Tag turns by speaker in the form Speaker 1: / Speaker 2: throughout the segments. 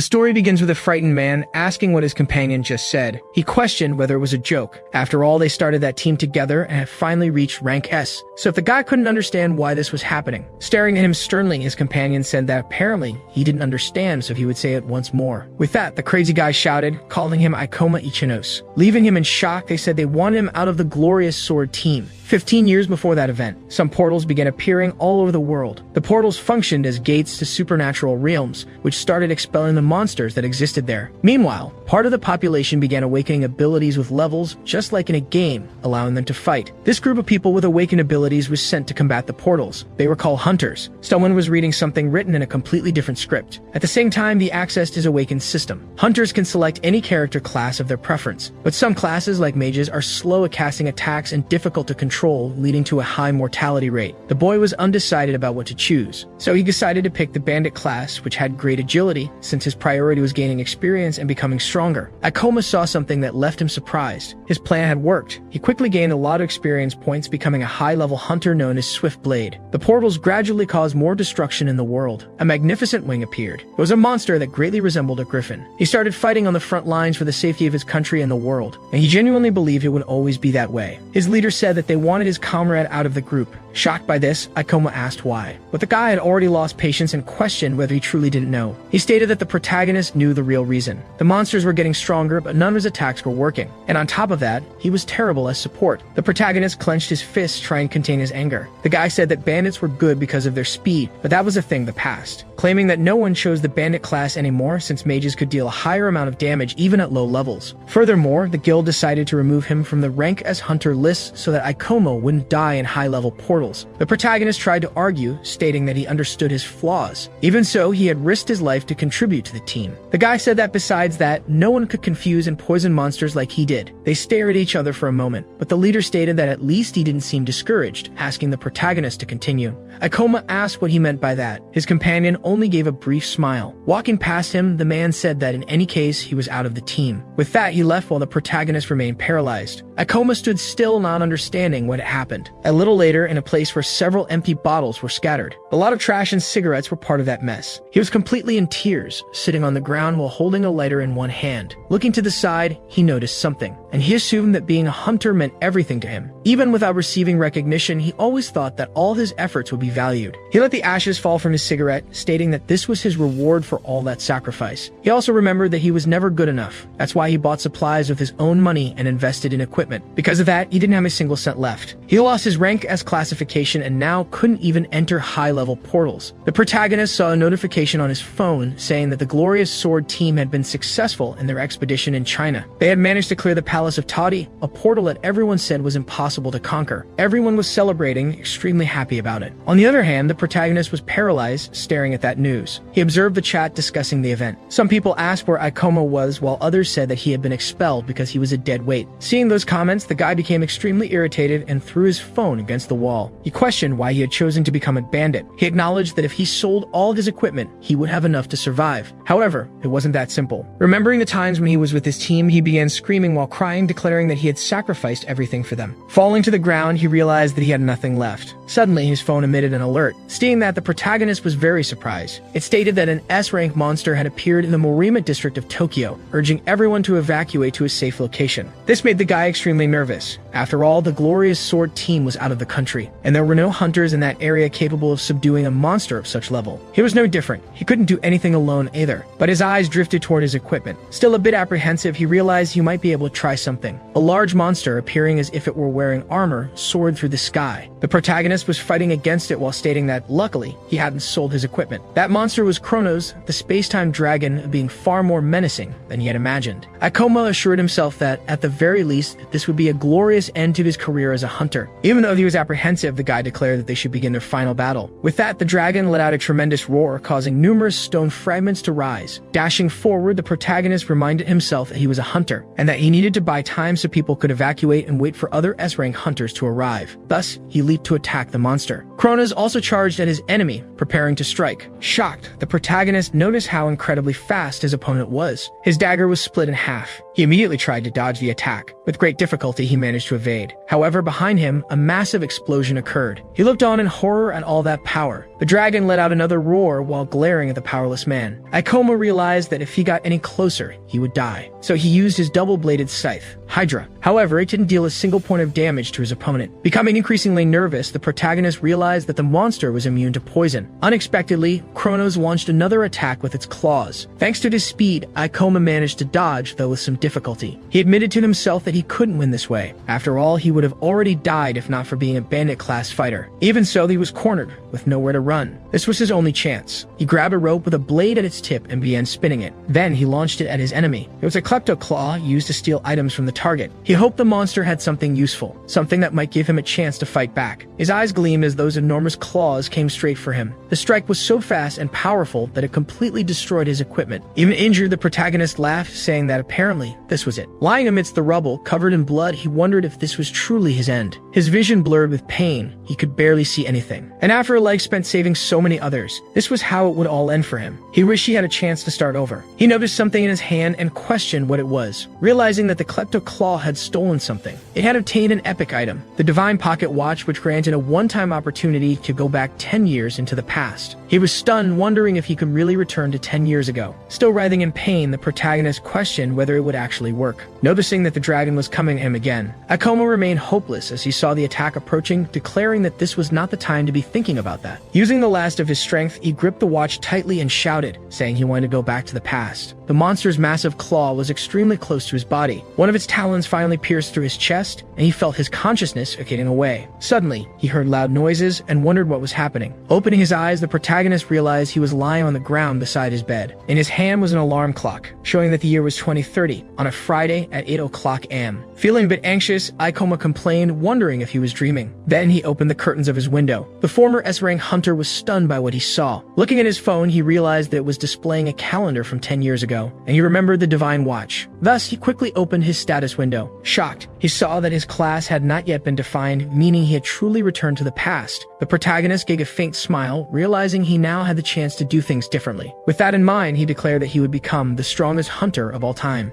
Speaker 1: The story begins with a frightened man asking what his companion just said. He questioned whether it was a joke. After all, they started that team together and had finally reached rank S. So if the guy couldn't understand why this was happening, staring at him sternly, his companion said that apparently he didn't understand, so he would say it once more. With that, the crazy guy shouted, calling him Ikoma Ichinos. Leaving him in shock, they said they wanted him out of the glorious sword team. 15 years before that event, some portals began appearing all over the world. The portals functioned as gates to supernatural realms, which started expelling the monsters that existed there. Meanwhile, part of the population began awakening abilities with levels, just like in a game, allowing them to fight. This group of people with awakened abilities was sent to combat the portals. They were called hunters. Someone was reading something written in a completely different script. At the same time, the accessed his awakened system. Hunters can select any character class of their preference, but some classes, like mages, are slow at casting attacks and difficult to control, leading to a high mortality rate. The boy was undecided about what to choose, so he decided to pick the bandit class, which had great agility, since his priority was gaining experience and becoming stronger. Ikoma saw something that left him surprised. His plan had worked. He quickly gained a lot of experience points, becoming a high-level hunter known as Swift Blade. The portals gradually caused more destruction in the world. A magnificent wing appeared. It was a monster that greatly resembled a griffin. He started fighting on the front lines for the safety of his country and the world, and he genuinely believed it would always be that way. His leader said that they wanted his comrade out of the group. Shocked by this, Ikoma asked why. But the guy had already lost patience and questioned whether he truly didn't know. He stated that the protagonist knew the real reason. The monsters were getting stronger, but none of his attacks were working. And on top of that, he was terrible as support. The protagonist clenched his fists, trying to contain his anger. The guy said that bandits were good because of their speed, but that was a thing of the past, claiming that no one chose the bandit class anymore since mages could deal a higher amount of damage even at low levels. Furthermore, the guild decided to remove him from the rank as hunter list so that Ikoma wouldn't die in high-level portals. The protagonist tried to argue, stating that he understood his flaws. Even so, he had risked his life to contribute to the team. The guy said that besides that, no one could confuse and poison monsters like he did. They stared at each other for a moment, but the leader stated that at least he didn't seem discouraged, asking the protagonist to continue. Ikoma asked what he meant by that. His companion only gave a brief smile. Walking past him, the man said that in any case, he was out of the team. With that, he left while the protagonist remained paralyzed. Ikoma stood still, not understanding what had happened. A little later, in a place where several empty bottles were scattered. A lot of trash and cigarettes were part of that mess. He was completely in tears, sitting on the ground while holding a lighter in one hand. Looking to the side, he noticed something, and he assumed that being a hunter meant everything to him. Even without receiving recognition, he always thought that all his efforts would be valued. He let the ashes fall from his cigarette, stating that this was his reward for all that sacrifice. He also remembered that he was never good enough. That's why he bought supplies with his own money and invested in equipment. Because of that, he didn't have a single cent left. He lost his rank S classification and now couldn't even enter high-level portals. The protagonist saw a notification on his phone saying that the Glorious Sword team had been successful in their expedition in China. They had managed to clear the Palace of Toddy, a portal that everyone said was impossible to conquer. Everyone was celebrating, extremely happy about it. On the other hand, the protagonist was paralyzed, staring at that news. He observed the chat discussing the event. Some people asked where Ikoma was, while others said that he had been expelled because he was a dead weight. Seeing those comments, the guy became extremely irritated and threw his phone against the wall. He questioned why he had chosen to become a bandit. He acknowledged that if he sold all his equipment, he would have enough to survive. However, it wasn't that simple. Remembering the times when he was with his team, he began screaming while crying, declaring that he had sacrificed everything for them. Falling to the ground, he realized that he had nothing left. Suddenly, his phone emitted an alert, stating that the protagonist was very surprised. It stated that an S-rank monster had appeared in the Morima district of Tokyo, urging everyone to evacuate to a safe location. This made the guy extremely nervous. After all, the Glorious Sword team was out of the country, and there were no hunters in that area capable of subduing a monster of such level. He was no different. He couldn't do anything alone either, but his eyes drifted toward his equipment. Still a bit apprehensive, he realized he might be able to try something. A large monster, appearing as if it were wearing armor, soared through the sky. The protagonist was fighting against it while stating that, luckily, he hadn't sold his equipment. That monster was Kronos, the space-time dragon, being far more menacing than he had imagined. Ikoma assured himself that, at the very least, this would be a glorious end to his career as a hunter. Even though he was apprehensive, the guy declared that they should begin their final battle. With that, the dragon let out a tremendous roar, causing numerous stone fragments to rise. Dashing forward, the protagonist reminded himself that he was a hunter, and that he needed to buy time so people could evacuate and wait for other S-rank hunters to arrive. Thus, he leaped to attack the monster. Kronos also charged at his enemy, preparing to strike. Shocked, the protagonist noticed how incredibly fast his opponent was. His dagger was split in half. He immediately tried to dodge the attack. With great difficulty, he managed to evade. However, behind him, a massive explosion occurred. He looked on in horror at all that power. The dragon let out another roar while glaring at the powerless man. Ikoma realized that if he got any closer, he would die. So he used his double-bladed scythe, Hydra. However, it didn't deal a single point of damage to his opponent. Becoming increasingly nervous, the protagonist realized that the monster was immune to poison. Unexpectedly, Kronos launched another attack with its claws. Thanks to his speed, Ikoma managed to dodge, though with some difficulty. He admitted to himself that he couldn't win this way. After all, he would have already died if not for being a bandit-class fighter. Even so, he was cornered, with nowhere to run. This was his only chance. He grabbed a rope with a blade at its tip and began spinning it. Then he launched it at his enemy. It was a klepto claw used to steal items from the target. He hoped the monster had something useful, something that might give him a chance to fight back. His eyes gleamed as those enormous claws came straight for him. The strike was so fast and powerful that it completely destroyed his equipment. Even injured, the protagonist laughed, saying that apparently this was it. Lying amidst the rubble, covered in blood, he wondered if this was truly his end. His vision blurred with pain. He could barely see anything. And after a life spent saving so many others, this was how it would all end for him. He wished he had a chance to start over. He noticed something in his hand and questioned what it was, realizing that the klepto claw had stolen something. It had obtained an epic item, the Divine Pocket Watch, which granted a one-time opportunity to go back 10 years into the past. He was stunned, wondering if he could really return to 10 years ago. Still writhing in pain, the protagonist questioned whether it would actually work. Noticing that the dragon was coming at him again, Ikoma remained hopeless as he saw the attack approaching, declaring that this was not the time to be thinking about that. Using the last of his strength, he gripped the watch tightly and shouted, saying he wanted to go back to the past. The monster's massive claw was extremely close to his body. One of its talons finally pierced through his chest, and he felt his consciousness fading away. Suddenly, he heard loud noises and wondered what was happening. Opening his eyes, the protagonist realized he was lying on the ground beside his bed. In his hand was an alarm clock, showing that the year was 2030, on a Friday at 8 o'clock a.m. Feeling a bit anxious, Ikoma complained, wondering if he was dreaming. Then he opened the curtains of his window. The former S-rank hunter was stunned by what he saw. Looking at his phone, he realized that it was displaying a calendar from 10 years ago, and he remembered the Divine Watch. Thus, he quickly opened his status window. Shocked, he saw that his class had not yet been defined, meaning he had truly returned to the past. The protagonist gave a faint smile, realizing he now had the chance to do things differently. With that in mind, he declared that he would become the strongest hunter of all time.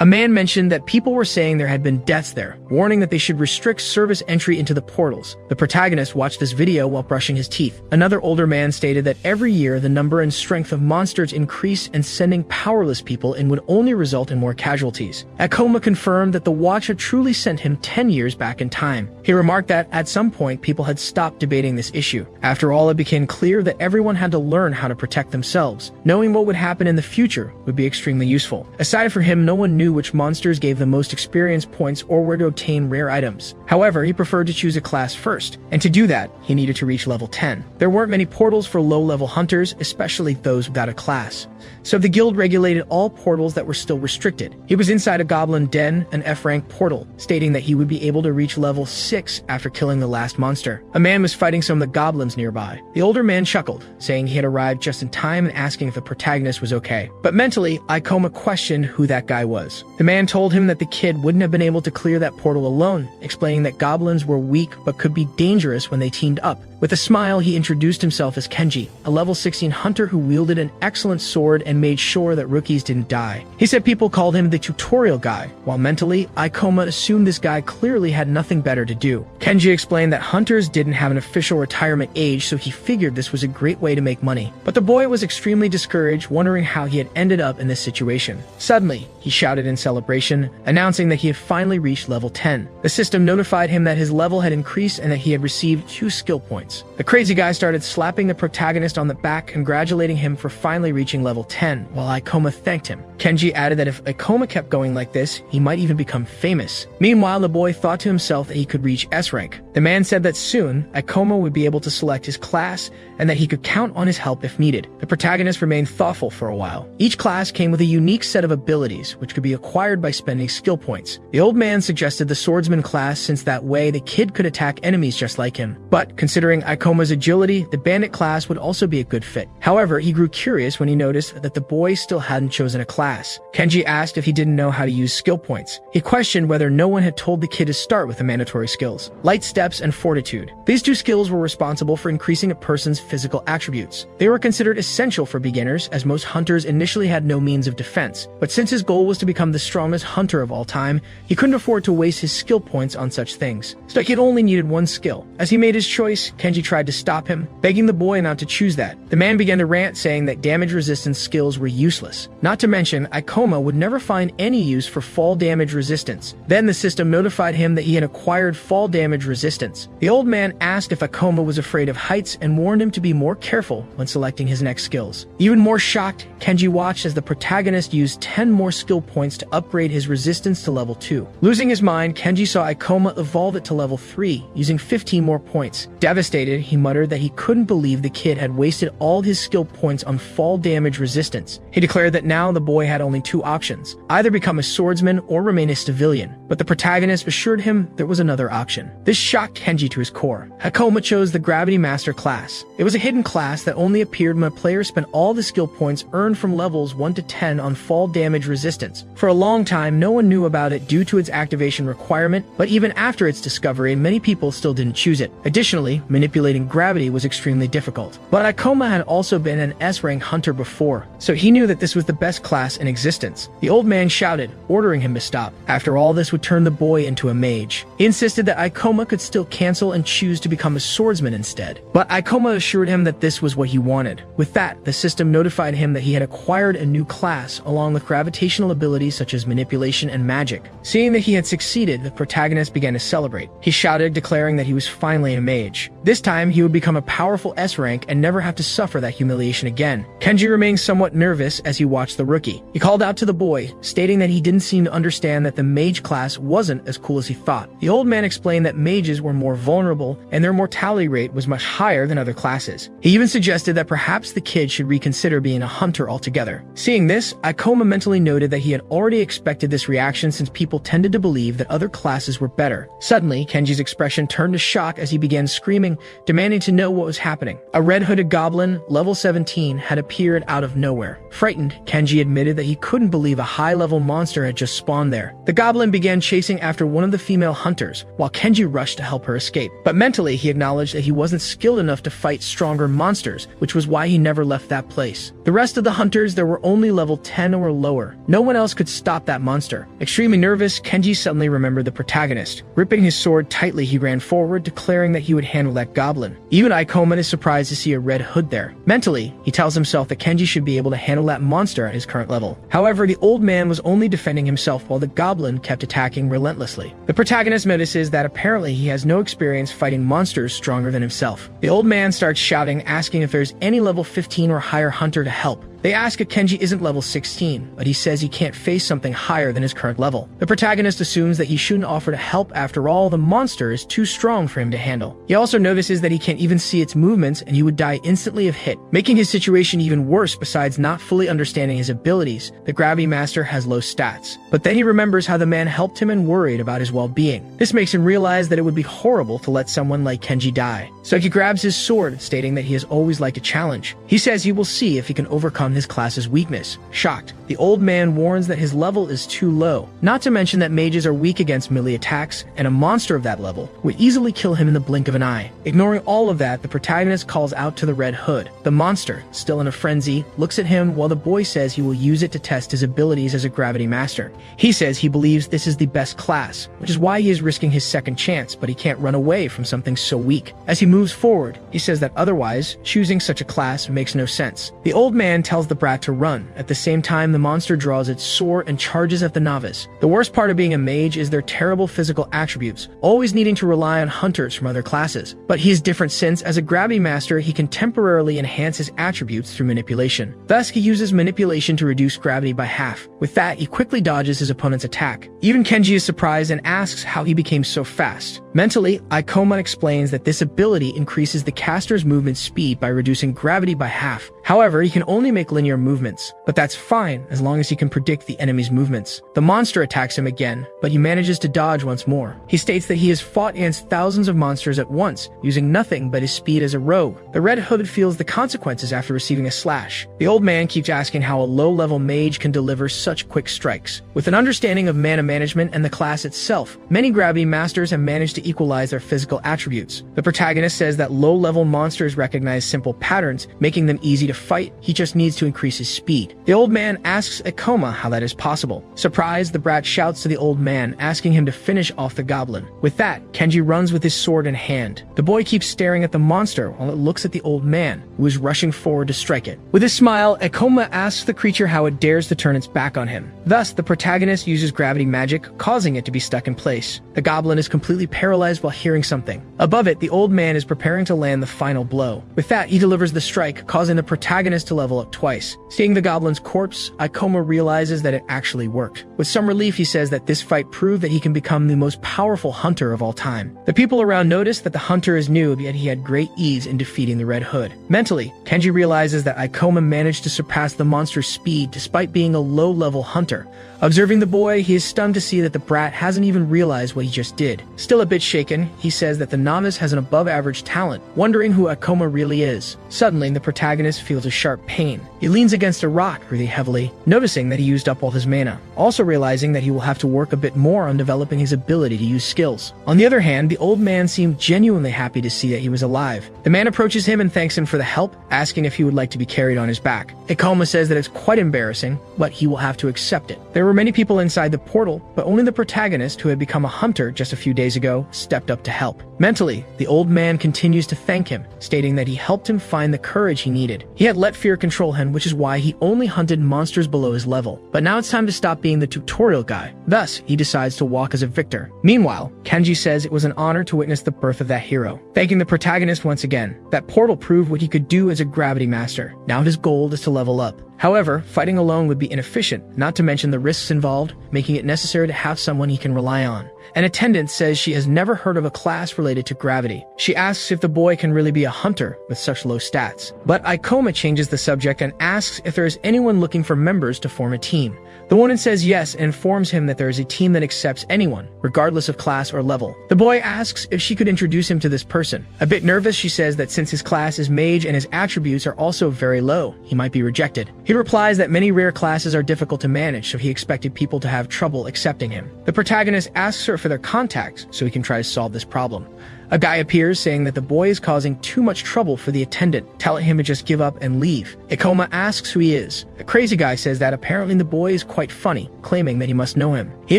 Speaker 1: A man mentioned that people were saying there had been deaths there, warning that they should restrict service entry into the portals. The protagonist watched this video while brushing his teeth. Another older man stated that every year the number and strength of monsters increased, and sending powerless people in would only result in more casualties. Ikoma confirmed that the watch had truly sent him 10 years back in time. He remarked that at some point people had stopped debating this issue. After all, it became clear that everyone had to learn how to protect themselves. Knowing what would happen in the future would be extremely useful. Aside from him, no one knew which monsters gave the most experience points or where to obtain rare items. However, he preferred to choose a class first, and to do that, he needed to reach level 10. There weren't many portals for low-level hunters, especially those without a class. So the guild regulated all portals that were still restricted. He was inside a goblin den, an F-rank portal, stating that he would be able to reach level 6 after killing the last monster. A man was fighting some of the goblins nearby. The older man chuckled, saying he had arrived just in time and asking if the protagonist was okay. But mentally, Ikoma questioned who that guy was. The man told him that the kid wouldn't have been able to clear that portal alone, explaining that goblins were weak but could be dangerous when they teamed up. With a smile, he introduced himself as Kenji, a level 16 hunter who wielded an excellent sword and made sure that rookies didn't die. He said people called him the tutorial guy, while mentally, Ikoma assumed this guy clearly had nothing better to do. Kenji explained that hunters didn't have an official retirement age, so he figured this was a great way to make money. But the boy was extremely discouraged, wondering how he had ended up in this situation. Suddenly, he shouted in celebration, announcing that he had finally reached level 10. The system notified him that his level had increased and that he had received 2 skill points. The crazy guy started slapping the protagonist on the back, congratulating him for finally reaching level 10, while Ikoma thanked him. Kenji added that if Ikoma kept going like this, he might even become famous. Meanwhile, the boy thought to himself that he could reach S rank. The man said that soon, Ikoma would be able to select his class, and that he could count on his help if needed. The protagonist remained thoughtful for a while. Each class came with a unique set of abilities, which could be acquired by spending skill points. The old man suggested the swordsman class, since that way the kid could attack enemies just like him. But considering Considering Ikoma's agility, the bandit class would also be a good fit. However, he grew curious when he noticed that the boy still hadn't chosen a class. Kenji asked if he didn't know how to use skill points. He questioned whether no one had told the kid to start with the mandatory skills, light steps and fortitude. These two skills were responsible for increasing a person's physical attributes. They were considered essential for beginners, as most hunters initially had no means of defense. But since his goal was to become the strongest hunter of all time, he couldn't afford to waste his skill points on such things. So he had only needed one skill. As he made his choice, Kenji tried to stop him, begging the boy not to choose that. The man began to rant, saying that damage resistance skills were useless. Not to mention, Ikoma would never find any use for fall damage resistance. Then the system notified him that he had acquired fall damage resistance. The old man asked if Ikoma was afraid of heights and warned him to be more careful when selecting his next skills. Even more shocked, Kenji watched as the protagonist used 10 more skill points to upgrade his resistance to level 2. Losing his mind, Kenji saw Ikoma evolve it to level 3, using 15 more points. Devastated, he muttered that he couldn't believe the kid had wasted all his skill points on fall damage resistance. He declared that now the boy had only two options, either become a swordsman or remain a civilian. But the protagonist assured him there was another option. This shocked Kenji to his core. Ikoma chose the Gravity Master class. It was a hidden class that only appeared when a player spent all the skill points earned from levels 1 to 10 on fall damage resistance. For a long time, no one knew about it due to its activation requirement, but even after its discovery, many people still didn't choose it. Additionally, manipulating gravity was extremely difficult. But Ikoma had also been an S-rank hunter before, so he knew that this was the best class in existence. The old man shouted, ordering him to stop. After all, this would turn the boy into a mage. He insisted that Ikoma could still cancel and choose to become a swordsman instead. But Ikoma assured him that this was what he wanted. With that, the system notified him that he had acquired a new class, along with gravitational abilities such as manipulation and magic. Seeing that he had succeeded, the protagonist began to celebrate. He shouted, declaring that he was finally a mage. This time, he would become a powerful S-rank and never have to suffer that humiliation again. Kenji remained somewhat nervous as he watched the rookie. He called out to the boy, stating that he didn't seem to understand that the mage class wasn't as cool as he thought. The old man explained that mages were more vulnerable and their mortality rate was much higher than other classes. He even suggested that perhaps the kid should reconsider being a hunter altogether. Seeing this, Ikoma mentally noted that he had already expected this reaction since people tended to believe that other classes were better. Suddenly, Kenji's expression turned to shock as he began screaming, demanding to know what was happening. A red-hooded goblin, level 17, had appeared out of nowhere. Frightened, Kenji admitted that he couldn't believe a high-level monster had just spawned there. The goblin began chasing after one of the female hunters, while Kenji rushed to help her escape. But mentally, he acknowledged that he wasn't skilled enough to fight stronger monsters, which was why he never left that place. The rest of the hunters, there were only level 10 or lower. No one else could stop that monster. Extremely nervous, Kenji suddenly remembered the protagonist. Gripping his sword tightly, he ran forward, declaring that he would handle that goblin. Even Ikoma is surprised to see a red hood there. Mentally, he tells himself that Kenji should be able to handle that monster at his current level. However, the old man was only defending himself while the goblin kept attacking relentlessly. The protagonist notices that apparently he has no experience fighting monsters stronger than himself. The old man starts shouting, asking if there's any level 15 or higher hunter to help. They ask if Kenji isn't level 16, but he says he can't face something higher than his current level. The protagonist assumes that he shouldn't offer to help. After all, the monster is too strong for him to handle. He also notices that he can't even see its movements and he would die instantly if hit, making his situation even worse. Besides not fully understanding his abilities, the Gravity Master has low stats. But then he remembers how the man helped him and worried about his well-being. This makes him realize that it would be horrible to let someone like Kenji die. So he grabs his sword, stating that he has always liked a challenge. He says he will see if he can overcome his class's weakness. Shocked, the old man warns that his level is too low, not to mention that mages are weak against melee attacks, and a monster of that level would easily kill him in the blink of an eye. Ignoring all of that, the protagonist calls out to the Red Hood. The monster, still in a frenzy, looks at him while the boy says he will use it to test his abilities as a Gravity Master. He says he believes this is the best class, which is why he is risking his second chance, but he can't run away from something so weak. As he moves forward, he says that otherwise, choosing such a class makes no sense. The old man tells the brat to run. At the same time, the monster draws its sword and charges at the novice. The worst part of being a mage is their terrible physical attributes, always needing to rely on hunters from other classes. But he is different since, as a Gravity Master, he can temporarily enhance his attributes through manipulation. Thus, he uses manipulation to reduce gravity by half. With that, he quickly dodges his opponent's attack. Even Kenji is surprised and asks how he became so fast. Mentally, Ikoma explains that this ability increases the caster's movement speed by reducing gravity by half. However, he can only make linear movements, but that's fine as long as he can predict the enemy's movements. The monster attacks him again, but he manages to dodge once more. He states that he has fought against thousands of monsters at once, using nothing but his speed as a rogue. The Red Hood feels the consequences after receiving a slash. The old man keeps asking how a low-level mage can deliver such quick strikes. With an understanding of mana management and the class itself, many gravity masters have managed to equalize their physical attributes. The protagonist says that low-level monsters recognize simple patterns, making them easy to fight. He just needs to increase his speed. The old man asks Akoma how that is possible. Surprised, the brat shouts to the old man, asking him to finish off the goblin. With that, Kenji runs with his sword in hand. The boy keeps staring at the monster while it looks at the old man, who is rushing forward to strike it. With a smile, Akoma asks the creature how it dares to turn its back on him. Thus, the protagonist uses gravity magic, causing it to be stuck in place. The goblin is completely paralyzed while hearing something. Above it, the old man is preparing to land the final blow. With that, he delivers the strike, causing the protagonist to level up twice. Seeing the goblin's corpse, Akoma realizes that it actually worked. With some relief, he says that this fight proved that he can become the most powerful hunter of all time. The people around notice that the hunter is new, yet he had great ease in defeating the Red Hood. Mentally, Kenji realizes that Akoma managed to surpass the monster's speed despite being a low-level hunter. Observing the boy, he is stunned to see that the brat hasn't even realized what he just did. Still a bit shaken, he says that the novice has an above-average talent, wondering who Akoma really is. Suddenly, the protagonist feels a sharp pain. He leans against a rock really heavily, noticing that he used up all his mana, also realizing that he will have to work a bit more on developing his ability to use skills. On the other hand, the old man seemed genuinely happy to see that he was alive. The man approaches him and thanks him for the help, asking if he would like to be carried on his back. Akoma says that it's quite embarrassing, but he will have to accept it. There were many people inside the portal, but only the protagonist, who had become a hunter just a few days ago, stepped up to help. Mentally, the old man continues to thank him, stating that he helped him find the courage he needed. He had let fear control him, which is why he only hunted monsters below his level. But now it's time to stop being the tutorial guy. Thus, he decides to walk as a victor. Meanwhile, Kenji says it was an honor to witness the birth of that hero, thanking the protagonist once again. That portal proved what he could do as a gravity master. Now his goal is to level up. However, fighting alone would be inefficient, not to mention the risks involved, making it necessary to have someone he can rely on. An attendant says she has never heard of a class related to gravity. She asks if the boy can really be a hunter with such low stats. But Ikoma changes the subject and asks if there is anyone looking for members to form a team. The woman says yes and informs him that there is a team that accepts anyone, regardless of class or level. The boy asks if she could introduce him to this person. A bit nervous, she says that since his class is mage and his attributes are also very low, he might be rejected. He replies that many rare classes are difficult to manage, so he expected people to have trouble accepting him. The protagonist asks her for their contacts so he can try to solve this problem. A guy appears saying that the boy is causing too much trouble for the attendant, telling him to just give up and leave. Ikoma asks who he is. A crazy guy says that apparently the boy is quite funny, claiming that he must know him. He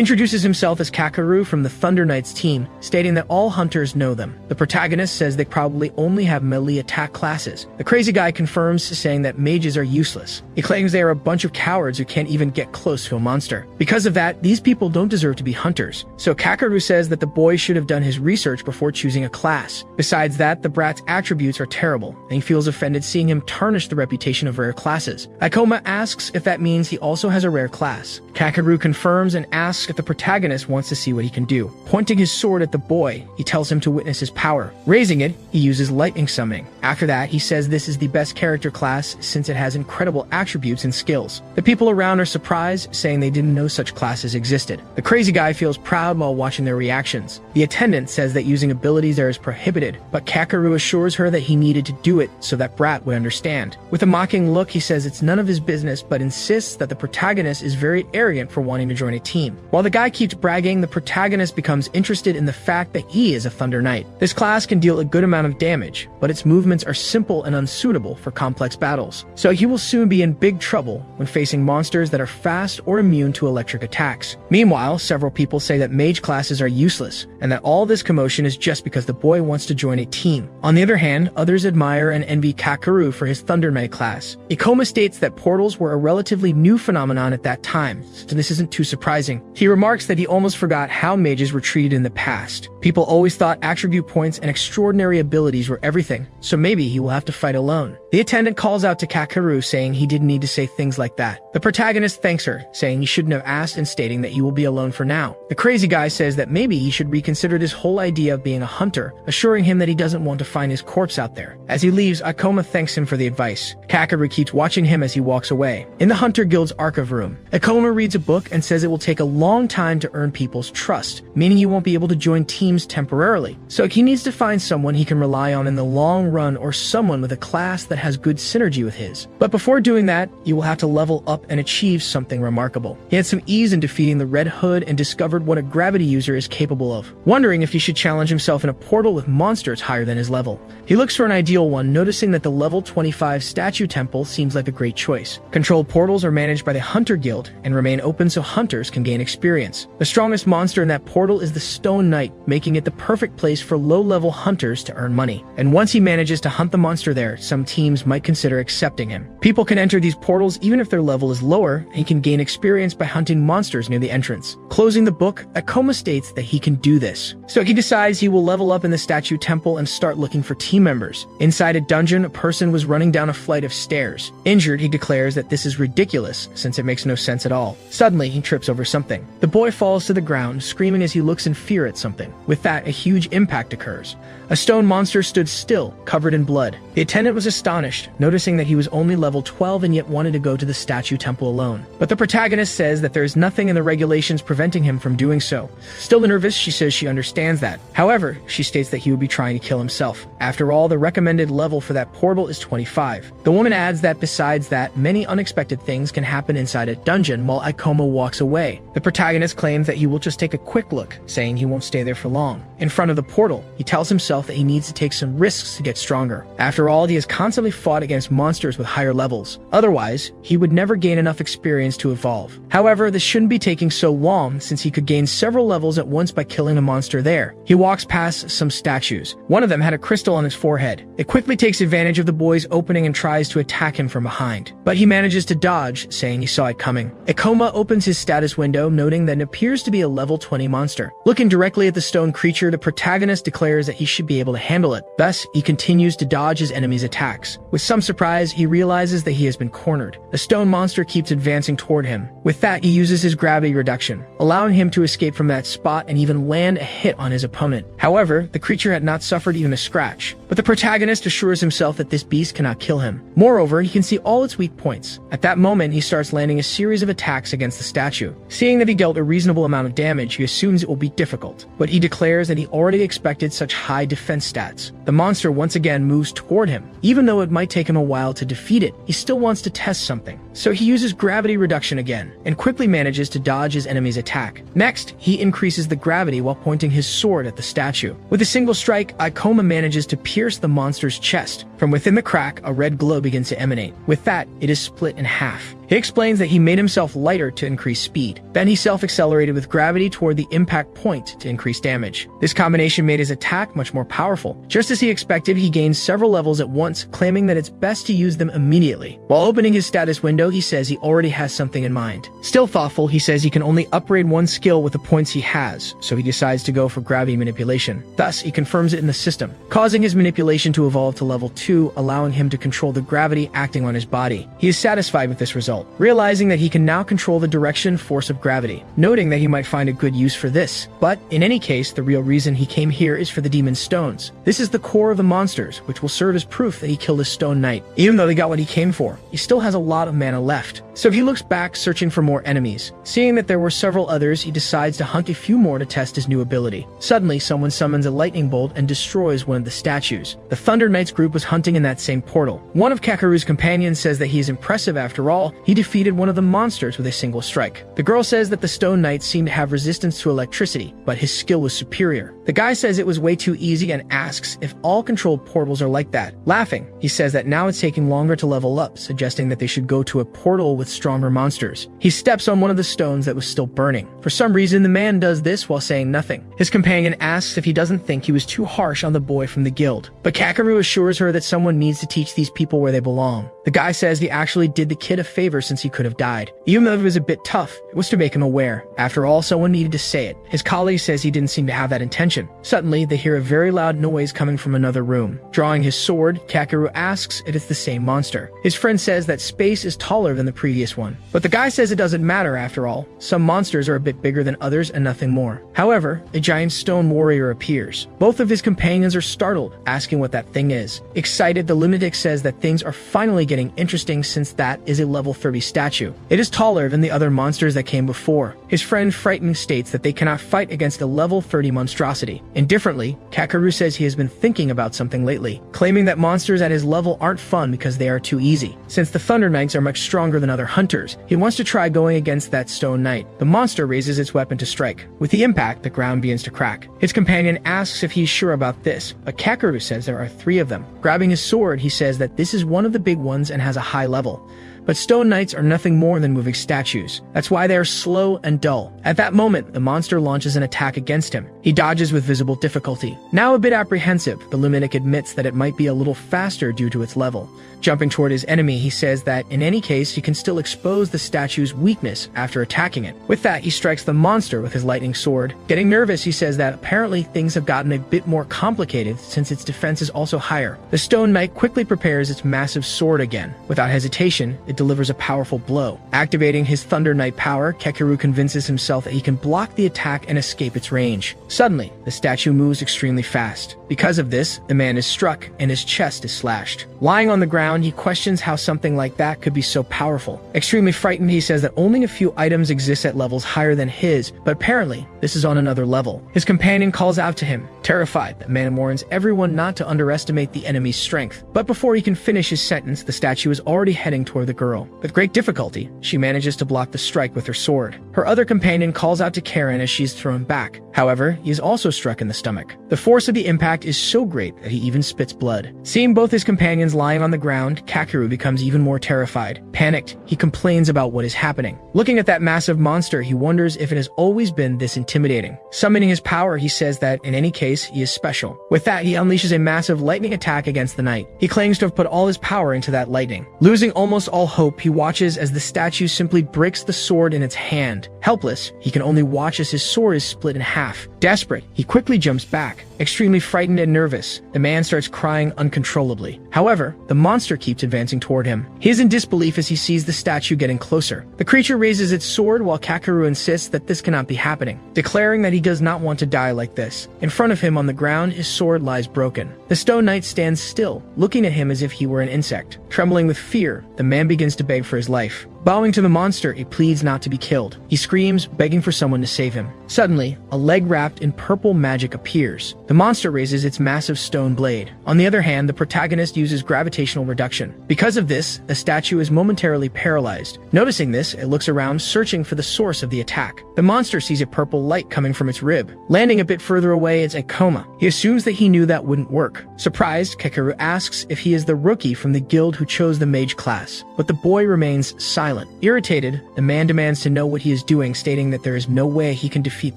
Speaker 1: introduces himself as Kakeru from the Thunder Knights team, stating that all hunters know them. The protagonist says they probably only have melee attack classes. The crazy guy confirms, saying that mages are useless. He claims they are a bunch of cowards who can't even get close to a monster. Because of that, these people don't deserve to be hunters. So Kakeru says that the boy should have done his research before choosing a class. Besides that, the brat's attributes are terrible, and he feels offended seeing him tarnish the reputation of rare classes. Ikoma asks if that means he also has a rare class. Kakeru confirms and asks if the protagonist wants to see what he can do. Pointing his sword at the boy, he tells him to witness his power. Raising it, he uses lightning summoning. After that, he says this is the best character class since it has incredible attributes and skills. The people around are surprised, saying they didn't know such classes existed. The crazy guy feels proud while watching their reactions. The attendant says that using abilities there is prohibited, but Kakeru assures her that he needed to do it so that brat would understand. With a mocking look, he says it's none of his business, but insists that the protagonist is very arrogant for wanting to join a team. While the guy keeps bragging, the protagonist becomes interested in the fact that he is a Thunder Knight. This class can deal a good amount of damage, but its movements are simple and unsuitable for complex battles. So he will soon be in big trouble when facing monsters that are fast or immune to electric attacks. Meanwhile, several people say that mage classes are useless, and that all this commotion is just because the boy wants to join a team. On the other hand, others admire and envy Kakeru for his Thunder Knight class. Ikoma states that portals were a relatively new phenomenon at that time, so this isn't too surprising. He remarks that he almost forgot how mages were treated in the past. People always thought attribute points and extraordinary abilities were everything, so maybe he will have to fight alone. The attendant calls out to Kakeru, saying he didn't need to say things like that. The protagonist thanks her, saying he shouldn't have asked and stating that he will be alone for now. The crazy guy says that maybe he should reconsider this whole idea of being a hunter hunter, assuring him that he doesn't want to find his corpse out there. As he leaves, Ikoma thanks him for the advice. Kakeru keeps watching him as he walks away. In the Hunter Guild's archive room, Ikoma reads a book and says it will take a long time to earn people's trust, meaning he won't be able to join teams temporarily. So he needs to find someone he can rely on in the long run, or someone with a class that has good synergy with his. But before doing that, you will have to level up and achieve something remarkable. He had some ease in defeating the Red Hood and discovered what a gravity user is capable of, wondering if he should challenge himself in a portal with monsters higher than his level. He looks for an ideal one, noticing that the level 25 statue temple seems like a great choice. Controlled portals are managed by the Hunter Guild and remain open so hunters can gain experience. The strongest monster in that portal is the Stone Knight, making it the perfect place for low-level hunters to earn money. And once he manages to hunt the monster there, some teams might consider accepting him. People can enter these portals even if their level is lower, and he can gain experience by hunting monsters near the entrance. Closing the book, Ikoma states that he can do this. So he decides he will level up in the statue temple and start looking for team members. Inside a dungeon, a person was running down a flight of stairs. Injured, he declares that this is ridiculous, since it makes no sense at all. Suddenly, he trips over something. The boy falls to the ground, screaming as he looks in fear at something. With that, a huge impact occurs. A stone monster stood still, covered in blood. The attendant was astonished, noticing that he was only level 12 and yet wanted to go to the statue temple alone. But the protagonist says that there is nothing in the regulations preventing him from doing so. Still nervous, she says she understands that. However, she states that he would be trying to kill himself. After all, the recommended level for that portal is 25. The woman adds that besides that, many unexpected things can happen inside a dungeon while Ikoma walks away. The protagonist claims that he will just take a quick look, saying he won't stay there for long. In front of the portal, he tells himself that he needs to take some risks to get stronger. After all, he has constantly fought against monsters with higher levels. Otherwise, he would never gain enough experience to evolve. However, this shouldn't be taking so long, since he could gain several levels at once by killing a monster there. He walks past some statues. One of them had a crystal on his forehead. It quickly takes advantage of the boy's opening and tries to attack him from behind. But he manages to dodge, saying he saw it coming. Ikoma opens his status window, noting that it appears to be a level 20 monster. Looking directly at the stone creature, the protagonist declares that he should be able to handle it. Thus, he continues to dodge his enemy's attacks. With some surprise, he realizes that he has been cornered. The stone monster keeps advancing toward him. With that, he uses his gravity reduction, allowing him to escape from that spot and even land a hit on his opponent. However, the creature had not suffered even a scratch. But the protagonist assures himself that this beast cannot kill him. Moreover, he can see all its weak points. At that moment, he starts landing a series of attacks against the statue. Seeing that he dealt a reasonable amount of damage, he assumes it will be difficult. But he declares that he already expected such high defense stats. The monster once again moves toward him. Even though it might take him a while to defeat it, he still wants to test something. So he uses gravity reduction again, and quickly manages to dodge his enemy's attack. Next, he increases the gravity while pointing his sword at the statue. With a single strike, Ikoma manages to pierce the monster's chest. From within the crack, a red glow begins to emanate. With that, it is split in half. He explains that he made himself lighter to increase speed. Then he self-accelerated with gravity toward the impact point to increase damage. This combination made his attack much more powerful. Just as he expected, he gained several levels at once, claiming that it's best to use them immediately. While opening his status window, he says he already has something in mind. Still thoughtful, he says he can only upgrade one skill with the points he has, so he decides to go for gravity manipulation. Thus, he confirms it in the system, causing his manipulation to evolve to level 2, allowing him to control the gravity acting on his body. He is satisfied with this result, realizing that he can now control the direction and force of gravity, noting that he might find a good use for this. But in any case, the real reason he came here is for the demon stones. This is the core of the monsters, which will serve as proof that he killed a stone knight. Even though they got what he came for, he still has a lot of mana left. So he looks back, searching for more enemies. Seeing that there were several others, he decides to hunt a few more to test his new ability. Suddenly, someone summons a lightning bolt and destroys one of the statues. The Thunder Knights group was hunting in that same portal. One of Kakeru's companions says that he is impressive after all. He defeated one of the monsters with a single strike. The girl says that the Stone Knights seemed to have resistance to electricity, but his skill was superior. The guy says it was way too easy and asks if all controlled portals are like that. Laughing, he says that now it's taking longer to level up, suggesting that they should go to a portal with stronger monsters. He steps on one of the stones that was still burning. For some reason, the man does this while saying nothing. His companion asks if he doesn't think he was too harsh on the boy from the guild, but Kakeru assures her that someone needs to teach these people where they belong. The guy says he actually did the kid a favor since he could have died. Even though it was a bit tough, it was to make him aware. After all, someone needed to say it. His colleague says he didn't seem to have that intention. attention. Suddenly, they hear a very loud noise coming from another room. Drawing his sword, Kakeru asks if it's the same monster. His friend says that space is taller than the previous one. But the guy says it doesn't matter after all. Some monsters are a bit bigger than others and nothing more. However, a giant stone warrior appears. Both of his companions are startled, asking what that thing is. Excited, the lunatic says that things are finally getting interesting since that is a level 30 statue. It is taller than the other monsters that came before. His friend, frightened, states that they cannot fight against a level 30 monstrosity. Indifferently, Kakeru says he has been thinking about something lately, claiming that monsters at his level aren't fun because they are too easy. Since the Thunder Knights are much stronger than other hunters, he wants to try going against that Stone Knight. The monster raises its weapon to strike. With the impact, the ground begins to crack. His companion asks if he's sure about this, but Kakeru says there are 3 of them. Grabbing his sword, he says that this is one of the big ones and has a high level. But Stone Knights are nothing more than moving statues. That's why they are slow and dull. At that moment, the monster launches an attack against him. He dodges with visible difficulty. Now a bit apprehensive, the lunatic admits that it might be a little faster due to its level. Jumping toward his enemy, he says that in any case, he can still expose the statue's weakness after attacking it. With that, he strikes the monster with his lightning sword. Getting nervous, he says that apparently things have gotten a bit more complicated since its defense is also higher. The Stone Knight quickly prepares its massive sword again. Without hesitation, it delivers a powerful blow. Activating his Thunder Knight power, Kakeru convinces himself that he can block the attack and escape its range. Suddenly, the statue moves extremely fast. Because of this, the man is struck and his chest is slashed. Lying on the ground, he questions how something like that could be so powerful. Extremely frightened, he says that only a few items exist at levels higher than his, but apparently, this is on another level. His companion calls out to him. Terrified, the man warns everyone not to underestimate the enemy's strength. But before he can finish his sentence, the statue is already heading toward the girl. With great difficulty, she manages to block the strike with her sword. Her other companion calls out to Karen as she's thrown back. However, he is also struck in the stomach. The force of the impact is so great that he even spits blood. Seeing both his companions lying on the ground, Kakeru becomes even more terrified. Panicked, he complains about what is happening. Looking at that massive monster, he wonders if it has always been this intimidating. Summoning his power, he says that in any case, he is special. With that, he unleashes a massive lightning attack against the knight. He claims to have put all his power into that lightning. Losing almost all hope, he watches as the statue simply breaks the sword in its hand. Helpless, he can only watch as his sword is split in half. Desperate, he quickly jumps back. Extremely frightened and nervous, the man starts crying uncontrollably. However, the monster keeps advancing toward him. He is in disbelief as he sees the statue getting closer. The creature raises its sword while Kakeru insists that this cannot be happening, declaring that he does not want to die like this. In front of him on the ground, his sword lies broken. The Stone Knight stands still, looking at him as if he were an insect. Trembling with fear, the man begins to beg for his life. Bowing to the monster, he pleads not to be killed. He screams, begging for someone to save him. Suddenly, a leg wrapped in purple magic appears. The monster raises its massive stone blade. On the other hand, the protagonist uses gravitational reduction. Because of this, the statue is momentarily paralyzed. Noticing this, it looks around, searching for the source of the attack. The monster sees a purple light coming from its rib. Landing a bit further away, it's a coma. He assumes that he knew that wouldn't work. Surprised, Kakeru asks if he is the rookie from the guild who chose the mage class, but the boy remains silent. Irritated, the man demands to know what he is doing, stating that there is no way he can defeat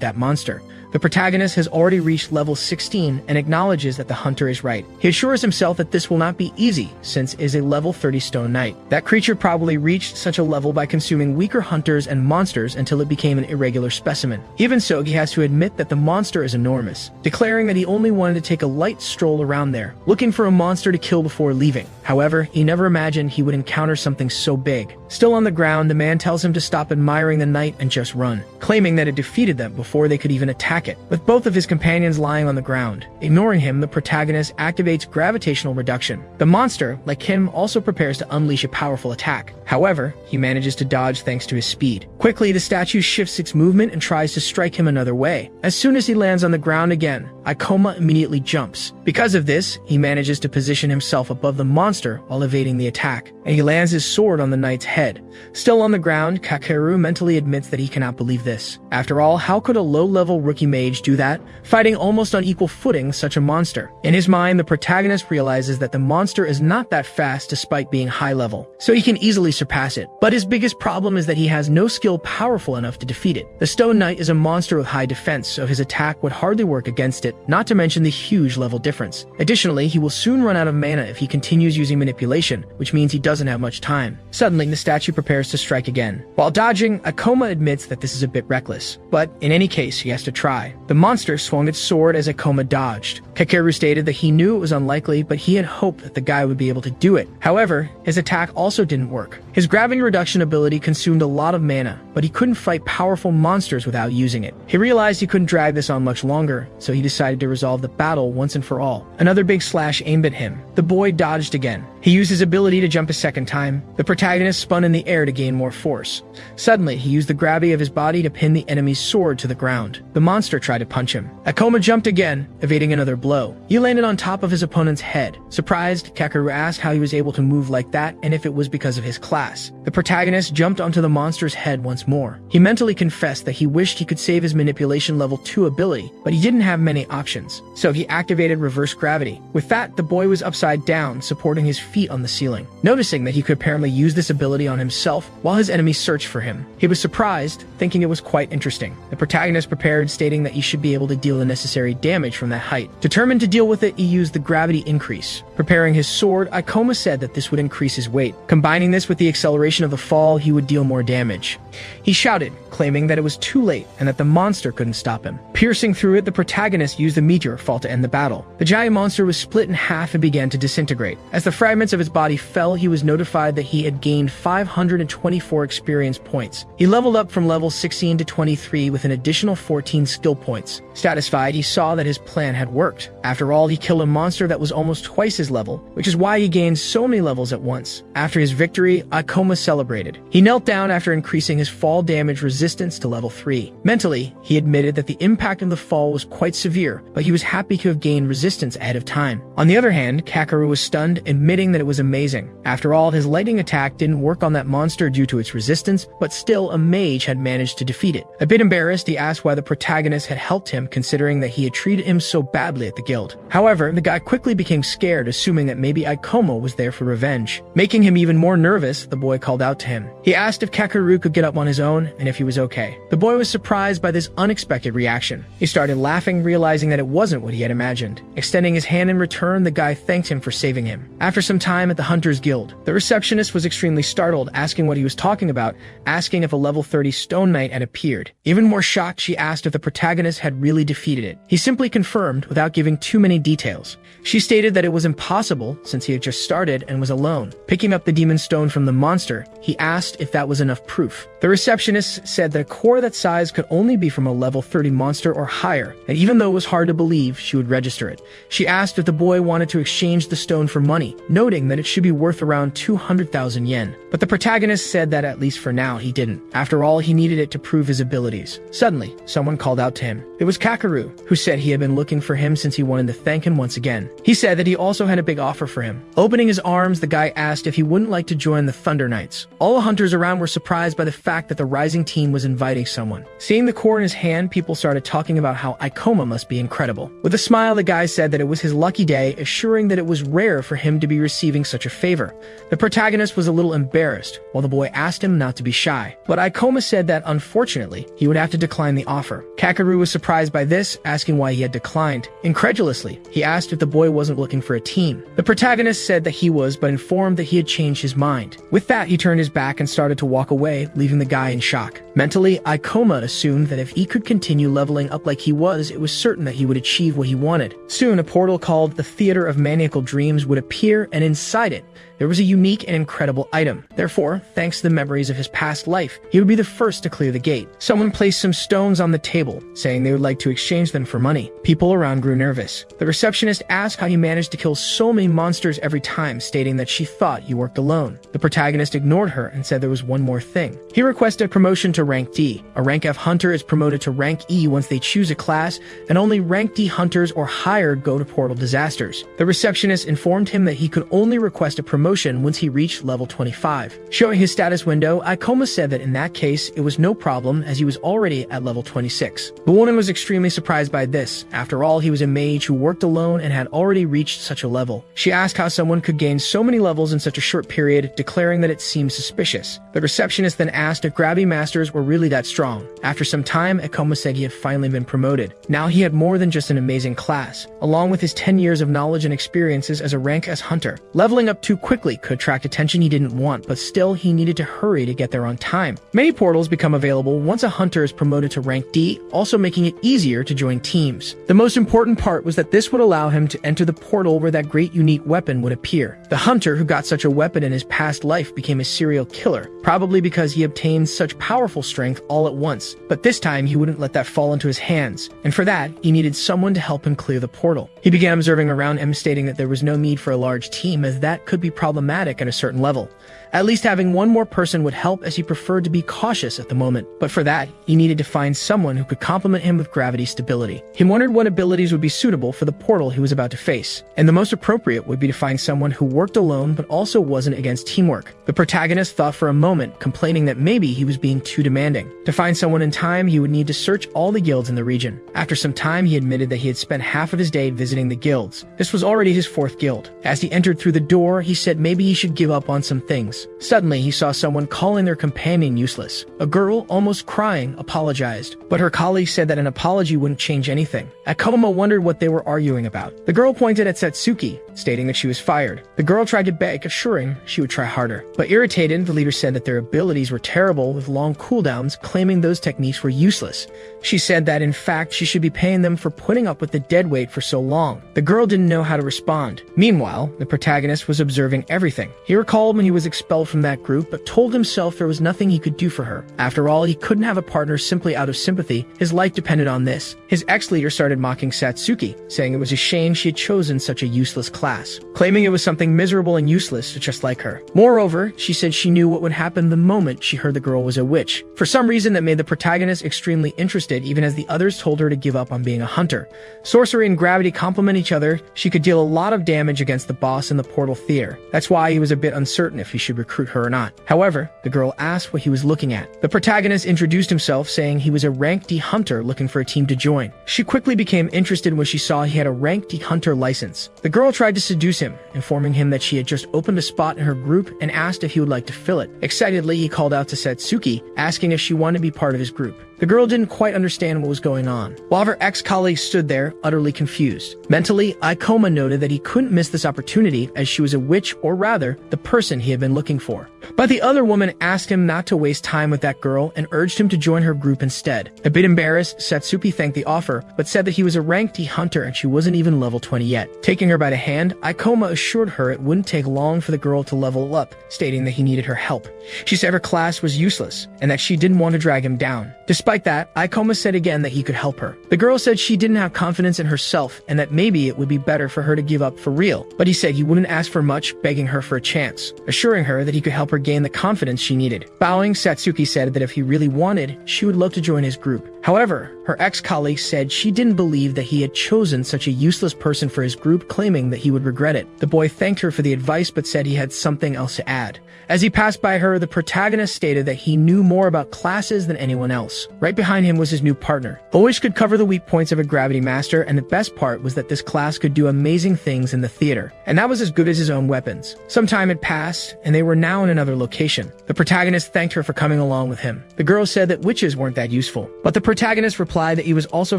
Speaker 1: that monster. The protagonist has already reached level 16 and acknowledges that the hunter is right. He assures himself that this will not be easy, since it is a level 30 Stone Knight. That creature probably reached such a level by consuming weaker hunters and monsters until it became an irregular specimen. Even so, he has to admit that the monster is enormous, declaring that he only wanted to take a light stroll around there, looking for a monster to kill before leaving. However, he never imagined he would encounter something so big. Still on the ground, the man tells him to stop admiring the knight and just run, claiming that it defeated them before they could even attack it, with both of his companions lying on the ground. Ignoring him, the protagonist activates gravitational reduction. The monster, like him, also prepares to unleash a powerful attack. However, he manages to dodge thanks to his speed. Quickly, the statue shifts its movement and tries to strike him another way. As soon as he lands on the ground again, Ikoma immediately jumps. Because of this, he manages to position himself above the monster while evading the attack, and he lands his sword on the knight's head. Still on the ground, Kakeru mentally admits that he cannot believe this. After all, how could a low-level rookie mage do that, fighting almost on equal footing such a monster? In his mind, the protagonist realizes that the monster is not that fast despite being high level, so he can easily surpass it. But his biggest problem is that he has no skill powerful enough to defeat it. The Stone Knight is a monster with high defense, so his attack would hardly work against it, not to mention the huge level difference. Additionally, he will soon run out of mana if he continues using manipulation, which means he doesn't have much time. Suddenly, the statue prepares to strike again. While dodging, Akoma admits that this is a bit reckless, but in any case, he has to try. The monster swung its sword as Akoma dodged. Kakeru stated that he knew it was unlikely, but he had hoped that the guy would be able to do it. However, his attack also didn't work. His gravity reduction ability consumed a lot of mana, but he couldn't fight powerful monsters without using it. He realized he couldn't drag this on much longer, so he decided to resolve the battle once and for all. Another big slash aimed at him. The boy dodged again. He used his ability to jump a second time. The protagonist spun in the air to gain more force. Suddenly, he used the gravity of his body to pin the enemy's sword to the ground. The monster tried to punch him. Akoma jumped again, evading another blow. He landed on top of his opponent's head. Surprised, Kakeru asked how he was able to move like that and if it was because of his class. The protagonist jumped onto the monster's head once more. He mentally confessed that he wished he could save his manipulation level 2 ability, but he didn't have many options, so he activated reverse gravity. With that, the boy was upside down, supporting his feet on the ceiling. Noticing that he could apparently use this ability on himself while his enemies searched for him, he was surprised, thinking it was quite interesting. The protagonist prepared, stating that he should be able to deal the necessary damage from that height. Determined to deal with it, he used the gravity increase. Preparing his sword, Akoma said that this would increase his weight. Combining this with the acceleration of the fall, he would deal more damage. He shouted, claiming that it was too late and that the monster couldn't stop him. Piercing through it, the protagonist used the meteor fall to end the battle. The giant monster was split in half and began to disintegrate. As the fragments of his body fell, he was notified that he had gained 524 experience points. He leveled up from level 16 to 23 with an additional 14 skill points. Satisfied, he saw that his plan had worked. After all, he killed a monster that was almost twice his level, which is why he gained so many levels at once. After his victory, Akoma celebrated. He knelt down after increasing his fall damage resistance to level 3. Mentally, he admitted that the impact of the fall was quite severe, but he was happy to have gained resistance ahead of time. On the other hand, Kakeru was stunned, admitting that it was amazing. After all, his lightning attack didn't work on that monster due to its resistance, but still a mage had managed to defeat it. A bit embarrassed, he asked why the protagonist had helped him, considering that he had treated him so badly at the guild. However, the guy quickly became scared, assuming that maybe Akoma was there for revenge. Making him even more nervous, the boy called out to him. He asked if Kakeru could get up on his own and if he was okay. The boy was surprised by this unexpected reaction. He started laughing, realizing that it wasn't what he had imagined. Extending his hand in return, the guy thanked him for saving him. After some time at the Hunter's Guild, the receptionist was extremely startled, asking what he was talking about, asking if a level 30 Stone Knight had appeared. Even more shocked, she asked if the protagonist had really defeated it. He simply confirmed without giving too many details. She stated that it was impossible since he had just started and was alone. Picking up the demon stone from the monster, he asked if that was enough proof. The receptionist said that a core that size could only be from a level 30 monster or higher, and even though it was hard to believe, she would register it. She asked if the boy wanted to exchange the stone for money, noting that it should be worth around 200,000 yen. But the protagonist said that at least for now he didn't. After all, he needed it to prove his abilities. Suddenly, someone called out to him. It was Kakeru, who said he had been looking for him since he wanted to thank him once again. He said that he also had a big offer for him. Opening his arms, the guy asked if he wouldn't like to join the Thunder Knights. All the hunters around were surprised by the fact that the Rising team was inviting someone. Seeing the core in his hand, people started talking about how Akoma must be incredible. With a smile, the guy said that it was his lucky day, assuring that it was rare for him to be receiving such a favor. The protagonist was a little embarrassed, while the boy asked him not to be shy. But Akoma said that, unfortunately, he would have to decline the offer. Kakeru was surprised by this, asking why he had declined. Incredulously, he asked if the boy wasn't looking for a team. The protagonist said that he was, but informed that he had changed his mind. With that, he turned his back and started to walk away, leaving the guy in shock. Mentally, Akoma assumed that if he could continue leveling up like he was, it was certain that he would achieve what he wanted. Soon, a portal called the Theater of Maniacal Dreams would appear, and inside it, there was a unique and incredible item. Therefore, thanks to the memories of his past life, he would be the first to clear the gate. Someone placed some stones on the table, saying they would like to exchange them for money. People around grew nervous. The receptionist asked how he managed to kill so many monsters every time, stating that she thought he worked alone. The protagonist ignored her and said there was one more thing. He requested promotion to rank D. A rank F hunter is promoted to rank E once they choose a class, and only rank D hunters or higher go to Portal Disasters. The receptionist informed him that he could only request a promotion once he reached level 25. Showing his status window, Akoma said that in that case, it was no problem as he was already at level 26. The woman was extremely surprised by this. After all, he was a mage who worked alone and had already reached such a level. She asked how someone could gain so many levels in such a short period, declaring that it seemed suspicious. The receptionist then asked if Grabby Masters were really that strong. After some time, Akoma said he had finally been promoted. Now he had more than just an amazing class. Along with his 10 years of knowledge and experiences as a rank S hunter, leveling up too quickly could attract attention he didn't want, but still he needed to hurry to get there on time. Many portals become available once a hunter is promoted to rank D, also making it easier to join teams. The most important part was that this would allow him to enter the portal where that great unique weapon would appear. The hunter who got such a weapon in his past life became a serial killer, probably because he obtained such powerful strength all at once. But this time he wouldn't let that fall into his hands, and for that he needed someone to help him clear the portal. He began observing around him, stating that there was no need for a large team, as that could be problematic at a certain level. At least having one more person would help, as he preferred to be cautious at the moment. But for that, he needed to find someone who could complement him with gravity stability. He wondered what abilities would be suitable for the portal he was about to face, and the most appropriate would be to find someone who worked alone but also wasn't against teamwork. The protagonist thought for a moment, complaining that maybe he was being too demanding. To find someone in time, he would need to search all the guilds in the region. After some time, he admitted that he had spent half of his day visiting the guilds. This was already his 4th guild. As he entered through the door, he said maybe he should give up on some things. Suddenly, he saw someone calling their companion useless. A girl, almost crying, apologized, but her colleague said that an apology wouldn't change anything. Akoma wondered what they were arguing about. The girl pointed at Satsuki, stating that she was fired. The girl tried to beg, assuring she would try harder. But irritated, the leader said that their abilities were terrible with long cooldowns, claiming those techniques were useless. She said that in fact she should be paying them for putting up with the dead weight for so long. The girl didn't know how to respond. Meanwhile, the protagonist was observing everything. He recalled when he was expelled from that group, but told himself there was nothing he could do for her. After all, he couldn't have a partner simply out of sympathy. His life depended on this. His ex-leader started mocking Satsuki, saying it was a shame she had chosen such a useless class, claiming it was something miserable and useless just like her. Moreover, she said she knew what would happen the moment she heard the girl was a witch. For some reason that made the protagonist extremely interested, even as the others told her to give up on being a hunter. Sorcery and gravity complement each other. She could deal a lot of damage against the boss in the portal theater. That's why he was a bit uncertain if he should recruit her or not. However, the girl asked what he was looking at. The protagonist introduced himself, saying he was a rank D hunter looking for a team to join. She quickly became interested when she saw he had a rank D hunter license. The girl tried to seduce him, informing him that she had just opened a spot in her group and asked if he would like to fill it. Excitedly, he called out to Satsuki, asking if she wanted to be part of his group. The girl didn't quite understand what was going on, while her ex-colleague stood there, utterly confused. Mentally, Ikoma noted that he couldn't miss this opportunity, as she was a witch, or rather, the person he had been looking for. But the other woman asked him not to waste time with that girl and urged him to join her group instead. A bit embarrassed, Satsuki thanked the offer, but said that he was a rank D hunter and she wasn't even level 20 yet. Taking her by the hand, Ikoma assured her it wouldn't take long for the girl to level up, stating that he needed her help. She said her class was useless, and that she didn't want to drag him down. Despite that, Ikoma said again that he could help her. The girl said she didn't have confidence in herself and that maybe it would be better for her to give up for real, but he said he wouldn't ask for much, begging her for a chance, assuring her that he could help her gain the confidence she needed. Bowing, Satsuki said that if he really wanted, she would love to join his group. However, her ex-colleague said she didn't believe that he had chosen such a useless person for his group, claiming that he would regret it. The boy thanked her for the advice but said he had something else to add. As he passed by her, the protagonist stated that he knew more about classes than anyone else. Right behind him was his new partner. Oish could cover the weak points of a gravity master, and the best part was that this class could do amazing things in the theater, and that was as good as his own weapons. Some time had passed, and they were now in another location. The protagonist thanked her for coming along with him. The girl said that witches weren't that useful, but the protagonist replied that he was also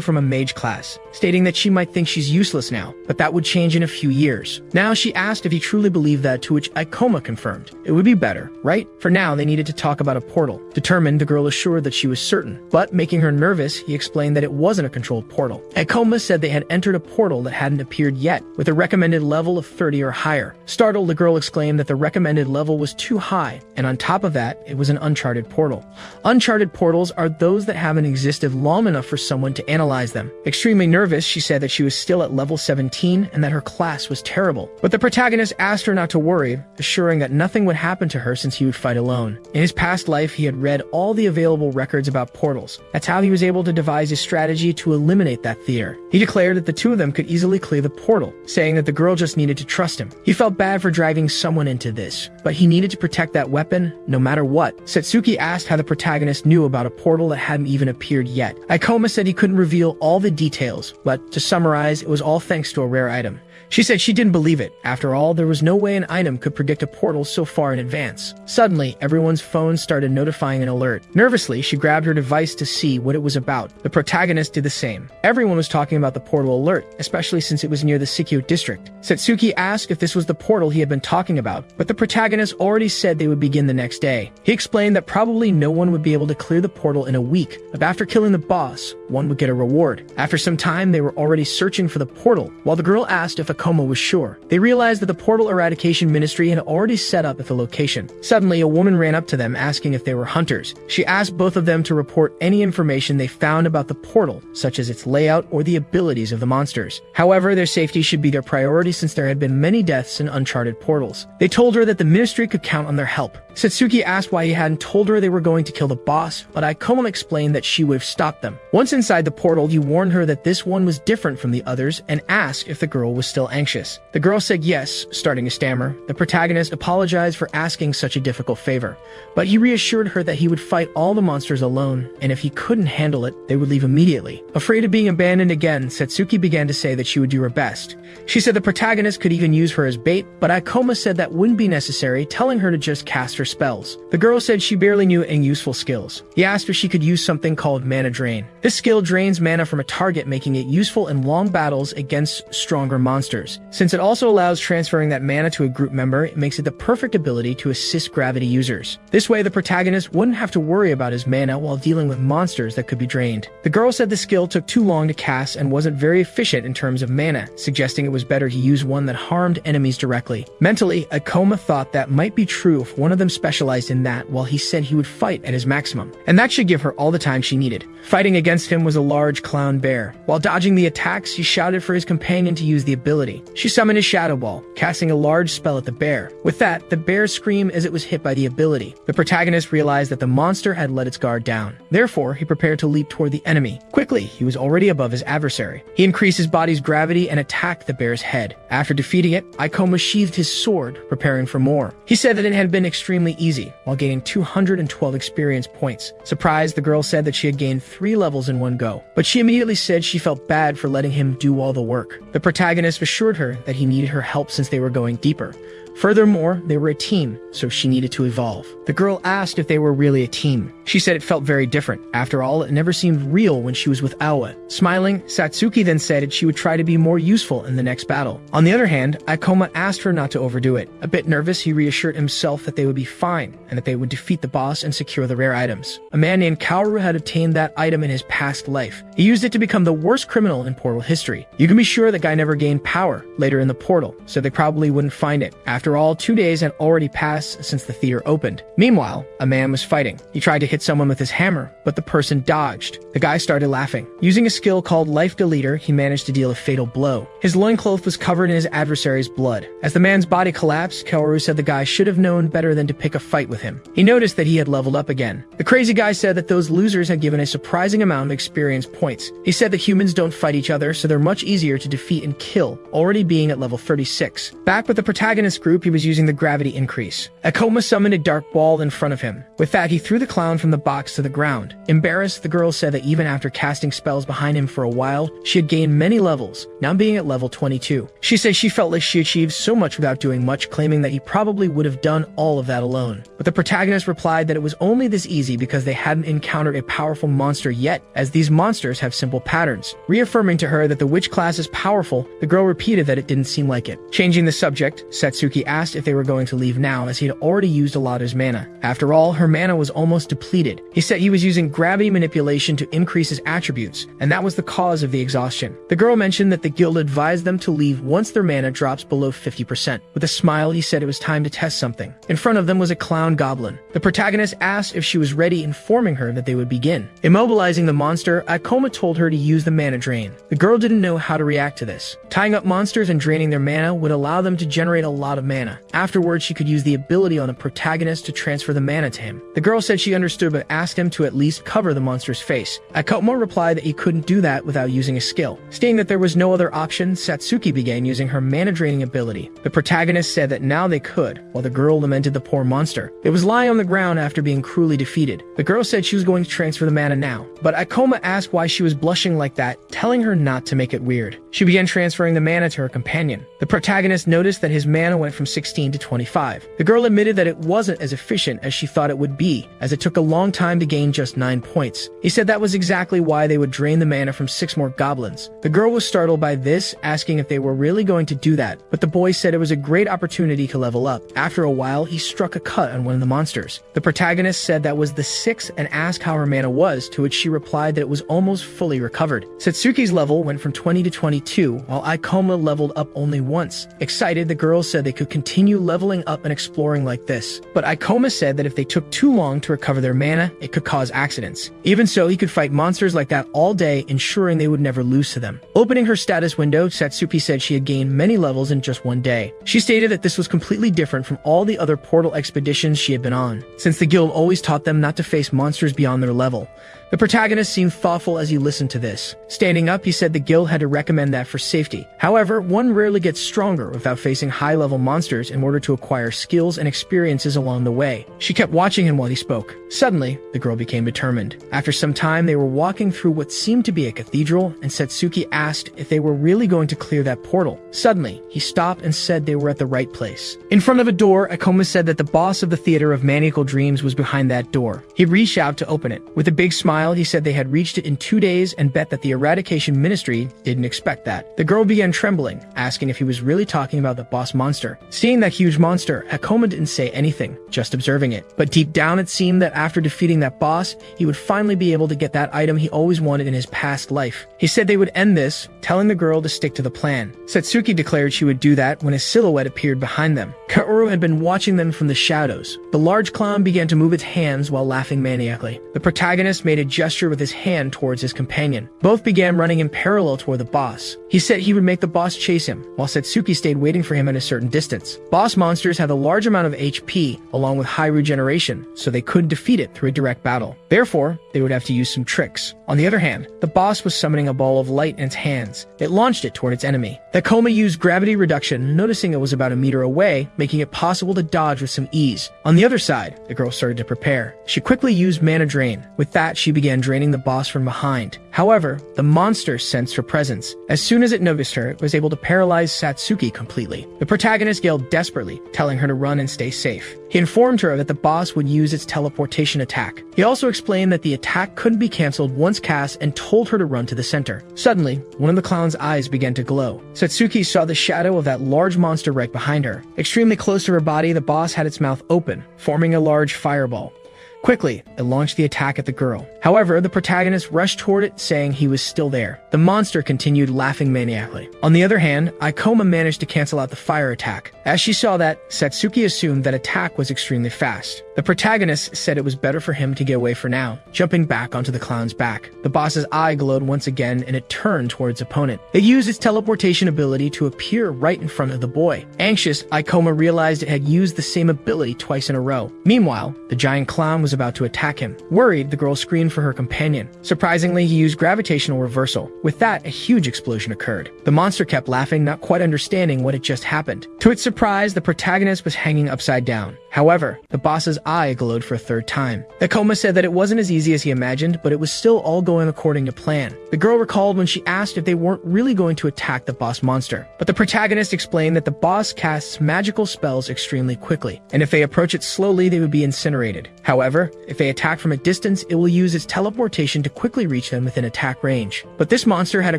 Speaker 1: from a mage class, stating that she might think she's useless now, but that would change in a few years. Now she asked if he truly believed that, to which Ikoma confirmed. It would be better, right? For now, they needed to talk about a portal. Determined, the girl assured that she was certain, but making her nervous, he explained that it wasn't a controlled portal. Ikoma said they had entered a portal that hadn't appeared yet, with a recommended level of 30 or higher. Startled, the girl exclaimed that the recommended level was too high, and on top of that, it was an uncharted portal. Uncharted portals are those that haven't existed long enough for someone to analyze them. Extremely nervous, she said that she was still at level 17 and that her class was terrible. But the protagonist asked her not to worry, assuring that nothing would happen to her since he would fight alone. In his past life, he had read all the available records about portals. That's how he was able to devise his strategy to eliminate that theater. He declared that the two of them could easily clear the portal, saying that the girl just needed to trust him. He felt bad for driving someone into this, but he needed to protect that weapon no matter what. Satsuki asked how the protagonist knew about a portal that hadn't even appeared yet. Ikoma said he couldn't reveal all the details, but to summarize, it was all thanks to a rare item. She said she didn't believe it. After all, there was no way an item could predict a portal so far in advance. Suddenly, everyone's phone started notifying an alert. Nervously, she grabbed her device to see what it was about. The protagonist did the same. Everyone was talking about the portal alert, especially since it was near the Sikyo district. Setsuki asked if this was the portal he had been talking about, but the protagonist already said they would begin the next day. He explained that probably no one would be able to clear the portal in a week, but after killing the boss, one would get a reward. After some time, they were already searching for the portal, while the girl asked if Akoma was sure. They realized that the Portal Eradication Ministry had already set up at the location. Suddenly, a woman ran up to them asking if they were hunters. She asked both of them to report any information they found about the portal, such as its layout or the abilities of the monsters. However, their safety should be their priority since there had been many deaths in uncharted portals. They told her that the ministry could count on their help. Setsuki asked why he hadn't told her they were going to kill the boss, but Ikoma explained that she would have stopped them. Once inside the portal, he warned her that this one was different from the others and asked if the girl was still anxious. The girl said yes, starting to stammer. The protagonist apologized for asking such a difficult favor, but he reassured her that he would fight all the monsters alone, and if he couldn't handle it, they would leave immediately. Afraid of being abandoned again, Setsuki began to say that she would do her best. She said the protagonist could even use her as bait, but Ikoma said that wouldn't be necessary, telling her to just cast her spells. The girl said she barely knew any useful skills. He asked if she could use something called Mana Drain. This skill drains mana from a target, making it useful in long battles against stronger monsters. Since it also allows transferring that mana to a group member, it makes it the perfect ability to assist gravity users. This way, the protagonist wouldn't have to worry about his mana while dealing with monsters that could be drained. The girl said the skill took too long to cast and wasn't very efficient in terms of mana, suggesting it was better to use one that harmed enemies directly. Mentally, Ikoma thought that might be true if one of them specialized in that, while he said he would fight at his maximum, and that should give her all the time she needed. Fighting against him was a large clown bear. While dodging the attacks, he shouted for his companion to use the ability. She summoned his shadow ball, casting a large spell at the bear. With that, the bear screamed as it was hit by the ability. The protagonist realized that the monster had let its guard down. Therefore, he prepared to leap toward the enemy. Quickly, he was already above his adversary. He increased his body's gravity and attacked the bear's head. After defeating it, Ikoma sheathed his sword, preparing for more. He said that it had been extremely easy, while gaining 212 experience points. Surprised, the girl said that she had gained 3 levels in one go, but she immediately said she felt bad for letting him do all the work. The protagonist assured her that he needed her help since they were going deeper. Furthermore, they were a team, so she needed to evolve. The girl asked if they were really a team. She said it felt very different. After all, it never seemed real when she was with Awa. Smiling, Satsuki then said that she would try to be more useful in the next battle. On the other hand, Ikoma asked her not to overdo it. A bit nervous, he reassured himself that they would be fine, and that they would defeat the boss and secure the rare items. A man named Kaoru had obtained that item in his past life. He used it to become the worst criminal in Portal history. You can be sure the guy never gained power later in the Portal, so they probably wouldn't find it. After all, 2 days had already passed since the theater opened. Meanwhile, a man was fighting. He tried to hit someone with his hammer, but the person dodged. The guy started laughing. Using a skill called Life Deleter, he managed to deal a fatal blow. His loincloth was covered in his adversary's blood. As the man's body collapsed, Kaoru said the guy should have known better than to pick a fight with him. He noticed that he had leveled up again. The crazy guy said that those losers had given a surprising amount of experience points. He said that humans don't fight each other, so they're much easier to defeat and kill, already being at level 36. Back with the protagonist group, he was using the gravity increase. Ikoma summoned a dark ball in front of him. With that, he threw the clown from the box to the ground. Embarrassed, the girl said that even after casting spells behind him for a while, she had gained many levels, now being at level 22. She said she felt like she achieved so much without doing much, claiming that he probably would have done all of that alone. But the protagonist replied that it was only this easy because they hadn't encountered a powerful monster yet, as these monsters have simple patterns. Reaffirming to her that the witch class is powerful, the girl repeated that it didn't seem like it. Changing the subject, Satsuki asked if they were going to leave now, as he had already used a lot of his mana. After all, her mana was almost depleted. He said he was using gravity manipulation to increase his attributes, and that was the cause of the exhaustion. The girl mentioned that the guild advised them to leave once their mana drops below 50%. With a smile, he said it was time to test something. In front of them was a clown goblin. The protagonist asked if she was ready, informing her that they would begin. Immobilizing the monster, Ikoma told her to use the mana drain. The girl didn't know how to react to this. Tying up monsters and draining their mana would allow them to generate a lot of mana. mana. Afterwards, she could use the ability on the protagonist to transfer the mana to him. The girl said she understood but asked him to at least cover the monster's face. Akoma replied that he couldn't do that without using a skill. Stating that there was no other option, Satsuki began using her mana-draining ability. The protagonist said that now they could, while the girl lamented the poor monster. It was lying on the ground after being cruelly defeated. The girl said she was going to transfer the mana now, but Akoma asked why she was blushing like that, telling her not to make it weird. She began transferring the mana to her companion. The protagonist noticed that his mana went from 16 to 25. The girl admitted that it wasn't as efficient as she thought it would be, as it took a long time to gain just 9 points. He said that was exactly why they would drain the mana from 6 more goblins. The girl was startled by this, asking if they were really going to do that, but the boy said it was a great opportunity to level up. After a while, he struck a cut on one of the monsters. The protagonist said that was the 6th and asked how her mana was, to which she replied that it was almost fully recovered. Satsuki's level went from 20 to 22, while Ikoma leveled up only once. Excited, the girl said they could continue leveling up and exploring like this. But Ikoma said that if they took too long to recover their mana, it could cause accidents. Even so, he could fight monsters like that all day, ensuring they would never lose to them. Opening her status window, Satsuki said she had gained many levels in just one day. She stated that this was completely different from all the other portal expeditions she had been on, since the guild always taught them not to face monsters beyond their level. The protagonist seemed thoughtful as he listened to this. Standing up, he said the guild had to recommend that for safety. However, one rarely gets stronger without facing high-level monsters in order to acquire skills and experiences along the way. She kept watching him while he spoke. Suddenly, the girl became determined. After some time, they were walking through what seemed to be a cathedral, and Satsuki asked if they were really going to clear that portal. Suddenly, he stopped and said they were at the right place. In front of a door, Akoma said that the boss of the Theater of Maniacal Dreams was behind that door. He reached out to open it. With a big smile, he said they had reached it in 2 days and bet that the Eradication Ministry didn't expect that. The girl began trembling, asking if he was really talking about the boss monster. Seeing that huge monster, Akoma didn't say anything, just observing it. But deep down it seemed that after defeating that boss, he would finally be able to get that item he always wanted in his past life. He said they would end this, telling the girl to stick to the plan. Satsuki declared she would do that when a silhouette appeared behind them. Kaoru had been watching them from the shadows. The large clown began to move its hands while laughing maniacally. The protagonist made a gesture with his hand towards his companion. Both began running in parallel toward the boss. He said he would make the boss chase him, while Satsuki stayed waiting for him at a certain distance. Boss monsters have a large amount of HP, along with high regeneration, so they couldn't defeat it through a direct battle. Therefore, they would have to use some tricks. On the other hand, the boss was summoning a ball of light in its hands. It launched it toward its enemy. Akoma used gravity reduction, noticing it was about a meter away, making it possible to dodge with some ease. On the other side, the girl started to prepare. She quickly used mana drain. With that, she began draining the boss from behind. However, the monster sensed her presence. As soon as it noticed her, it was able to paralyze Satsuki completely. The protagonist yelled desperately, telling her to run and stay safe. He informed her that the boss would use its teleportation attack. He also explained that the attack couldn't be cancelled once cast and told her to run to the center. Suddenly, one of the clown's eyes began to glow. Satsuki saw the shadow of that large monster right behind her. Extremely close to her body, the boss had its mouth open, forming a large fireball. Quickly, it launched the attack at the girl. However, the protagonist rushed toward it, saying he was still there. The monster continued laughing maniacally. On the other hand, Ikoma managed to cancel out the fire attack. As she saw that, Satsuki assumed that attack was extremely fast. The protagonist said it was better for him to get away for now, jumping back onto the clown's back. The boss's eye glowed once again, and it turned towards its opponent. It used its teleportation ability to appear right in front of the boy. Anxious, Ikoma realized it had used the same ability twice in a row. Meanwhile, the giant clown was about to attack him. Worried, the girl screamed for her companion. Surprisingly, he used gravitational reversal. With that, a huge explosion occurred. The monster kept laughing, not quite understanding what had just happened. To its surprise, the protagonist was hanging upside down. However, the boss's eye glowed for a third time. Akoma said that it wasn't as easy as he imagined, but it was still all going according to plan. The girl recalled when she asked if they weren't really going to attack the boss monster. But the protagonist explained that the boss casts magical spells extremely quickly, and if they approach it slowly, they would be incinerated. However, if they attack from a distance, it will use its teleportation to quickly reach them within attack range. But this monster had a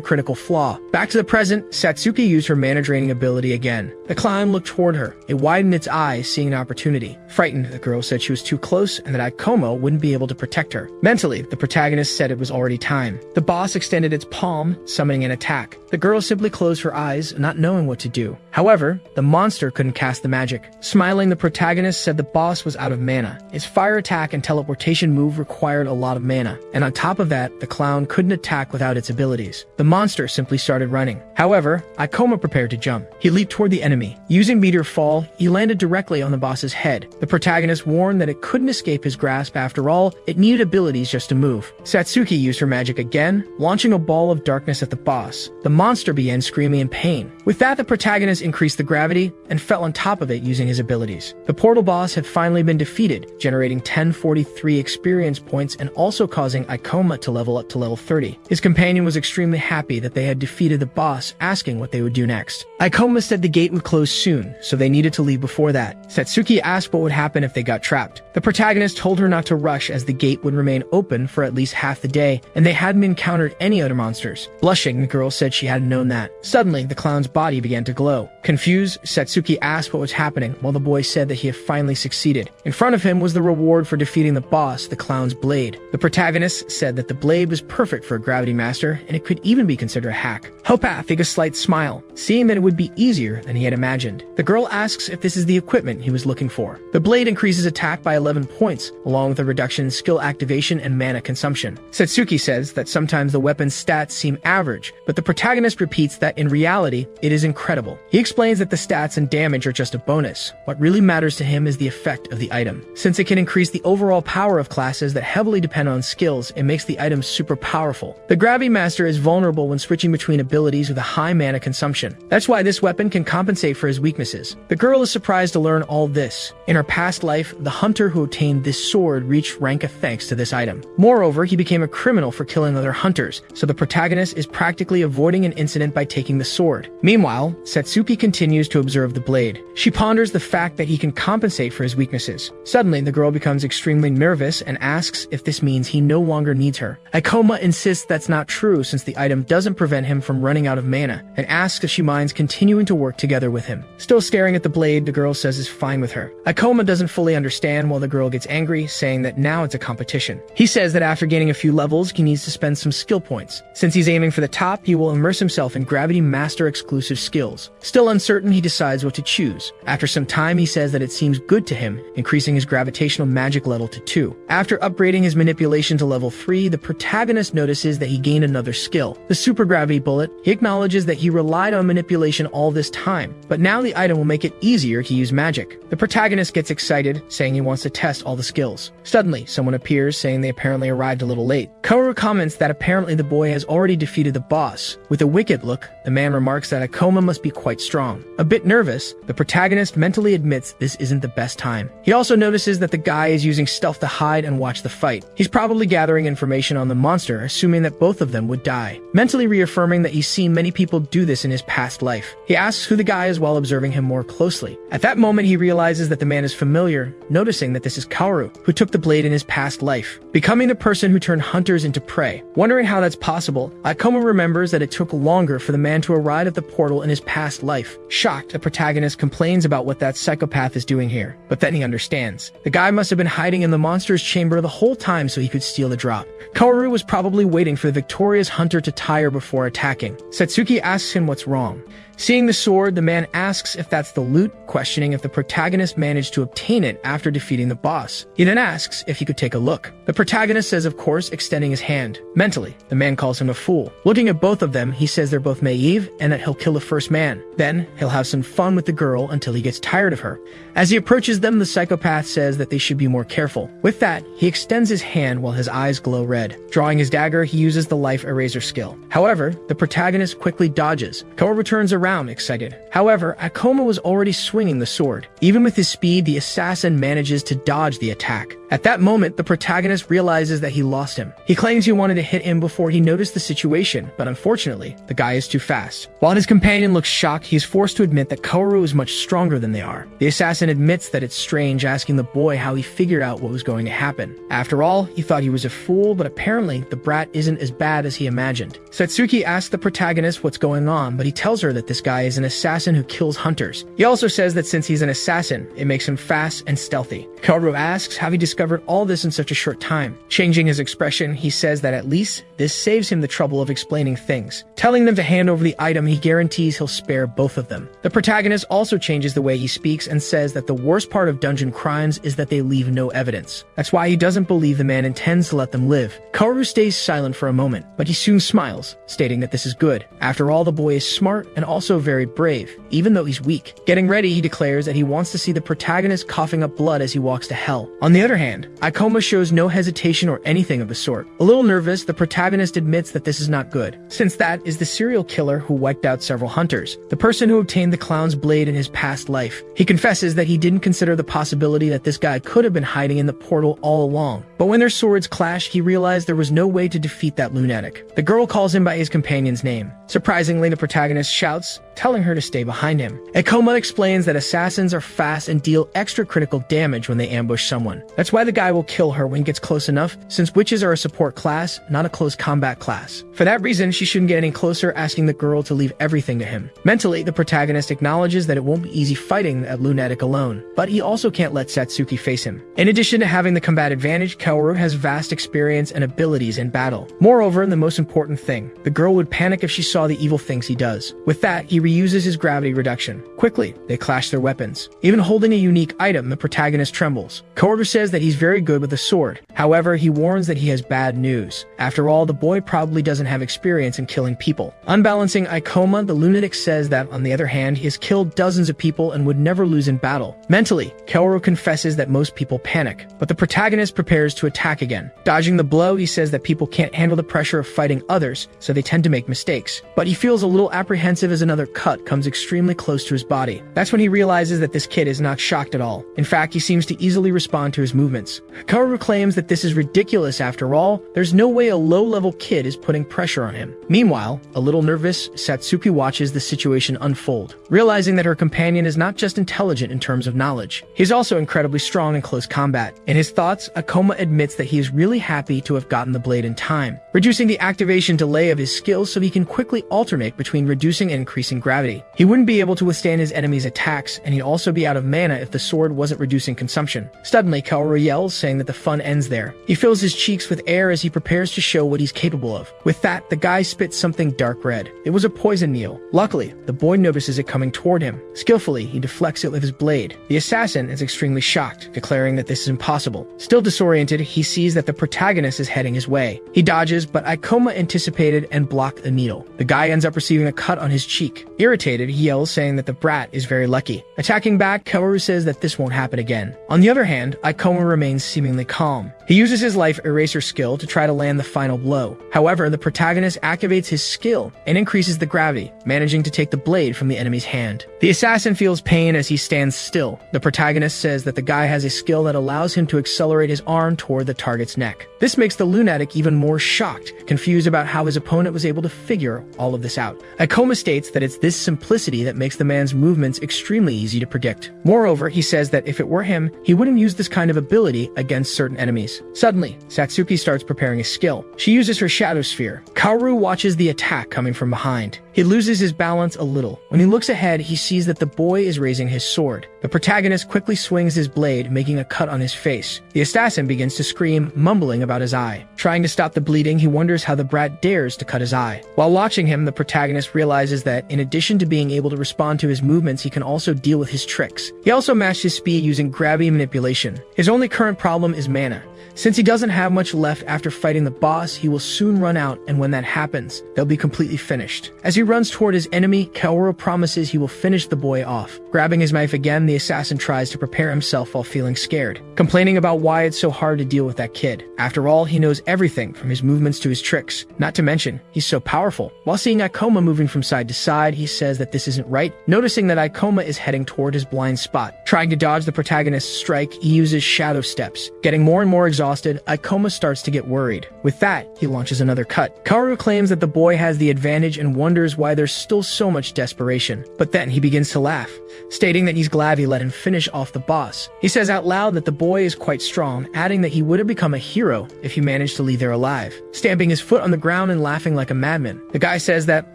Speaker 1: critical flaw. Back to the present, Satsuki used her mana draining ability again. The clown looked toward her. It widened its eyes, seeing an opportunity. gravity. Frightened, the girl said she was too close and that Ikoma wouldn't be able to protect her. Mentally, the protagonist said it was already time. The boss extended its palm, summoning an attack. The girl simply closed her eyes, not knowing what to do. However, the monster couldn't cast the magic. Smiling, the protagonist said the boss was out of mana. His fire attack and teleportation move required a lot of mana, and on top of that, the clown couldn't attack without its abilities. The monster simply started running. However, Ikoma prepared to jump. He leaped toward the enemy. Using meteor fall, he landed directly on the boss's head. The protagonist warned that it couldn't escape his grasp after all, it needed abilities just to move. Satsuki used her magic again, launching a ball of darkness at the boss. The monster began screaming in pain. With that, the protagonist increased the gravity and fell on top of it using his abilities. The portal boss had finally been defeated, generating 1043 experience points and also causing Ikoma to level up to level 30. His companion was extremely happy that they had defeated the boss, asking what they would do next. Ikoma said the gate would close soon, so they needed to leave before that. Satsuki asked what would happen if they got trapped. The protagonist told her not to rush as the gate would remain open for at least half the day, and they hadn't encountered any other monsters. Blushing, the girl said she hadn't known that. Suddenly, the clown's body began to glow. Confused, Satsuki asked what was happening, while the boy said that he had finally succeeded. In front of him was the reward for defeating the boss, the clown's blade. The protagonist said that the blade was perfect for a gravity master, and it could even be considered a hack. Hopath gave a slight smile, seeing that it would be easier than he had imagined. The girl asks if this is the equipment he was looking for. The blade increases attack by 11 points, along with a reduction in skill activation and mana consumption. Satsuki says that sometimes the weapon's stats seem average, but the protagonist repeats that in reality, it is incredible. He explains that the stats and damage are just a bonus. What really matters to him is the effect of the item. Since it can increase the overall power of classes that heavily depend on skills, it makes the item super powerful. The Gravity Master is vulnerable when switching between abilities with a high mana consumption. That's why this weapon can compensate for his weaknesses. The girl is surprised to learn all this. In her past life, the hunter who obtained this sword reached rank of thanks to this item. Moreover, he became a criminal for killing other hunters, so the protagonist is practically avoiding an incident by taking the sword. Meanwhile, Satsuki continues to observe the blade. She ponders the fact that he can compensate for his weaknesses. Suddenly, the girl becomes extremely nervous and asks if this means he no longer needs her. Ikoma insists that's not true since the item doesn't prevent him from running out of mana, and asks if she minds continuing to work together with him. Still staring at the blade, the girl says is fine with her. Ikoma doesn't fully understand while the girl gets angry, saying that now it's a competition. He says that after gaining a few levels, he needs to spend some skill points. Since he's aiming for the top, he will immerse himself in Gravity Master exclusive skills. Still uncertain, he decides what to choose. After some time, he says that it seems good to him, increasing his gravitational magic level to 2. After upgrading his manipulation to level 3, the protagonist notices that he gained another skill, the Super Gravity Bullet. He acknowledges that he relied on manipulation all this time, but now the item will make it easier to use magic. The protagonist gets excited, saying he wants to test all the skills. Suddenly, someone appears, saying they apparently arrived a little late. Kaoru comments that apparently the boy has already defeated the boss. With a wicked look, the man remarks that Ikoma must be quite strong. A bit nervous, the protagonist mentally admits this isn't the best time. He also notices that the guy is using stealth to hide and watch the fight. He's probably gathering information on the monster, assuming that both of them would die. Mentally reaffirming that he's seen many people do this in his past life. He asks who the guy is while observing him more closely. At that moment, he realizes that the man is familiar, noticing that this is Kaoru, who took the blade in his past life, becoming the person who turned hunters into prey. Wondering how that's possible, Ikoma remembers that it took longer for the man to arrive at the portal in his past life. Shocked, the protagonist complains about what that psychopath is doing here, but then he understands. The guy must have been hiding in the monster's chamber the whole time so he could steal the drop. Kaoru was probably waiting for the victorious hunter to tire before attacking. Satsuki asks him what's wrong. Seeing the sword, the man asks if that's the loot, questioning if the protagonist managed to obtain it after defeating the boss. He then asks if he could take a look. The protagonist says of course, extending his hand. Mentally, the man calls him a fool. Looking at both of them, he says they're both naive and that he'll kill the first man. Then, he'll have some fun with the girl until he gets tired of her. As he approaches them, the psychopath says that they should be more careful. With that, he extends his hand while his eyes glow red. Drawing his dagger, he uses the life eraser skill. However, the protagonist quickly dodges. Kaoru turns around excited. However, Ikoma was already swinging the sword. Even with his speed, the assassin manages to dodge the attack. At that moment, the protagonist realizes that he lost him. He claims he wanted to hit him before he noticed the situation, but unfortunately, the guy is too fast. While his companion looks shocked, he is forced to admit that Kaoru is much stronger than they are. The assassin admits that it's strange, asking the boy how he figured out what was going to happen. After all, he thought he was a fool, but apparently the brat isn't as bad as he imagined. Satsuki asks the protagonist what's going on, but he tells her that this guy is an assassin who kills hunters. He also says that since he's an assassin, it makes him fast and stealthy. Kaoru asks how he discovered all this in such a short time. Changing his expression, he says that at least this saves him the trouble of explaining things. Telling them to hand over the item, he guarantees he'll spare both of them. The protagonist also changes the way he speaks and says that the worst part of dungeon crimes is that they leave no evidence. That's why he doesn't believe the man intends to let them live. Kaoru stays silent for a moment, but he soon smiles, stating that this is good. After all, the boy is smart and also very brave, even though he's weak. Getting ready, he declares that he wants to see the protagonist coughing up blood as he walks to hell. On the other hand, Ikoma shows no hesitation or anything of the sort. A little nervous, the protagonist admits that this is not good, since that is the serial killer who wiped out several hunters, the person who obtained the clown's blade in his past life. He confesses that he didn't consider the possibility that this guy could have been hiding in the portal all along. But when their swords clashed, he realized there was no way to defeat that lunatic. The girl calls him by his companion's name. Surprisingly, the protagonist shouts, telling her to stay behind him. Ikoma explains that assassins are fast and deal extra critical damage when they ambush someone. That's why the guy will kill her when he gets close enough, since witches are a support class, not a close combat class. For that reason, she shouldn't get any closer, asking the girl to leave everything to him. Mentally, the protagonist acknowledges that it won't be easy fighting that lunatic alone, but he also can't let Satsuki face him. In addition to having the combat advantage, Kaoru has vast experience and abilities in battle. Moreover, the most important thing, the girl would panic if she saw the evil things he does. With that, he reuses his gravity reduction. Quickly, they clash their weapons. Even holding a unique item, the protagonist trembles. Kaoru says that he's very good with a sword. However, he warns that he has bad news. After all, the boy probably doesn't have experience in killing people. Unbalancing Ikoma, the lunatic says that, on the other hand, he has killed dozens of people and would never lose in battle. Mentally, Kaoru confesses that most people panic, but the protagonist prepares to attack again. Dodging the blow, he says that people can't handle the pressure of fighting others, so they tend to make mistakes. But he feels a little apprehensive as another cut comes extremely close to his body. That's when he realizes that this kid is not shocked at all. In fact, he seems to easily respond to his movements. Kaoru claims that this is ridiculous. After all, there's no way a low-level kid is putting pressure on him. Meanwhile, a little nervous, Satsuki watches the situation unfold, realizing that her companion is not just intelligent in terms of knowledge. He's also incredibly strong in close combat. In his thoughts, Ikoma admits that he is really happy to have gotten the blade in time, reducing the activation delay of his skills so he can quickly alternate between reducing and increasing gravity. He wouldn't be able to withstand his enemy's attacks, and he'd also be out of mana if the sword wasn't reducing consumption. Suddenly, Kaoru yells, saying that the fun ends there. He fills his cheeks with air as he prepares to show what he's capable of. With that, the guy spits something dark red. It was a poison needle. Luckily, the boy notices it coming toward him. Skillfully, he deflects it with his blade. The assassin is extremely shocked, declaring that this is impossible. Still disoriented, he sees that the protagonist is heading his way. He dodges, but Ikoma anticipated and blocked the needle. The guy ends up receiving a cut on his cheek. Irritated, he yells, saying that the brat is very lucky. Attacking back, Kaoru says that this won't happen again. On the other hand, Ikoma remains seemingly calm. He uses his life eraser skill to try to land the final blow. However, the protagonist activates his skill and increases the gravity, managing to take the blade from the enemy's hand. The assassin feels pain as he stands still. The protagonist says that the guy has a skill that allows him to accelerate his arm toward the target's neck. This makes the lunatic even more shocked, confused about how his opponent was able to figure all of this out. Ikoma states that it's this simplicity that makes the man's movements extremely easy to predict. Moreover, he says that if it were him, he wouldn't use this kind of ability against certain enemies. Suddenly, Satsuki starts preparing his skill. She uses her shadow sphere. Kaoru watches the attack coming from behind. He loses his balance a little. When he looks ahead, he sees that the boy is raising his sword. The protagonist quickly swings his blade, making a cut on his face. The assassin begins to scream, mumbling about his eye. Trying to stop the bleeding, he wonders how the brat dares to cut his eye. While watching him, the protagonist realizes that in addition to being able to respond to his movements, he can also deal with his tricks. He also matched his speed using gravity manipulation. His only current problem is mana. Since he doesn't have much left after fighting the boss, he will soon run out, and when that happens, they'll be completely finished. As he runs toward his enemy, Kaoru promises he will finish the boy off. Grabbing his knife again, the assassin tries to prepare himself while feeling scared, complaining about why it's so hard to deal with that kid. After all, he knows everything from his movements to his tricks. Not to mention, he's so powerful. While seeing Ikoma moving from side to side, he says that this isn't right, noticing that Ikoma is heading toward his blind spot. Trying to dodge the protagonist's strike, he uses shadow steps. Getting more and more exhausted, Ikoma starts to get worried. With that, he launches another cut. Kaoru claims that the boy has the advantage and wonders why there's still so much desperation. But then he begins to laugh, stating that he's glad he let him finish off the boss. He says out loud that the boy is quite strong, adding that he would have become a hero if he managed to leave there alive, stamping his foot on the ground and laughing like a madman. The guy says that,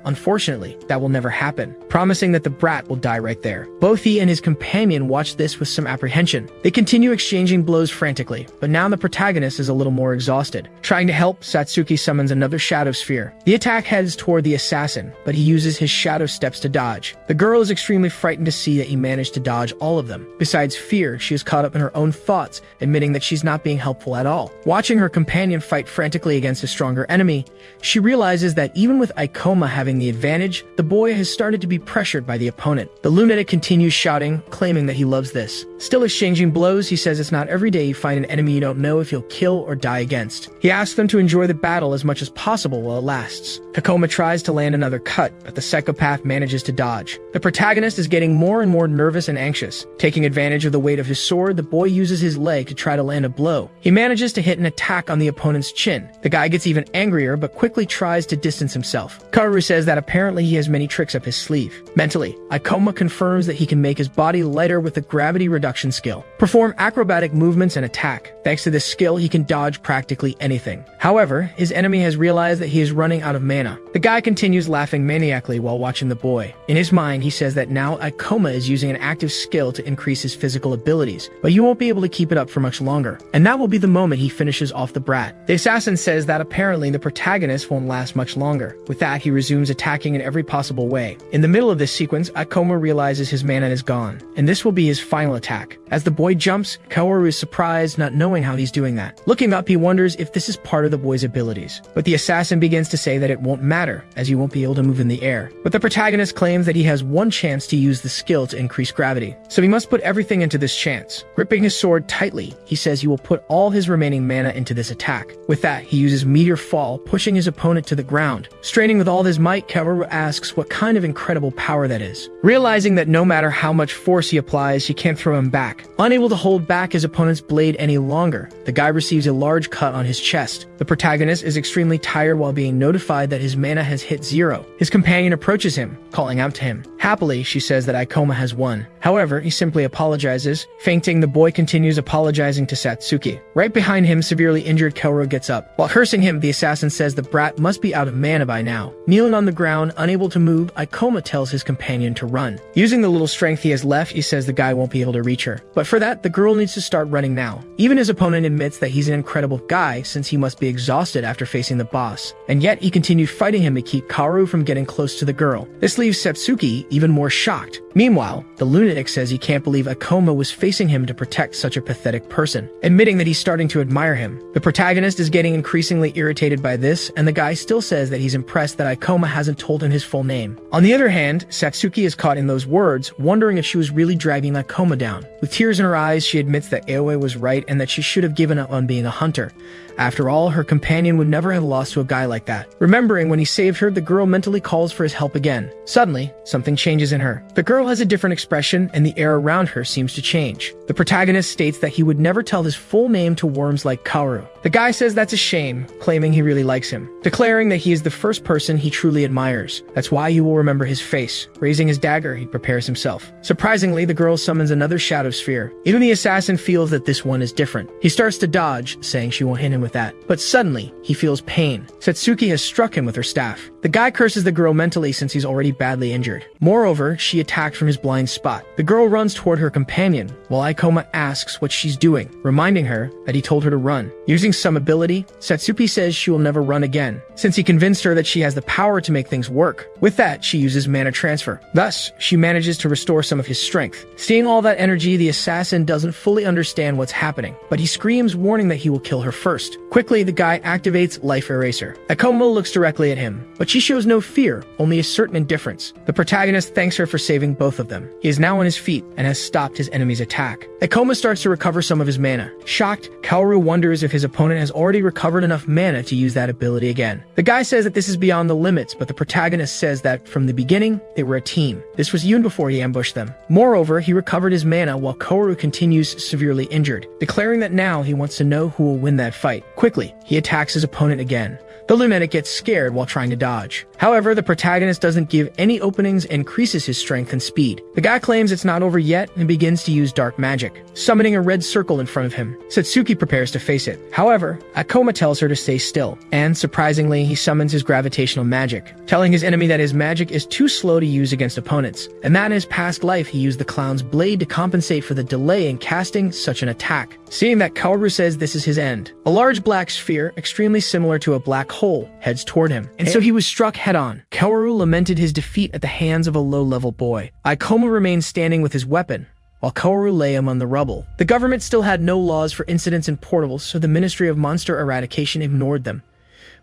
Speaker 1: unfortunately, that will never happen, promising that the brat will die right there. Both he and his companion watch this with some apprehension. They continue exchanging blows frantically, but now the protagonist is a little more exhausted. Trying to help, Satsuki summons another shadow sphere. The attack heads toward the assassin, but he uses his shadow steps to dodge. The girl is extremely frightened to see that he managed to dodge all of them. Besides fear, she is caught up in her own thoughts, admitting that she's not being helpful at all. Watching her companion fight frantically against a stronger enemy, she realizes that even with Ikoma having the advantage, the boy has started to be pressured by the opponent. The lunatic continues shouting, claiming that he loves this. Still exchanging blows, he says it's not every day you find an enemy you don't know if you'll kill or die against. He asks them to enjoy the battle as much as possible while it lasts. Ikoma tries to land another cut, but the psychopath manages to dodge. The protagonist is getting more and more nervous and anxious. Taking advantage of the weight of his sword, the boy uses his leg to try to land a blow. He manages to hit an attack on the opponent's chin. The guy gets even angrier, but quickly tries to distance himself. Kaoru says that apparently he has many tricks up his sleeve. Mentally, Ikoma confirms that he can make his body lighter with the gravity reduction skill, perform acrobatic movements and attack. Thanks to this skill, he can dodge practically anything. However, his enemy has realized that he is running out of mana. The guy continues laughing maniacally while watching the boy. In his mind, he says that now Ikoma is using an active skill to increase his physical abilities, but you won't be able to keep it up for much longer. And that will be the moment he finishes off the brat. The assassin says that apparently the protagonist won't last much longer. With that, he resumes attacking in every possible way. In the middle of this sequence, Ikoma realizes his mana is gone, and this will be his final attack. As the boy jumps, Kaoru is surprised, not knowing how he's doing that. Looking up, he wonders if this is part of the boy's abilities. But the assassin begins to say that it won't matter, as he won't be able to move in the air. But the protagonist claims that he has one chance to use the skill to increase gravity, so he must put everything into this chance. Gripping his sword tightly, he says he will put all his remaining mana into this attack. With that, he uses Meteor Fall, pushing his opponent to the ground. Straining with all his might, Kaoru asks what kind of incredible power that is. Realizing that no matter how much force he applies, he can't throw him back. Unable to hold back his opponent's blade any longer, the guy receives a large cut on his chest. The protagonist is extremely tired while being notified that his mana has hit 0. His companion approaches him, calling out to him. Happily, she says that Ikoma has won. However, he simply apologizes. Fainting, the boy continues apologizing to Satsuki. Right behind him, severely injured Kaoru gets up. While cursing him, the assassin says the brat must be out of mana by now. Kneeling on the ground, unable to move, Ikoma tells his companion to run. Using the little strength he has left, he says the guy won't be able to reach her. But for that, the girl needs to start running now. Even his opponent admits that he's an incredible guy since he must be exhausted after facing the boss. And yet, he continued fighting him to keep Kaoru from getting close to the girl. This leaves Satsuki even more shocked. Meanwhile, the lunatic says he can't believe Ikoma was facing him to protect such a pathetic person, admitting that he's starting to admire him. The protagonist is getting increasingly irritated by this, and the guy still says that he's impressed that Ikoma hasn't told him his full name. On the other hand, Satsuki is caught in those words, wondering if she was really dragging Ikoma down. With tears in her eyes, she admits that Aoi was right and that she should have given up on being a hunter. After all, her companion would never have lost to a guy like that. Remembering when he saved her, the girl mentally calls for his help again. Suddenly, something changes in her. The girl has a different expression, and the air around her seems to change. The protagonist states that he would never tell his full name to worms like Kaoru. The guy says that's a shame, claiming he really likes him, declaring that he is the first person he truly admires. That's why he will remember his face. Raising his dagger, he prepares himself. Surprisingly, the girl summons another shadow sphere. Even the assassin feels that this one is different. He starts to dodge, saying she won't hit him with that. But suddenly, he feels pain. Satsuki has struck him with her staff. The guy curses the girl mentally since he's already badly injured. Moreover, she attacked from his blind spot. The girl runs toward her companion, while Ikoma asks what she's doing, reminding her that he told her to run. Using some ability, Satsuki says she will never run again, since he convinced her that she has the power to make things work. With that, she uses mana transfer. Thus, she manages to restore some of his strength. Seeing all that energy, the assassin doesn't fully understand what's happening, but he screams, warning that he will kill her first. confused. Quickly, the guy activates Life Eraser. Akoma looks directly at him, but she shows no fear, only a certain indifference. The protagonist thanks her for saving both of them. He is now on his feet and has stopped his enemy's attack. Akoma starts to recover some of his mana. Shocked, Kaoru wonders if his opponent has already recovered enough mana to use that ability again. The guy says that this is beyond the limits, but the protagonist says that from the beginning, they were a team. This was even before he ambushed them. Moreover, he recovered his mana while Kaoru continues severely injured, declaring that now he wants to know who will win that fight. Quickly, he attacks his opponent again. The lunatic gets scared while trying to dodge. However, the protagonist doesn't give any openings and increases his strength and speed. The guy claims it's not over yet and begins to use dark magic, summoning a red circle in front of him. Satsuki prepares to face it. However, Akoma tells her to stay still, and surprisingly, he summons his gravitational magic, telling his enemy that his magic is too slow to use against opponents, and that in his past life he used the clown's blade to compensate for the delay in casting such an attack. Seeing that Kaoru says this is his end, a large black sphere, extremely similar to a black hole, heads toward him, and so he was struck head-on. Kaoru lamented his defeat at the hands of a low-level boy. Akoma remained standing with his weapon, while Kaoru lay among the rubble. The government still had no laws for incidents in portals, so the Ministry of Monster Eradication ignored them.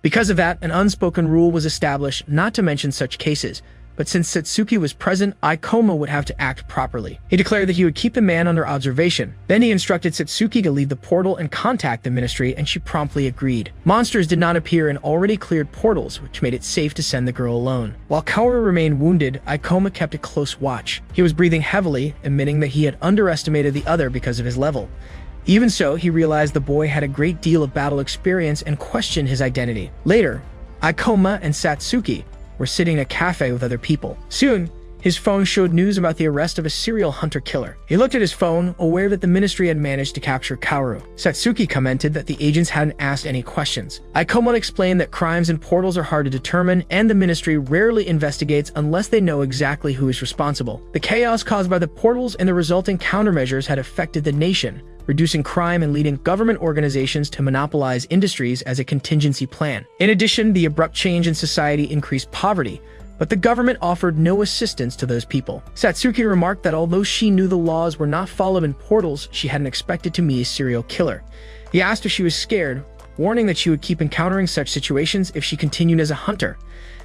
Speaker 1: Because of that, an unspoken rule was established not to mention such cases, but since Satsuki was present, Akoma would have to act properly. He declared that he would keep the man under observation. Then he instructed Satsuki to leave the portal and contact the ministry, and she promptly agreed. Monsters did not appear in already cleared portals, which made it safe to send the girl alone. While Kaoru remained wounded, Akoma kept a close watch. He was breathing heavily, admitting that he had underestimated the other because of his level. Even so, he realized the boy had a great deal of battle experience and questioned his identity. Later, Akoma and Satsuki were sitting in a cafe with other people. Soon, his phone showed news about the arrest of a serial hunter-killer. He looked at his phone, aware that the ministry had managed to capture Kaoru. Satsuki commented that the agents hadn't asked any questions. Akoma explained that crimes in portals are hard to determine, and the ministry rarely investigates unless they know exactly who is responsible. The chaos caused by the portals and the resulting countermeasures had affected the nation, reducing crime and leading government organizations to monopolize industries as a contingency plan. In addition, the abrupt change in society increased poverty, but the government offered no assistance to those people. Satsuki remarked that although she knew the laws were not followed in portals, she hadn't expected to meet a serial killer. He asked if she was scared, warning that she would keep encountering such situations if she continued as a hunter.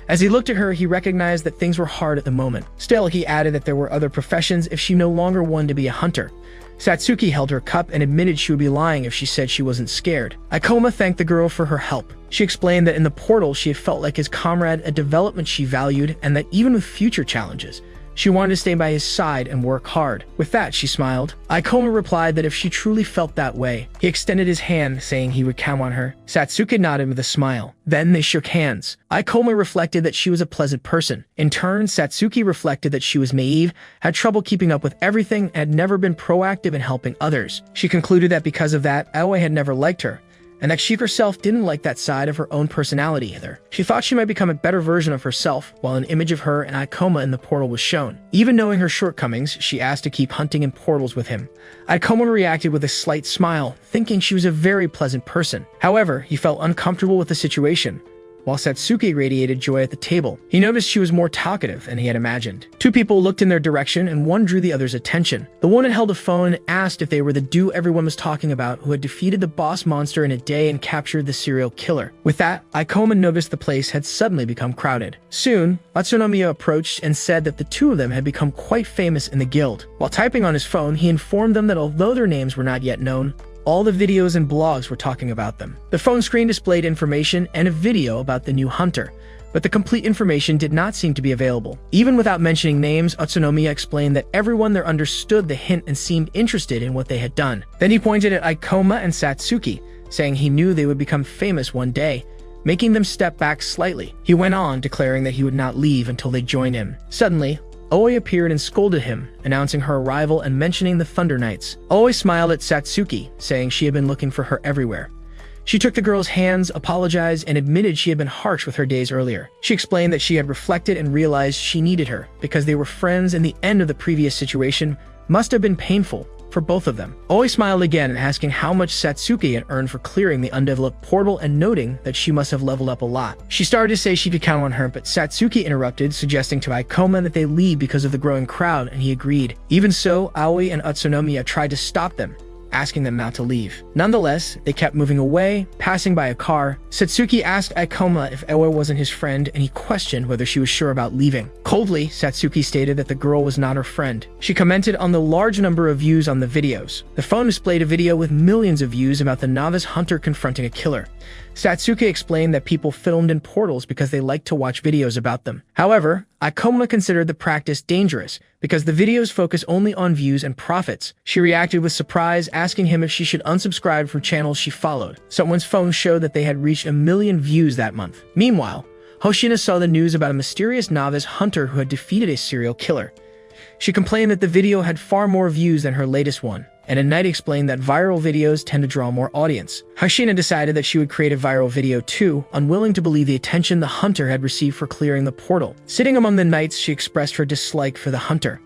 Speaker 1: As he looked at her, he recognized that things were hard at the moment. Still, he added that there were other professions if she no longer wanted to be a hunter. Satsuki held her cup and admitted she would be lying if she said she wasn't scared. Akoma thanked the girl for her help. She explained that in the portal she had felt like his comrade, a development she valued, and that even with future challenges, she wanted to stay by his side and work hard. With that, she smiled. Akoma replied that if she truly felt that way, he extended his hand, saying he would count on her. Satsuki nodded with a smile. Then they shook hands. Akoma reflected that she was a pleasant person. In turn, Satsuki reflected that she was naive, had trouble keeping up with everything, and had never been proactive in helping others. She concluded that because of that, Aoi had never liked her, and that she herself didn't like that side of her own personality either. She thought she might become a better version of herself, while an image of her and Akoma in the portal was shown. Even knowing her shortcomings, she asked to keep hunting in portals with him. Akoma reacted with a slight smile, thinking she was a very pleasant person. However, he felt uncomfortable with the situation, while Satsuki radiated joy at the table. He noticed she was more talkative than he had imagined. Two people looked in their direction, and one drew the other's attention. The one had held a phone and asked if they were the dude everyone was talking about who had defeated the boss monster in a day and captured the serial killer. With that, Akoma noticed the place had suddenly become crowded. Soon, Utsunomiya approached and said that the two of them had become quite famous in the guild. While typing on his phone, he informed them that although their names were not yet known, all the videos and blogs were talking about them. The phone screen displayed information and a video about the new hunter, but the complete information did not seem to be available. Even without mentioning names, Utsunomiya explained that everyone there understood the hint and seemed interested in what they had done. Then he pointed at Akoma and Satsuki, saying he knew they would become famous one day, making them step back slightly. He went on, declaring that he would not leave until they joined him. Suddenly, Aoi appeared and scolded him, announcing her arrival and mentioning the Thunder Knights. Aoi smiled at Satsuki, saying she had been looking for her everywhere. She took the girl's hands, apologized, and admitted she had been harsh with her days earlier. She explained that she had reflected and realized she needed her, because they were friends and the end of the previous situation must have been painful for both of them. Aoi smiled again, asking how much Satsuki had earned for clearing the undeveloped portal and noting that she must have leveled up a lot. She started to say she could count on her, but Satsuki interrupted, suggesting to Akoma that they leave because of the growing crowd, and he agreed. Even so, Aoi and Utsunomiya tried to stop them, asking them not to leave. Nonetheless, they kept moving away, passing by a car. Satsuki asked Ikoma if Ewa wasn't his friend, and he questioned whether she was sure about leaving. Coldly, Satsuki stated that the girl was not her friend. She commented on the large number of views on the videos. The phone displayed a video with millions of views about the novice hunter confronting a killer. Satsuki explained that people filmed in portals because they liked to watch videos about them. However, Ikoma considered the practice dangerous because the videos focus only on views and profits. She reacted with surprise, asking him if she should unsubscribe from channels she followed. Someone's phone showed that they had reached 1 million views that month. Meanwhile, Hoshina saw the news about a mysterious novice hunter who had defeated a serial killer. She complained that the video had far more views than her latest one, and at night explained that viral videos tend to draw more audience. Hoshina decided that she would create a viral video too, unwilling to believe the attention the hunter had received for clearing the portal. Sitting among the knights, she expressed her dislike for the hunter.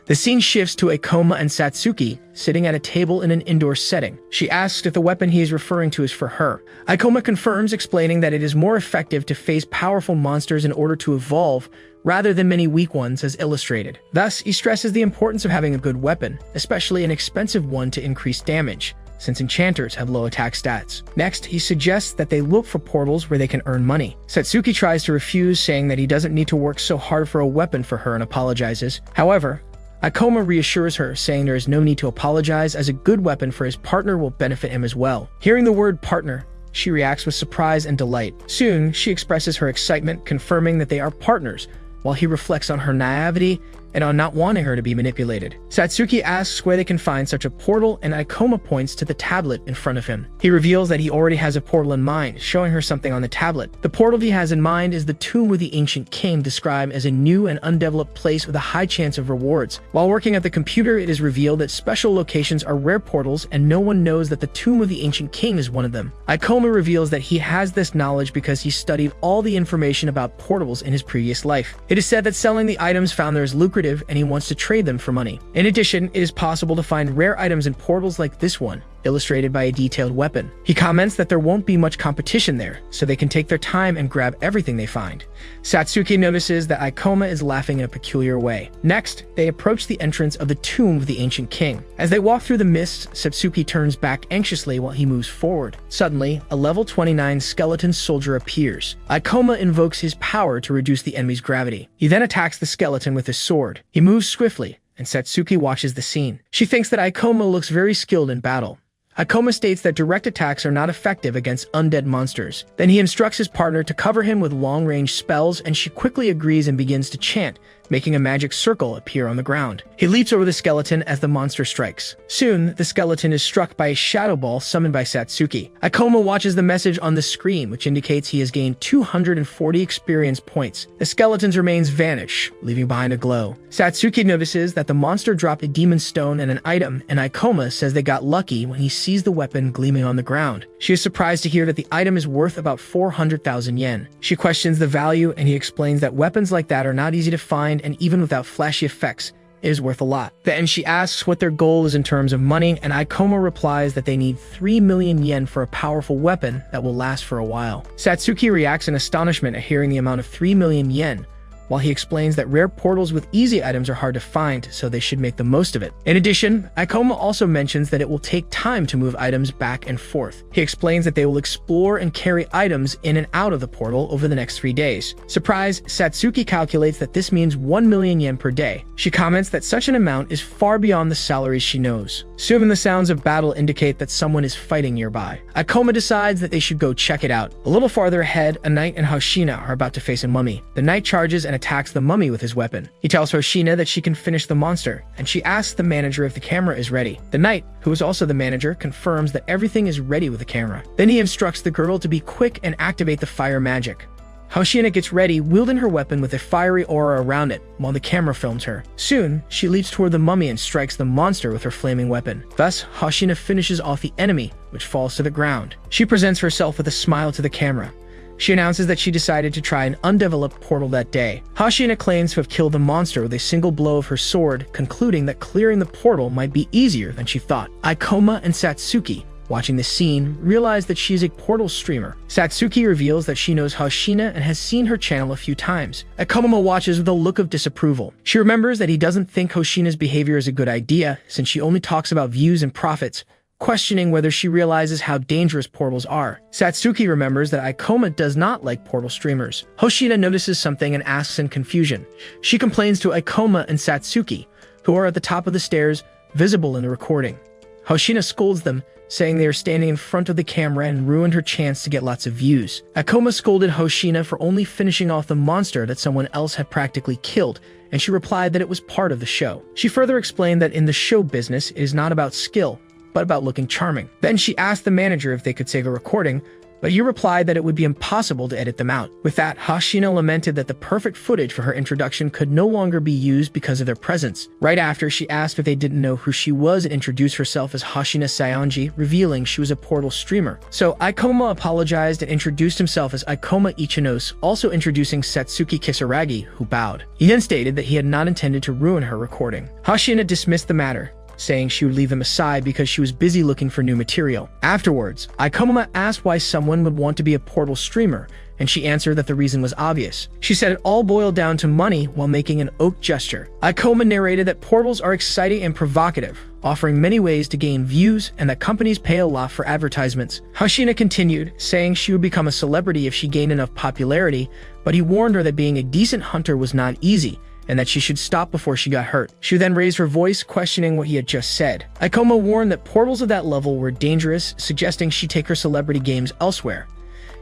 Speaker 1: The scene shifts to Ikoma and Satsuki, sitting at a table in an indoor setting. She asks if the weapon he is referring to is for her. Ikoma confirms, explaining that it is more effective to face powerful monsters in order to evolve, rather than many weak ones as illustrated. Thus, he stresses the importance of having a good weapon, especially an expensive one to increase damage, since enchanters have low attack stats. Next, he suggests that they look for portals where they can earn money. Satsuki tries to refuse, saying that he doesn't need to work so hard for a weapon for her, and apologizes. However, Ikoma reassures her, saying there is no need to apologize, as a good weapon for his partner will benefit him as well. Hearing the word partner, she reacts with surprise and delight. Soon, she expresses her excitement, confirming that they are partners, while he reflects on her naivety and on not wanting her to be manipulated. Satsuki asks where they can find such a portal, and Ikoma points to the tablet in front of him. He reveals that he already has a portal in mind, showing her something on the tablet. The portal he has in mind is the tomb with the ancient king, described as a new and undeveloped place with a high chance of rewards. While working at the computer, it is revealed that special locations are rare portals, and no one knows that the tomb of the ancient king is one of them. Ikoma reveals that he has this knowledge because he studied all the information about portals in his previous life. It is said that selling the items found there is lucrative, and he wants to trade them for money. In addition, it is possible to find rare items in portals like this one, illustrated by a detailed weapon. He comments that there won't be much competition there, so they can take their time and grab everything they find. Satsuki notices that Ikoma is laughing in a peculiar way. Next, they approach the entrance of the tomb of the ancient king. As they walk through the mist, Satsuki turns back anxiously while he moves forward. Suddenly, a level 29 skeleton soldier appears. Ikoma invokes his power to reduce the enemy's gravity. He then attacks the skeleton with his sword. He moves swiftly, and Satsuki watches the scene. She thinks that Ikoma looks very skilled in battle. Ikoma states that direct attacks are not effective against undead monsters. Then he instructs his partner to cover him with long-range spells, and she quickly agrees and begins to chant, making a magic circle appear on the ground. He leaps over the skeleton as the monster strikes. Soon, the skeleton is struck by a shadow ball summoned by Satsuki. Ikoma watches the message on the screen, which indicates he has gained 240 experience points. The skeleton's remains vanish, leaving behind a glow. Satsuki notices that the monster dropped a demon stone and an item, and Ikoma says they got lucky when he sees the weapon gleaming on the ground. She is surprised to hear that the item is worth about 400,000 yen. She questions the value, and he explains that weapons like that are not easy to find, and even without flashy effects, it is worth a lot. Then she asks what their goal is in terms of money, and Ikoma replies that they need 3 million yen for a powerful weapon that will last for a while. Satsuki reacts in astonishment at hearing the amount of 3 million yen, while he explains that rare portals with easy items are hard to find, so they should make the most of it. In addition, Ikoma also mentions that it will take time to move items back and forth. He explains that they will explore and carry items in and out of the portal over the next 3 days. Surprised, Satsuki calculates that this means 1 million yen per day. She comments that such an amount is far beyond the salaries she knows. Soon the sounds of battle indicate that someone is fighting nearby. Ikoma decides that they should go check it out. A little farther ahead, a knight and Hoshina are about to face a mummy. The knight charges and attacks the mummy with his weapon. He tells Hoshina that she can finish the monster, and she asks the manager if the camera is ready. The knight, who is also the manager, confirms that everything is ready with the camera. Then he instructs the girl to be quick and activate the fire magic. Hoshina gets ready, wielding her weapon with a fiery aura around it, while the camera films her. Soon, she leaps toward the mummy and strikes the monster with her flaming weapon. Thus, Hoshina finishes off the enemy, which falls to the ground. She presents herself with a smile to the camera. She announces that she decided to try an undeveloped portal that day. Hoshina claims to have killed the monster with a single blow of her sword, concluding that clearing the portal might be easier than she thought. Ikoma and Satsuki, watching the scene, realize that she is a portal streamer. Satsuki reveals that she knows Hoshina and has seen her channel a few times. Ikoma watches with a look of disapproval. She remembers that he doesn't think Hoshina's behavior is a good idea, since she only talks about views and profits, questioning whether she realizes how dangerous portals are. Satsuki remembers that Ikoma does not like portal streamers. Hoshina notices something and asks in confusion. She complains to Ikoma and Satsuki, who are at the top of the stairs, visible in the recording. Hoshina scolds them, saying they are standing in front of the camera and ruined her chance to get lots of views. Ikoma scolded Hoshina for only finishing off the monster that someone else had practically killed, and she replied that it was part of the show. She further explained that in the show business, it is not about skill, but about looking charming. Then she asked the manager if they could save a recording, but he replied that it would be impossible to edit them out. With that, Hoshina lamented that the perfect footage for her introduction could no longer be used because of their presence. Right after, she asked if they didn't know who she was and introduced herself as Hoshina Saionji, revealing she was a portal streamer. So Ikoma apologized and introduced himself as Ikoma Ichinos, also introducing Satsuki Kisaragi, who bowed. He then stated that he had not intended to ruin her recording. Hoshina dismissed the matter, saying she would leave them aside because she was busy looking for new material. Afterwards, Ikoma asked why someone would want to be a portal streamer, and she answered that the reason was obvious. She said it all boiled down to money while making an oak gesture. Ikoma narrated that portals are exciting and provocative, offering many ways to gain views and that companies pay a lot for advertisements. Hoshina continued, saying she would become a celebrity if she gained enough popularity, but he warned her that being a decent hunter was not easy, and that she should stop before she got hurt. She then raised her voice, questioning what he had just said. Ikoma warned that portals of that level were dangerous, suggesting she take her celebrity games elsewhere.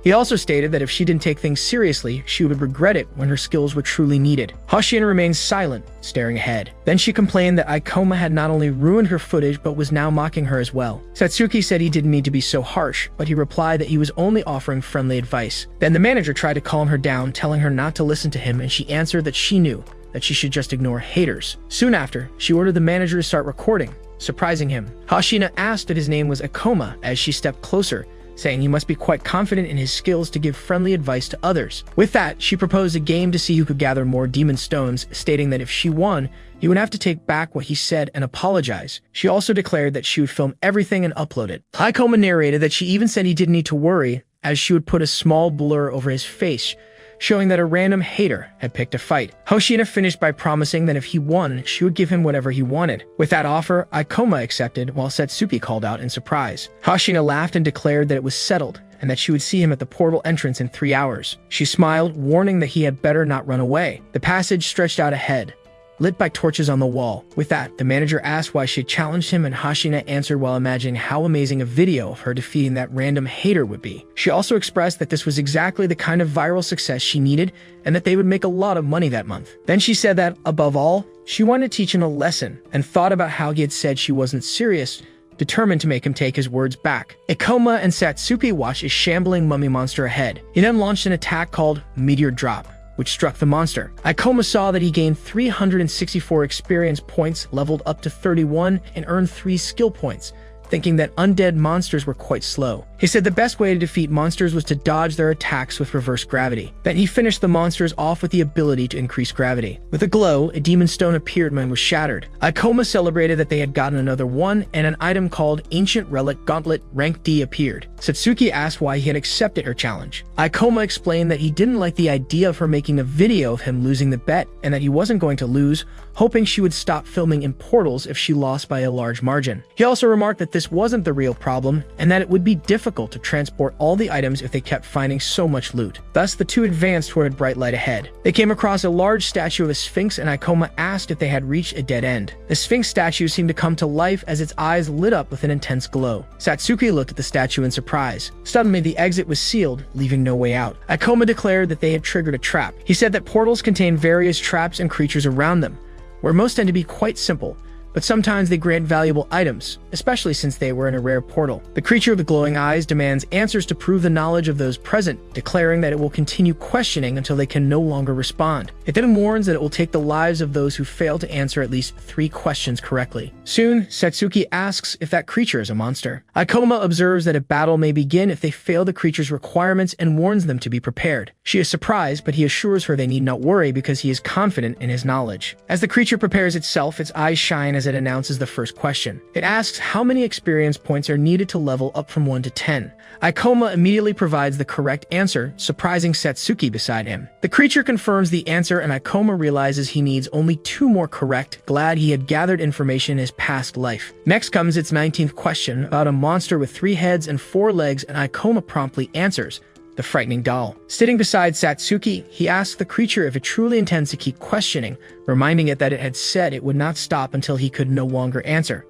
Speaker 1: He also stated that if she didn't take things seriously, she would regret it when her skills were truly needed. Hoshina remained silent, staring ahead. Then she complained that Ikoma had not only ruined her footage, but was now mocking her as well. Satsuki said he didn't need to be so harsh, but he replied that he was only offering friendly advice. Then the manager tried to calm her down, telling her not to listen to him, and she answered that she knew that she should just ignore haters. Soon after, she ordered the manager to start recording, surprising him. Hoshina asked if his name was Ikoma as she stepped closer, saying he must be quite confident in his skills to give friendly advice to others. With that, she proposed a game to see who could gather more demon stones, stating that if she won, he would have to take back what he said and apologize. She also declared that she would film everything and upload it. Ikoma narrated that she even said he didn't need to worry, as she would put a small blur over his face, showing that a random hater had picked a fight. Hoshina finished by promising that if he won, she would give him whatever he wanted. With that offer, Ikoma accepted, while Satsuki called out in surprise. Hoshina laughed and declared that it was settled, and that she would see him at the portal entrance in 3 hours. She smiled, warning that he had better not run away. The passage stretched out ahead, lit by torches on the wall. With that, the manager asked why she had challenged him, and Hoshina answered while imagining how amazing a video of her defeating that random hater would be. She also expressed that this was exactly the kind of viral success she needed, and that they would make a lot of money that month. Then she said that, above all, she wanted to teach him a lesson, and thought about how he had said she wasn't serious, determined to make him take his words back. Ikoma and Satsuki watched a shambling mummy monster ahead. He then launched an attack called Meteor Drop, which struck the monster. Ikoma saw that he gained 364 experience points, leveled up to 31, and earned 3 skill points, thinking that undead monsters were quite slow. He said the best way to defeat monsters was to dodge their attacks with reverse gravity. Then he finished the monsters off with the ability to increase gravity. With a glow, a demon stone appeared when it was shattered. Ikoma celebrated that they had gotten another one, and an item called Ancient Relic Gauntlet Rank D appeared. Satsuki asked why he had accepted her challenge. Ikoma explained that he didn't like the idea of her making a video of him losing the bet, and that he wasn't going to lose, hoping she would stop filming in portals if she lost by a large margin. He also remarked that this wasn't the real problem, and that it would be difficult to transport all the items if they kept finding so much loot. Thus, the two advanced toward a bright light ahead. They came across a large statue of a sphinx, and Ikoma asked if they had reached a dead end. The sphinx statue seemed to come to life as its eyes lit up with an intense glow. Satsuki looked at the statue in surprise. Suddenly, the exit was sealed, leaving no way out. Ikoma declared that they had triggered a trap. He said that portals contain various traps and creatures around them, where most tend to be quite simple, but sometimes they grant valuable items, especially since they were in a rare portal. The creature of the glowing eyes demands answers to prove the knowledge of those present, declaring that it will continue questioning until they can no longer respond. It then warns that it will take the lives of those who fail to answer at least 3 questions correctly. Soon, Satsuki asks if that creature is a monster. Ikoma observes that a battle may begin if they fail the creature's requirements and warns them to be prepared. She is surprised, but he assures her they need not worry because he is confident in his knowledge. As the creature prepares itself, its eyes shine as as it announces the first question. It asks how many experience points are needed to level up from 1 to 10. Ikoma immediately provides the correct answer, surprising Satsuki beside him. The creature confirms the answer and Ikoma realizes he needs only 2 more correct, glad he had gathered information in his past life. Next comes its 19th question about a monster with 3 heads and 4 legs, and Ikoma promptly answers, the frightening doll. Sitting beside Satsuki, he asks the creature if it truly intends to keep questioning, reminding it that it had said it would not stop until he could no longer answer.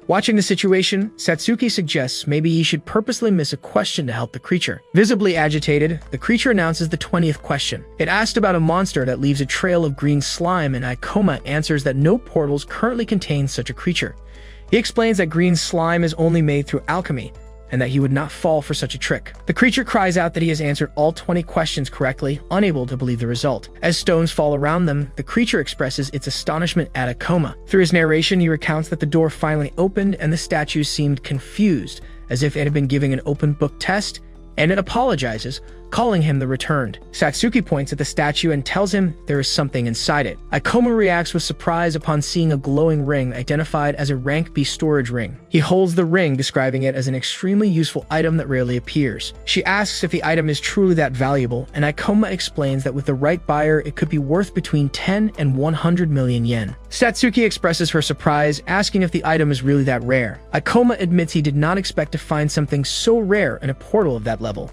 Speaker 1: Watching the situation, Satsuki suggests maybe he should purposely miss a question to help the creature. Visibly agitated, the creature announces the 20th question. It asked about a monster that leaves a trail of green slime, and Ikoma answers that no portals currently contain such a creature. He explains that green slime is only made through alchemy, and that he would not fall for such a trick. The creature cries out that he has answered all 20 questions correctly, unable to believe the result. As stones fall around them, the creature expresses its astonishment at Ikoma. Through his narration, he recounts that the door finally opened and the statue seemed confused, as if it had been giving an open book test, and it apologizes, calling him the returned. Satsuki points at the statue and tells him there is something inside it. Ikoma reacts with surprise upon seeing a glowing ring identified as a rank B storage ring. He holds the ring, describing it as an extremely useful item that rarely appears. She asks if the item is truly that valuable, and Ikoma explains that with the right buyer, it could be worth between 10 and 100 million yen. Satsuki expresses her surprise, asking if the item is really that rare. Ikoma admits he did not expect to find something so rare in a portal of that level.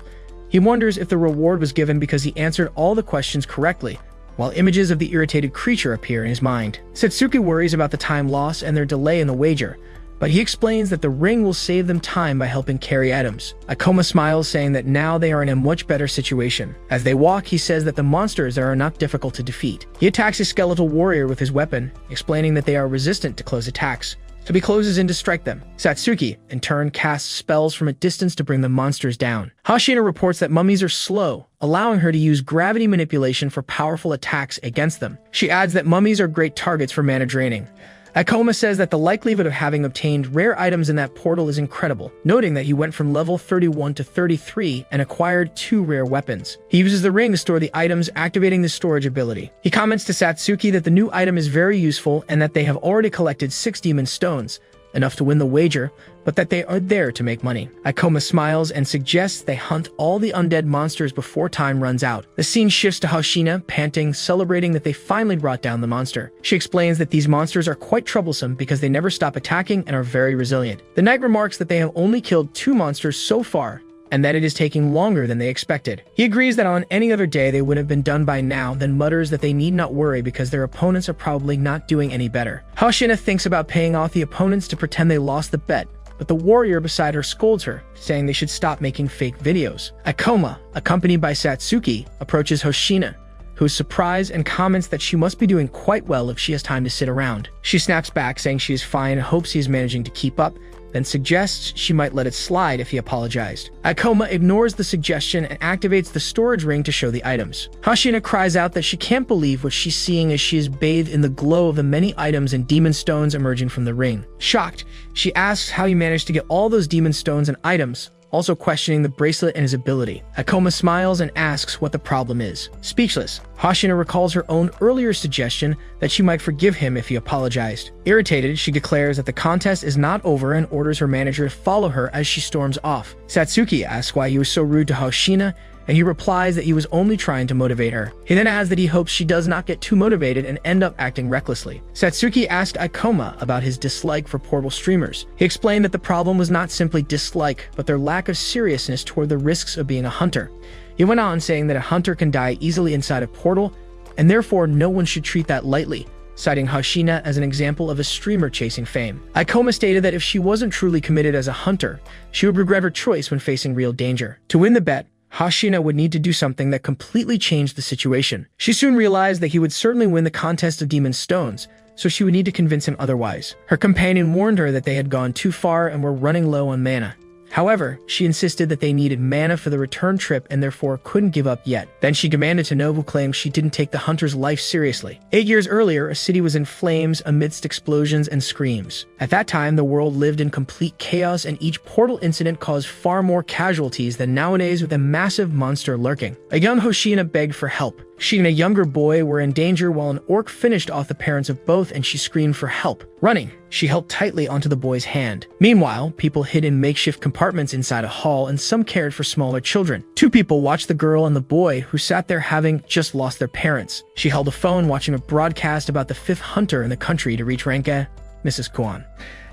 Speaker 1: He wonders if the reward was given because he answered all the questions correctly, while images of the irritated creature appear in his mind. Satsuki worries about the time loss and their delay in the wager, but he explains that the ring will save them time by helping carry items. Ikoma smiles, saying that now they are in a much better situation. As they walk, he says that the monsters are not difficult to defeat. He attacks a skeletal warrior with his weapon, explaining that they are resistant to close attacks, so he closes in to strike them. Satsuki, in turn, casts spells from a distance to bring the monsters down. Hashina reports that mummies are slow, allowing her to use gravity manipulation for powerful attacks against them. She adds that mummies are great targets for mana draining. Ikoma says that the likelihood of having obtained rare items in that portal is incredible, noting that he went from level 31 to 33 and acquired 2 rare weapons. He uses the ring to store the items, activating the storage ability. He comments to Satsuki that the new item is very useful and that they have already collected 6 demon stones, enough to win the wager, but that they are there to make money. Ikoma smiles and suggests they hunt all the undead monsters before time runs out. The scene shifts to Hoshina, panting, celebrating that they finally brought down the monster. She explains that these monsters are quite troublesome because they never stop attacking and are very resilient. The knight remarks that they have only killed 2 monsters so far, and that it is taking longer than they expected. He agrees that on any other day they would have been done by now, then mutters that they need not worry because their opponents are probably not doing any better. Hoshina thinks about paying off the opponents to pretend they lost the bet, but the warrior beside her scolds her, saying they should stop making fake videos. Ikoma, accompanied by Satsuki, approaches Hoshina, who is surprised and comments that she must be doing quite well if she has time to sit around. She snaps back, saying she is fine and hopes he is managing to keep up, then suggests she might let it slide if he apologized. Ikoma ignores the suggestion and activates the storage ring to show the items. Hashina cries out that she can't believe what she's seeing as she is bathed in the glow of the many items and demon stones emerging from the ring. Shocked, she asks how he managed to get all those demon stones and items, also questioning the bracelet and his ability. Ikoma smiles and asks what the problem is. Speechless, Hashina recalls her own earlier suggestion that she might forgive him if he apologized. Irritated, she declares that the contest is not over and orders her manager to follow her as she storms off. Satsuki asks why he was so rude to Hashina, and he replies that he was only trying to motivate her. He then adds that he hopes she does not get too motivated and end up acting recklessly. Satsuki asked Ikoma about his dislike for portal streamers. He explained that the problem was not simply dislike, but their lack of seriousness toward the risks of being a hunter. He went on saying that a hunter can die easily inside a portal, and therefore no one should treat that lightly, citing Hashina as an example of a streamer chasing fame. Ikoma stated that if she wasn't truly committed as a hunter, she would regret her choice when facing real danger. To win the bet, Hashina would need to do something that completely changed the situation. She soon realized that he would certainly win the contest of demon stones, so she would need to convince him otherwise. Her companion warned her that they had gone too far and were running low on mana. However, she insisted that they needed mana for the return trip and therefore couldn't give up yet. Then she commanded to know, who claimed she didn't take the hunter's life seriously. 8 years earlier, a city was in flames amidst explosions and screams. At that time, the world lived in complete chaos and each portal incident caused far more casualties than nowadays with a massive monster lurking. A young Hoshina begged for help. She and a younger boy were in danger while an orc finished off the parents of both, and she screamed for help. Running, she held tightly onto the boy's hand. Meanwhile, people hid in makeshift compartments inside a hall, and some cared for smaller children. Two people watched the girl and the boy, who sat there having just lost their parents. She held a phone watching a broadcast about the 5th hunter in the country to reach Ranka, Mrs. Kwan.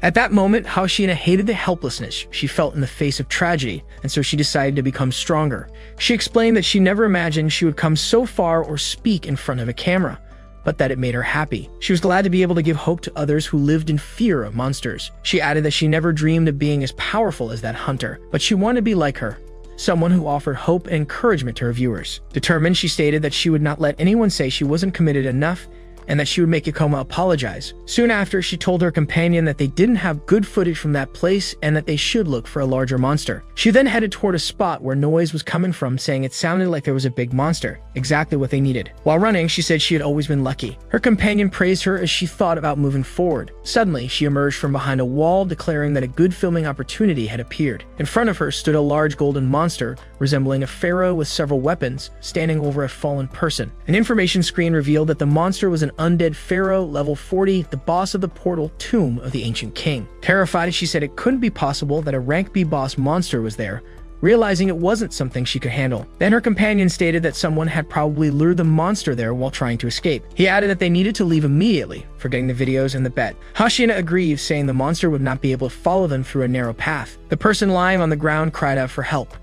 Speaker 1: At that moment, Hoshina hated the helplessness she felt in the face of tragedy, and so she decided to become stronger. She explained that she never imagined she would come so far or speak in front of a camera, but that it made her happy. She was glad to be able to give hope to others who lived in fear of monsters. She added that she never dreamed of being as powerful as that hunter, but she wanted to be like her, someone who offered hope and encouragement to her viewers. Determined, she stated that she would not let anyone say she wasn't committed enough, and that she would make Ikoma apologize. Soon after, she told her companion that they didn't have good footage from that place and that they should look for a larger monster. She then headed toward a spot where noise was coming from, saying it sounded like there was a big monster, exactly what they needed. While running, she said she had always been lucky. Her companion praised her as she thought about moving forward. Suddenly, she emerged from behind a wall, declaring that a good filming opportunity had appeared. In front of her stood a large golden monster, resembling a pharaoh with several weapons, standing over a fallen person. An information screen revealed that the monster was an undead pharaoh, level 40, the boss of the portal tomb of the ancient king. Terrified, she said it couldn't be possible that a rank B boss monster was there, realizing it wasn't something she could handle. Then her companion stated that someone had probably lured the monster there while trying to escape. He added that they needed to leave immediately, forgetting the videos and the bet. Hoshina agreed, saying the monster would not be able to follow them through a narrow path. The person lying on the ground cried out for help.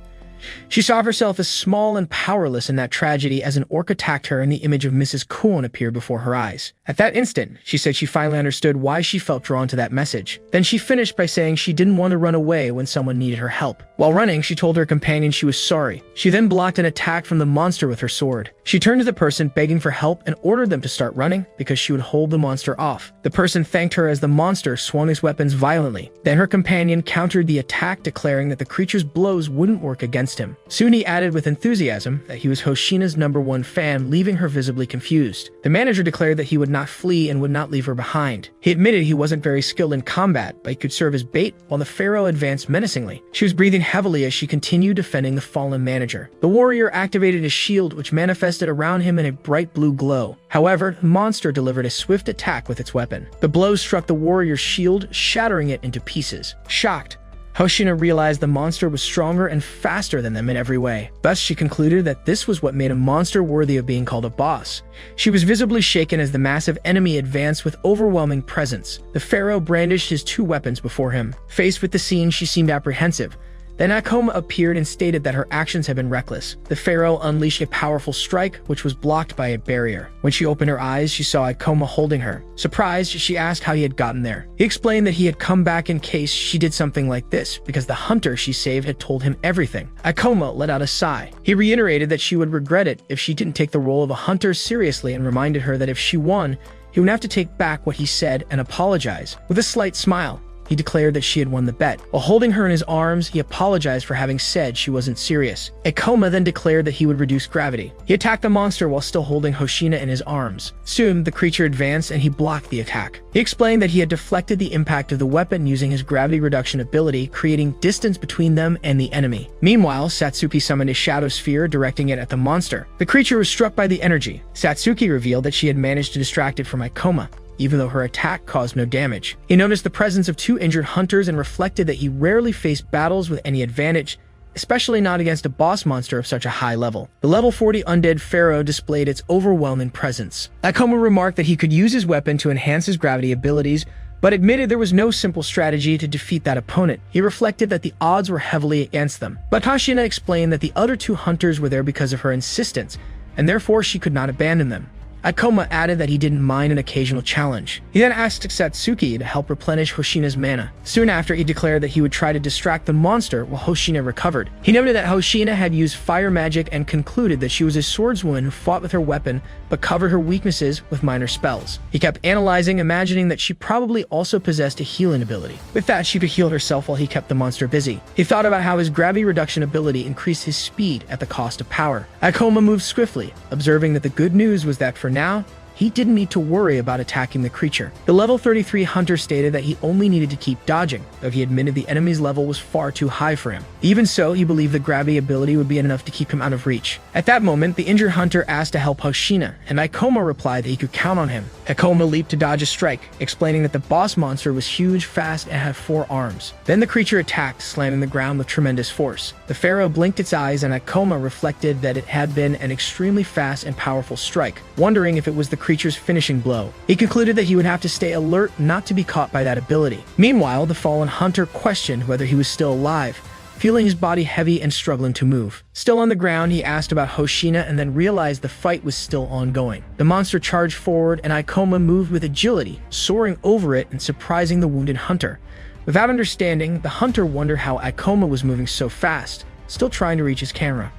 Speaker 1: She saw herself as small and powerless in that tragedy as an orc attacked her and the image of Mrs. Kuon appeared before her eyes. At that instant, she said she finally understood why she felt drawn to that message. Then she finished by saying she didn't want to run away when someone needed her help. While running, she told her companion she was sorry. She then blocked an attack from the monster with her sword. She turned to the person begging for help and ordered them to start running because she would hold the monster off. The person thanked her as the monster swung his weapons violently. Then her companion countered the attack, declaring that the creature's blows wouldn't work against him. Soon he added with enthusiasm that he was Hoshina's #1 fan, leaving her visibly confused. The manager declared that he would not flee and would not leave her behind. He admitted he wasn't very skilled in combat, but he could serve as bait while the pharaoh advanced menacingly. She was breathing heavily as she continued defending the fallen manager. The warrior activated his shield, which manifested around him in a bright blue glow. However, the monster delivered a swift attack with its weapon. The blow struck the warrior's shield, shattering it into pieces. Shocked, Hoshina realized the monster was stronger and faster than them in every way. Thus, she concluded that this was what made a monster worthy of being called a boss. She was visibly shaken as the massive enemy advanced with overwhelming presence. The pharaoh brandished his 2 weapons before him. Faced with the scene, she seemed apprehensive. Then Akoma appeared and stated that her actions had been reckless. The pharaoh unleashed a powerful strike, which was blocked by a barrier. When she opened her eyes, she saw Akoma holding her. Surprised, she asked how he had gotten there. He explained that he had come back in case she did something like this, because the hunter she saved had told him everything. Akoma let out a sigh. He reiterated that she would regret it if she didn't take the role of a hunter seriously and reminded her that if she won, he would have to take back what he said and apologize. With a slight smile, he declared that she had won the bet. While holding her in his arms, he apologized for having said she wasn't serious. Akoma then declared that he would reduce gravity. He attacked the monster while still holding Hoshina in his arms. Soon, the creature advanced and he blocked the attack. He explained that he had deflected the impact of the weapon using his gravity reduction ability, creating distance between them and the enemy. Meanwhile, Satsuki summoned a shadow sphere, directing it at the monster. The creature was struck by the energy. Satsuki revealed that she had managed to distract it from Akoma, even though her attack caused no damage. He noticed the presence of 2 injured hunters and reflected that he rarely faced battles with any advantage, especially not against a boss monster of such a high level. The level 40 undead pharaoh displayed its overwhelming presence. Akoma remarked that he could use his weapon to enhance his gravity abilities, but admitted there was no simple strategy to defeat that opponent. He reflected that the odds were heavily against them. But Hoshina explained that the other 2 hunters were there because of her insistence, and therefore she could not abandon them. Akoma added that he didn't mind an occasional challenge. He then asked Satsuki to help replenish Hoshina's mana. Soon after, he declared that he would try to distract the monster while Hoshina recovered. He noted that Hoshina had used fire magic and concluded that she was a swordswoman who fought with her weapon but covered her weaknesses with minor spells. He kept analyzing, imagining that she probably also possessed a healing ability. With that, she could heal herself while he kept the monster busy. He thought about how his gravity reduction ability increased his speed at the cost of power. Akoma moved swiftly, observing that the good news was that for now, he didn't need to worry about attacking the creature. The level 33 hunter stated that he only needed to keep dodging, though he admitted the enemy's level was far too high for him. Even so, he believed the gravity ability would be enough to keep him out of reach. At that moment, the injured hunter asked to help Hoshina, and Ikoma replied that he could count on him. Ikoma leaped to dodge a strike, explaining that the boss monster was huge, fast, and had 4 arms. Then the creature attacked, slamming the ground with tremendous force. The pharaoh blinked its eyes, and Ikoma reflected that it had been an extremely fast and powerful strike, wondering if it was the creature's finishing blow. He concluded that he would have to stay alert not to be caught by that ability. Meanwhile, the fallen hunter questioned whether he was still alive, feeling his body heavy and struggling to move. Still on the ground, he asked about Hoshina and then realized the fight was still ongoing. The monster charged forward, and Ikoma moved with agility, soaring over it and surprising the wounded hunter. Without understanding, the hunter wondered how Ikoma was moving so fast, still trying to reach his camera.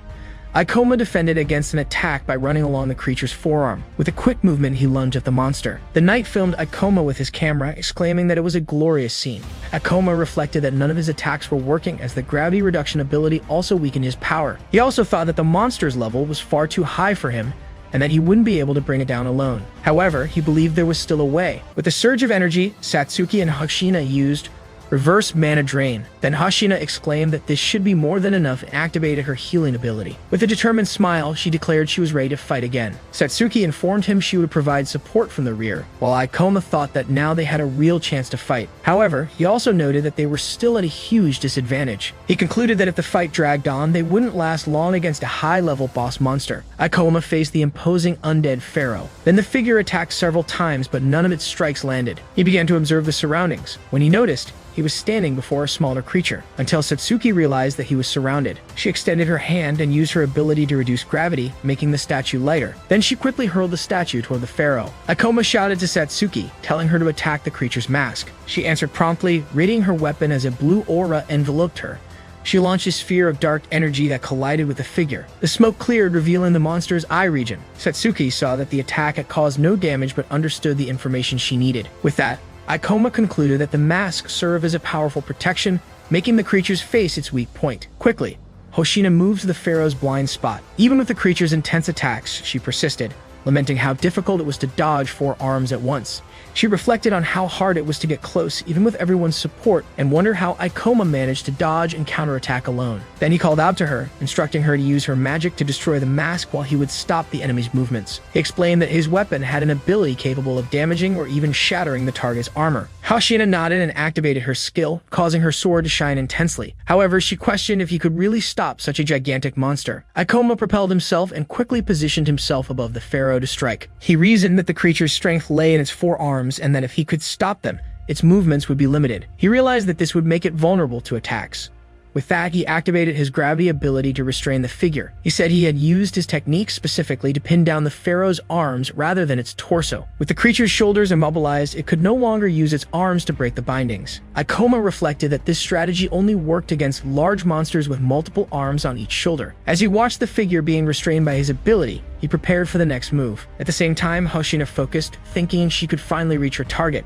Speaker 1: Ikoma defended against an attack by running along the creature's forearm. With a quick movement, he lunged at the monster. The knight filmed Ikoma with his camera, exclaiming that it was a glorious scene. Ikoma reflected that none of his attacks were working, as the gravity reduction ability also weakened his power. He also thought that the monster's level was far too high for him, and that he wouldn't be able to bring it down alone. However, he believed there was still a way. With a surge of energy, Satsuki and Hoshina used reverse mana drain. Then Hoshina exclaimed that this should be more than enough and activated her healing ability. With a determined smile, she declared she was ready to fight again. Satsuki informed him she would provide support from the rear, while Ikoma thought that now they had a real chance to fight. However, he also noted that they were still at a huge disadvantage. He concluded that if the fight dragged on, they wouldn't last long against a high-level boss monster. Ikoma faced the imposing undead pharaoh. Then the figure attacked several times, but none of its strikes landed. He began to observe the surroundings. When he noticed, he was standing before a smaller creature, until Satsuki realized that he was surrounded. She extended her hand and used her ability to reduce gravity, making the statue lighter. Then she quickly hurled the statue toward the pharaoh. Ikoma shouted to Satsuki, telling her to attack the creature's mask. She answered promptly, readying her weapon as a blue aura enveloped her. She launched a sphere of dark energy that collided with the figure. The smoke cleared, revealing the monster's eye region. Satsuki saw that the attack had caused no damage but understood the information she needed. With that, Ikoma concluded that the mask served as a powerful protection, making the creature's face its weak point. Quickly, Hoshina moved to the pharaoh's blind spot. Even with the creature's intense attacks, she persisted, lamenting how difficult it was to dodge 4 arms at once. She reflected on how hard it was to get close, even with everyone's support, and wondered how Ikoma managed to dodge and counterattack alone. Then he called out to her, instructing her to use her magic to destroy the mask while he would stop the enemy's movements. He explained that his weapon had an ability capable of damaging or even shattering the target's armor. Hoshina nodded and activated her skill, causing her sword to shine intensely. However, she questioned if he could really stop such a gigantic monster. Ikoma propelled himself and quickly positioned himself above the pharaoh to strike. He reasoned that the creature's strength lay in its 4 arms, and that if he could stop them, its movements would be limited. He realized that this would make it vulnerable to attacks. With that, he activated his gravity ability to restrain the figure. He said he had used his technique specifically to pin down the pharaoh's arms rather than its torso. With the creature's shoulders immobilized, it could no longer use its arms to break the bindings. Ikoma reflected that this strategy only worked against large monsters with multiple arms on each shoulder. As he watched the figure being restrained by his ability, he prepared for the next move. At the same time, Hoshina focused, thinking she could finally reach her target.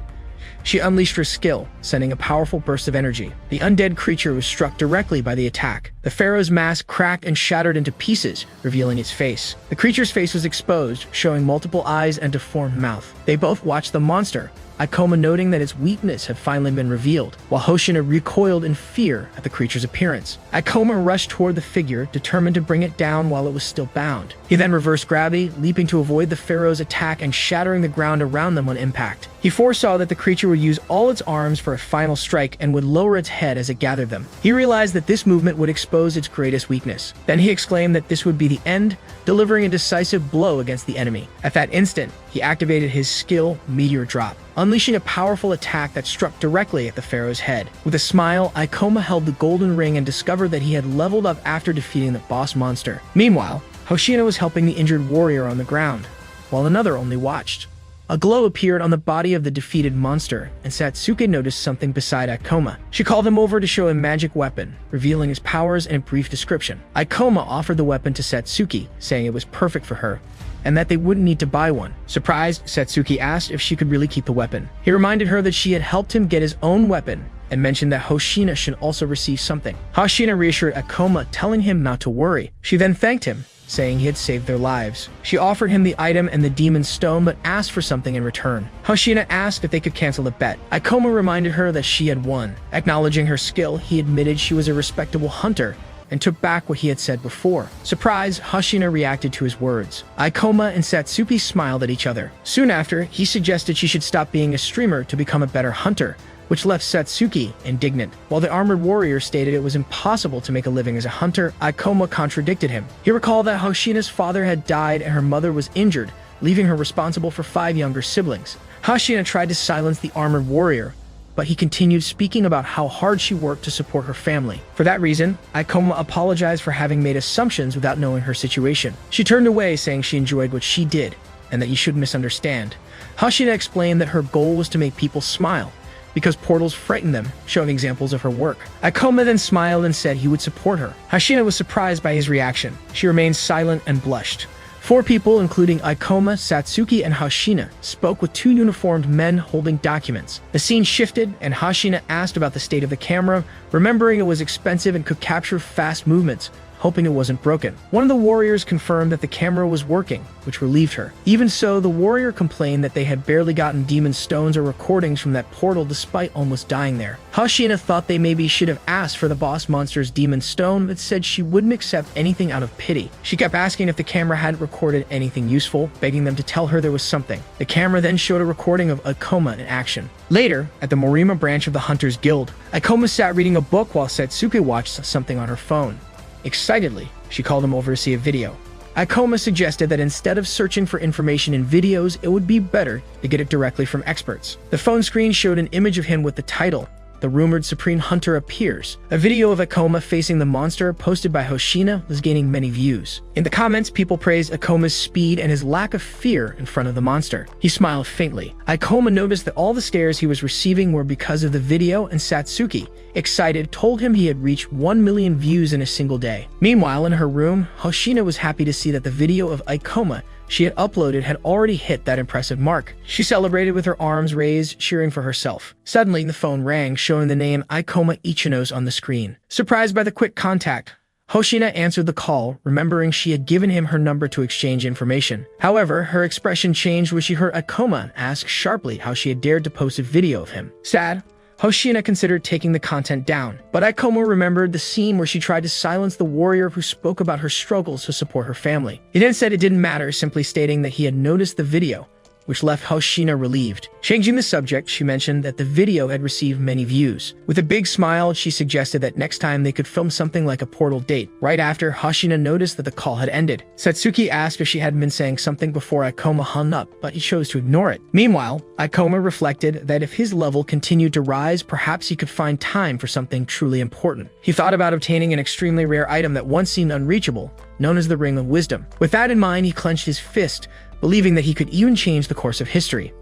Speaker 1: She unleashed her skill, sending a powerful burst of energy. The undead creature was struck directly by the attack. The pharaoh's mask cracked and shattered into pieces, revealing its face. The creature's face was exposed, showing multiple eyes and deformed mouth. They both watched the monster, Ikoma noting that its weakness had finally been revealed, while Hoshina recoiled in fear at the creature's appearance. Ikoma rushed toward the figure, determined to bring it down while it was still bound. He then reversed gravity, leaping to avoid the pharaoh's attack and shattering the ground around them on impact. He foresaw that the creature would use all its arms for a final strike and would lower its head as it gathered them. He realized that this movement would expose its greatest weakness. Then he exclaimed that this would be the end, delivering a decisive blow against the enemy. At that instant, he activated his skill, Meteor Drop, unleashing a powerful attack that struck directly at the pharaoh's head. With a smile, Ikoma held the golden ring and discovered that he had leveled up after defeating the boss monster. Meanwhile, Hoshina was helping the injured warrior on the ground, while another only watched. A glow appeared on the body of the defeated monster, and Satsuki noticed something beside Ikoma. She called him over to show a magic weapon, revealing his powers and a brief description. Ikoma offered the weapon to Satsuki, saying it was perfect for her, and that they wouldn't need to buy one. Surprised, Satsuki asked if she could really keep the weapon. He reminded her that she had helped him get his own weapon, and mentioned that Hoshina should also receive something. Hoshina reassured Ikoma, telling him not to worry. She then thanked him, saying he had saved their lives. She offered him the item and the demon stone, but asked for something in return. Hoshina asked if they could cancel the bet. Ikoma reminded her that she had won. Acknowledging her skill, he admitted she was a respectable hunter and took back what he had said before. Surprised, Hoshina reacted to his words. Ikoma and Satsuki smiled at each other. Soon after, he suggested she should stop being a streamer to become a better hunter, which left Satsuki indignant. While the armored warrior stated it was impossible to make a living as a hunter, Ikoma contradicted him. He recalled that Hoshina's father had died and her mother was injured, leaving her responsible for 5 younger siblings. Hoshina tried to silence the armored warrior, but he continued speaking about how hard she worked to support her family. For that reason, Ikoma apologized for having made assumptions without knowing her situation. She turned away, saying she enjoyed what she did, and that you shouldn't misunderstand. Hoshina explained that her goal was to make people smile, because portals frightened them, showing examples of her work. Ikoma then smiled and said he would support her. Hoshina was surprised by his reaction. She remained silent and blushed. 4 people, including Ikoma, Satsuki, and Hoshina, spoke with 2 uniformed men holding documents. The scene shifted, and Hoshina asked about the state of the camera, remembering it was expensive and could capture fast movements, hoping it wasn't broken. One of the warriors confirmed that the camera was working, which relieved her. Even so, the warrior complained that they had barely gotten demon stones or recordings from that portal despite almost dying there. Hoshina thought they maybe should have asked for the boss monster's demon stone, but said she wouldn't accept anything out of pity. She kept asking if the camera hadn't recorded anything useful, begging them to tell her there was something. The camera then showed a recording of Ikoma in action. Later, at the Morima branch of the Hunters Guild, Ikoma sat reading a book while Satsuki watched something on her phone. Excitedly, she called him over to see a video. Ikoma suggested that instead of searching for information in videos, it would be better to get it directly from experts. The phone screen showed an image of him with the title, "The Rumored Supreme Hunter Appears." A video of Ikoma facing the monster posted by Hoshina was gaining many views. In the comments, people praised Ikoma's speed and his lack of fear in front of the monster. He smiled faintly. Ikoma noticed that all the stares he was receiving were because of the video, and Satsuki, excited, told him he had reached 1 million views in a single day. Meanwhile, in her room, Hoshina was happy to see that the video of Ikoma she had uploaded had already hit that impressive mark. She celebrated with her arms raised, cheering for herself. Suddenly, the phone rang, showing the name Ikoma Ichinos on the screen. Surprised by the quick contact, Hoshina answered the call, remembering she had given him her number to exchange information. However, her expression changed when she heard Ikoma ask sharply how she had dared to post a video of him. Sad, Hoshina considered taking the content down, but Ikoma remembered the scene where she tried to silence the warrior who spoke about her struggles to support her family. He then said it didn't matter, simply stating that he had noticed the video, which left Hoshina relieved. Changing the subject, she mentioned that the video had received many views. With a big smile, she suggested that next time they could film something like a portal date. Right after, Hoshina noticed that the call had ended. Satsuki asked if she hadn't been saying something before Ikoma hung up, but he chose to ignore it. Meanwhile, Ikoma reflected that if his level continued to rise, perhaps he could find time for something truly important. He thought about obtaining an extremely rare item that once seemed unreachable, known as the Ring of Wisdom. With that in mind, he clenched his fist, believing that he could even change the course of history.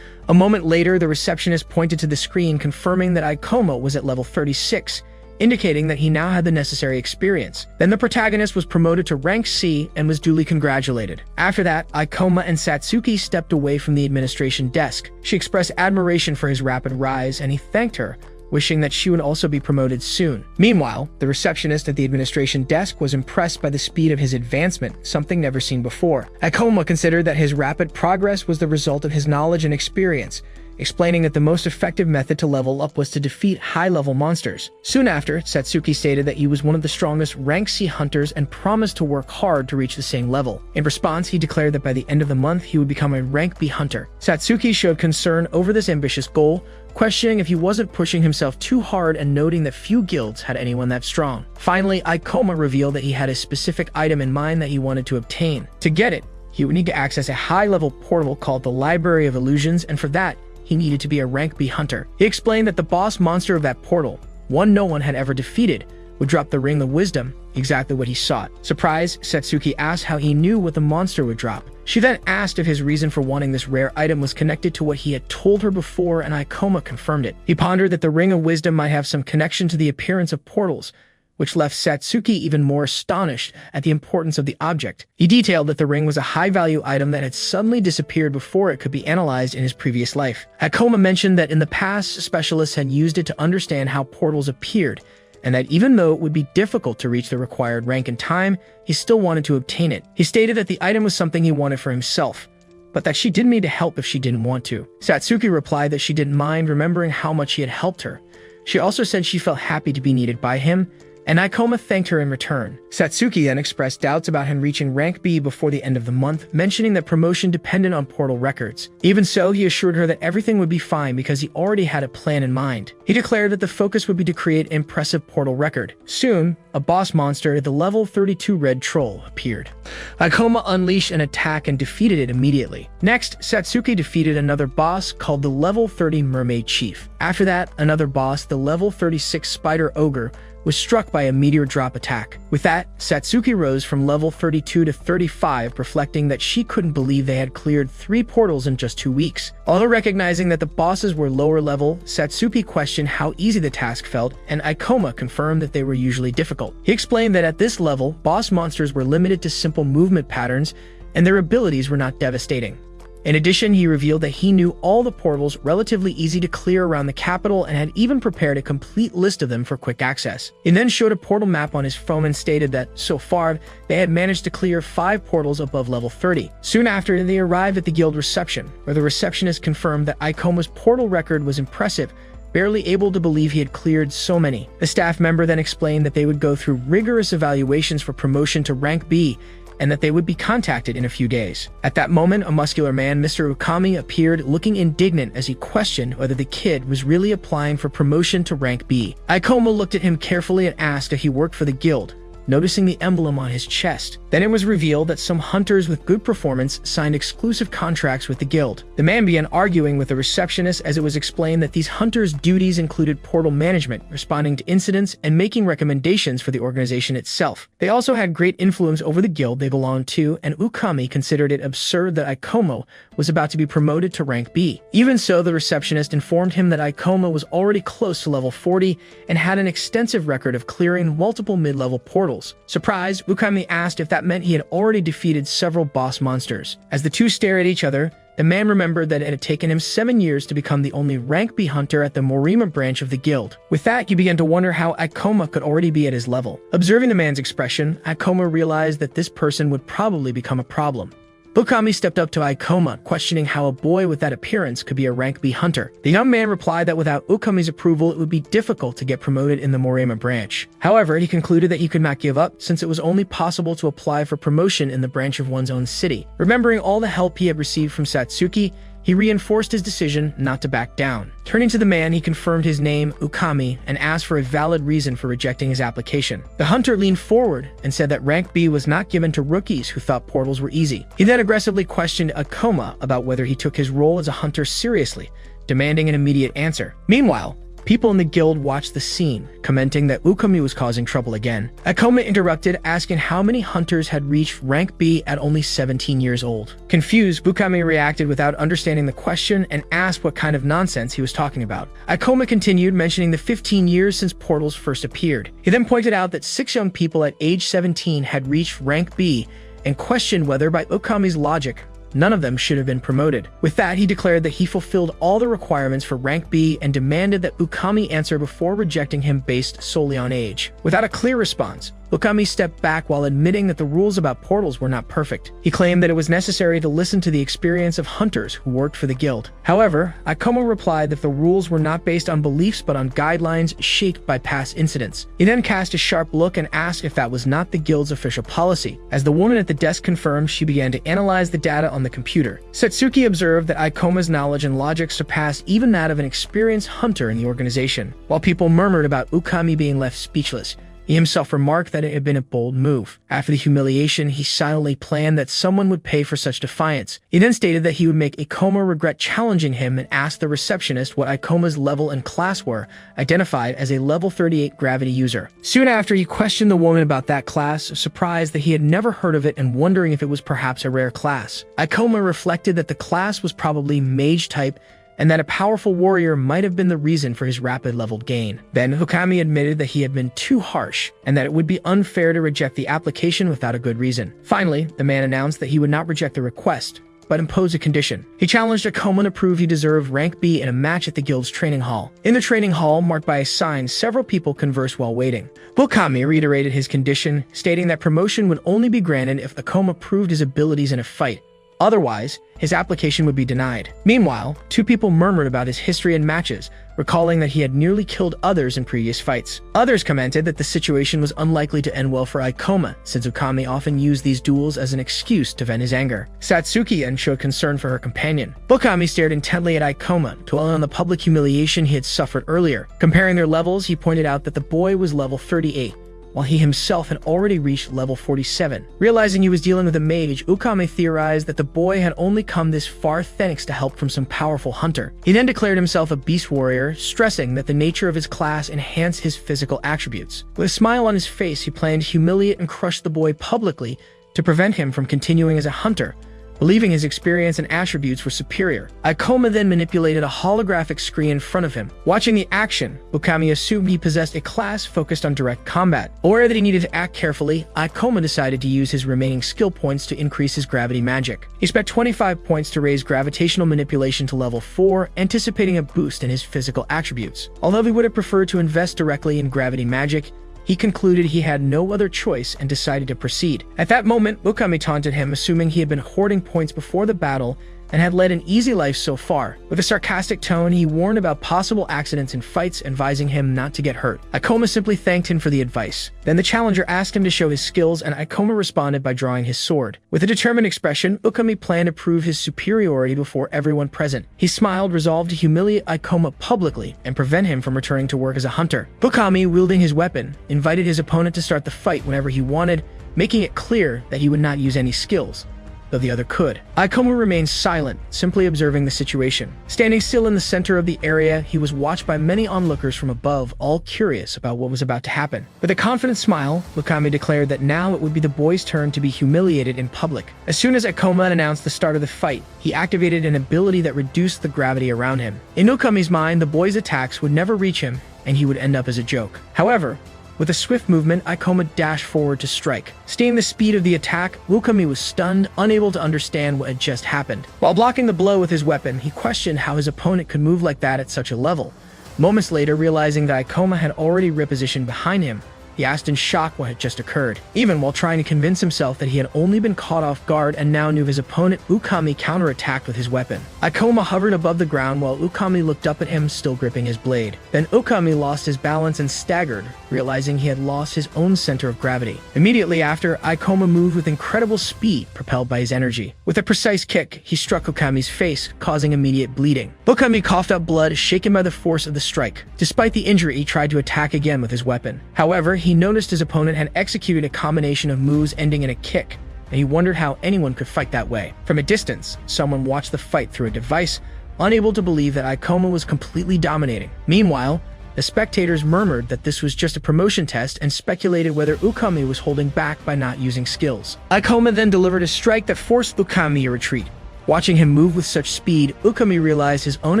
Speaker 1: A moment later, the receptionist pointed to the screen, confirming that Ikoma was at level 36, indicating that he now had the necessary experience. Then the protagonist was promoted to rank C and was duly congratulated. After that, Ikoma and Satsuki stepped away from the administration desk. She expressed admiration for his rapid rise, and he thanked her, wishing that she would also be promoted soon. Meanwhile, the receptionist at the administration desk was impressed by the speed of his advancement, something never seen before. Ikoma considered that his rapid progress was the result of his knowledge and experience, explaining that the most effective method to level up was to defeat high-level monsters. Soon after, Satsuki stated that he was one of the strongest rank C hunters and promised to work hard to reach the same level. In response, he declared that by the end of the month, he would become a rank B hunter. Satsuki showed concern over this ambitious goal, questioning if he wasn't pushing himself too hard and noting that few guilds had anyone that strong. Finally, Ikoma revealed that he had a specific item in mind that he wanted to obtain. To get it, he would need to access a high-level portal called the Library of Illusions, and for that, he needed to be a rank B hunter. He explained that the boss monster of that portal, one no one had ever defeated, would drop the Ring of Wisdom, exactly what he sought. Surprised, Satsuki asked how he knew what the monster would drop. She then asked if his reason for wanting this rare item was connected to what he had told her before, and Ikoma confirmed it. He pondered that the Ring of Wisdom might have some connection to the appearance of portals, which left Satsuki even more astonished at the importance of the object. He detailed that the ring was a high-value item that had suddenly disappeared before it could be analyzed in his previous life. Ikoma mentioned that in the past, specialists had used it to understand how portals appeared, and that even though it would be difficult to reach the required rank in time, he still wanted to obtain it. He stated that the item was something he wanted for himself, but that she didn't need to help if she didn't want to. Satsuki replied that she didn't mind, remembering how much he had helped her. She also said she felt happy to be needed by him, and Ikoma thanked her in return. Satsuki then expressed doubts about him reaching rank B before the end of the month, mentioning that promotion depended on portal records. Even so, he assured her that everything would be fine because he already had a plan in mind. He declared that the focus would be to create an impressive portal record. Soon, a boss monster, the level 32 red troll, appeared. Ikoma unleashed an attack and defeated it immediately. Next, Satsuki defeated another boss called the level 30 mermaid chief. After that, another boss, the level 36 spider ogre, was struck by a meteor drop attack. With that, Satsuki rose from level 32 to 35, reflecting that she couldn't believe they had cleared 3 portals in just 2 weeks. Although recognizing that the bosses were lower level, Satsuki questioned how easy the task felt, and Ikoma confirmed that they were usually difficult. He explained that at this level, boss monsters were limited to simple movement patterns, and their abilities were not devastating. In addition, he revealed that he knew all the portals relatively easy to clear around the capital and had even prepared a complete list of them for quick access. He then showed a portal map on his phone and stated that, so far, they had managed to clear 5 portals above level 30. Soon after, they arrived at the guild reception, where the receptionist confirmed that Ikoma's portal record was impressive, barely able to believe he had cleared so many. The staff member then explained that they would go through rigorous evaluations for promotion to rank B, and that they would be contacted in a few days. At that moment, a muscular man, Mr. Ukami, appeared, looking indignant as he questioned whether the kid was really applying for promotion to rank B. Ikoma looked at him carefully and asked if he worked for the guild, noticing the emblem on his chest. Then it was revealed that some hunters with good performance signed exclusive contracts with the guild. The man began arguing with the receptionist as it was explained that these hunters' duties included portal management, responding to incidents, and making recommendations for the organization itself. They also had great influence over the guild they belonged to, and Ukami considered it absurd that Ikoma was about to be promoted to rank B. Even so, the receptionist informed him that Ikoma was already close to level 40 and had an extensive record of clearing multiple mid-level portals. Surprised, Ukami asked if that meant he had already defeated several boss monsters. As the two stared at each other, the man remembered that it had taken him 7 years to become the only rank B hunter at the Morima branch of the guild. With that, he began to wonder how Ikoma could already be at his level. Observing the man's expression, Ikoma realized that this person would probably become a problem. Ukami stepped up to Ikoma, questioning how a boy with that appearance could be a rank B hunter. The young man replied that without Ukami's approval, it would be difficult to get promoted in the Morima branch. However, he concluded that he could not give up, since it was only possible to apply for promotion in the branch of one's own city. Remembering all the help he had received from Satsuki, he reinforced his decision not to back down. Turning to the man, he confirmed his name, Ukami, and asked for a valid reason for rejecting his application. The hunter leaned forward and said that rank B was not given to rookies who thought portals were easy. He then aggressively questioned Ikoma about whether he took his role as a hunter seriously, demanding an immediate answer. Meanwhile, people in the guild watched the scene, commenting that Ukami was causing trouble again. Ikoma interrupted, asking how many hunters had reached rank B at only 17 years old. Confused, Ukami reacted without understanding the question and asked what kind of nonsense he was talking about. Ikoma continued, mentioning the 15 years since portals first appeared. He then pointed out that 6 young people at age 17 had reached rank B and questioned whether, by Ukami's logic, none of them should have been promoted. With that, he declared that he fulfilled all the requirements for rank B and demanded that Ukami answer before rejecting him based solely on age. Without a clear response, Ukami stepped back while admitting that the rules about portals were not perfect. He claimed that it was necessary to listen to the experience of hunters who worked for the guild. However, Ikoma replied that the rules were not based on beliefs but on guidelines shaped by past incidents. He then cast a sharp look and asked if that was not the guild's official policy. As the woman at the desk confirmed, she began to analyze the data on the computer. Satsuki observed that Ikoma's knowledge and logic surpassed even that of an experienced hunter in the organization. While people murmured about Ukami being left speechless, he himself remarked that it had been a bold move. After the humiliation, he silently planned that someone would pay for such defiance. He then stated that he would make Ikoma regret challenging him and asked the receptionist what Ikoma's level and class were, identified as a level 38 gravity user. Soon after, he questioned the woman about that class, surprised that he had never heard of it and wondering if it was perhaps a rare class. Ikoma reflected that the class was probably mage type, and that a powerful warrior might have been the reason for his rapid level gain. Then Ukami admitted that he had been too harsh, and that it would be unfair to reject the application without a good reason. Finally, the man announced that he would not reject the request, but imposed a condition. He challenged Akoma to prove he deserved rank B in a match at the guild's training hall. In the training hall, marked by a sign, several people conversed while waiting. Ukami reiterated his condition, stating that promotion would only be granted if Akoma proved his abilities in a fight. Otherwise, his application would be denied. Meanwhile, two people murmured about his history in matches, recalling that he had nearly killed others in previous fights. Others commented that the situation was unlikely to end well for Ikoma, since Ukami often used these duels as an excuse to vent his anger. Satsuki showed concern for her companion. Ukami stared intently at Ikoma, dwelling on the public humiliation he had suffered earlier. Comparing their levels, he pointed out that the boy was level 38, while he himself had already reached level 47. Realizing he was dealing with a mage, Ukami theorized that the boy had only come this far thanks to help from some powerful hunter. He then declared himself a beast warrior, stressing that the nature of his class enhanced his physical attributes. With a smile on his face, he planned to humiliate and crush the boy publicly to prevent him from continuing as a hunter, believing his experience and attributes were superior. Ikoma then manipulated a holographic screen in front of him. Watching the action, Ukami assumed he possessed a class focused on direct combat. Aware that he needed to act carefully, Ikoma decided to use his remaining skill points to increase his gravity magic. He spent 25 points to raise gravitational manipulation to level 4, anticipating a boost in his physical attributes. Although he would have preferred to invest directly in gravity magic, he concluded he had no other choice and decided to proceed. At that moment, Ukami taunted him, assuming he had been hoarding points before the battle and had led an easy life so far. With a sarcastic tone, he warned about possible accidents in fights, advising him not to get hurt. Ikoma simply thanked him for the advice. Then the challenger asked him to show his skills, and Ikoma responded by drawing his sword. With a determined expression, Ukami planned to prove his superiority before everyone present. He smiled, resolved to humiliate Ikoma publicly and prevent him from returning to work as a hunter. Ukami, wielding his weapon, invited his opponent to start the fight whenever he wanted, making it clear that he would not use any skills, though the other could. Ikoma remained silent, simply observing the situation. Standing still in the center of the area, he was watched by many onlookers from above, all curious about what was about to happen. With a confident smile, Ukami declared that now it would be the boy's turn to be humiliated in public. As soon as Ikoma announced the start of the fight, he activated an ability that reduced the gravity around him. In Ukami's mind, the boy's attacks would never reach him, and he would end up as a joke. However, with a swift movement, Ikoma dashed forward to strike. Seeing the speed of the attack, Ukami was stunned, unable to understand what had just happened. While blocking the blow with his weapon, he questioned how his opponent could move like that at such a level. Moments later, realizing that Ikoma had already repositioned behind him, he asked in shock what had just occurred. Even while trying to convince himself that he had only been caught off guard and now knew his opponent, Ukami counterattacked with his weapon. Ikoma hovered above the ground while Ukami looked up at him, still gripping his blade. Then Ukami lost his balance and staggered, realizing he had lost his own center of gravity. Immediately after, Ikoma moved with incredible speed, propelled by his energy. With a precise kick, he struck Ukami's face, causing immediate bleeding. Ukami coughed up blood, shaken by the force of the strike. Despite the injury, he tried to attack again with his weapon. However, he noticed his opponent had executed a combination of moves ending in a kick, and he wondered how anyone could fight that way. From a distance, someone watched the fight through a device, unable to believe that Ikoma was completely dominating. Meanwhile, the spectators murmured that this was just a promotion test and speculated whether Ukami was holding back by not using skills. Ikoma then delivered a strike that forced Ukami to retreat. Watching him move with such speed, Ukami realized his own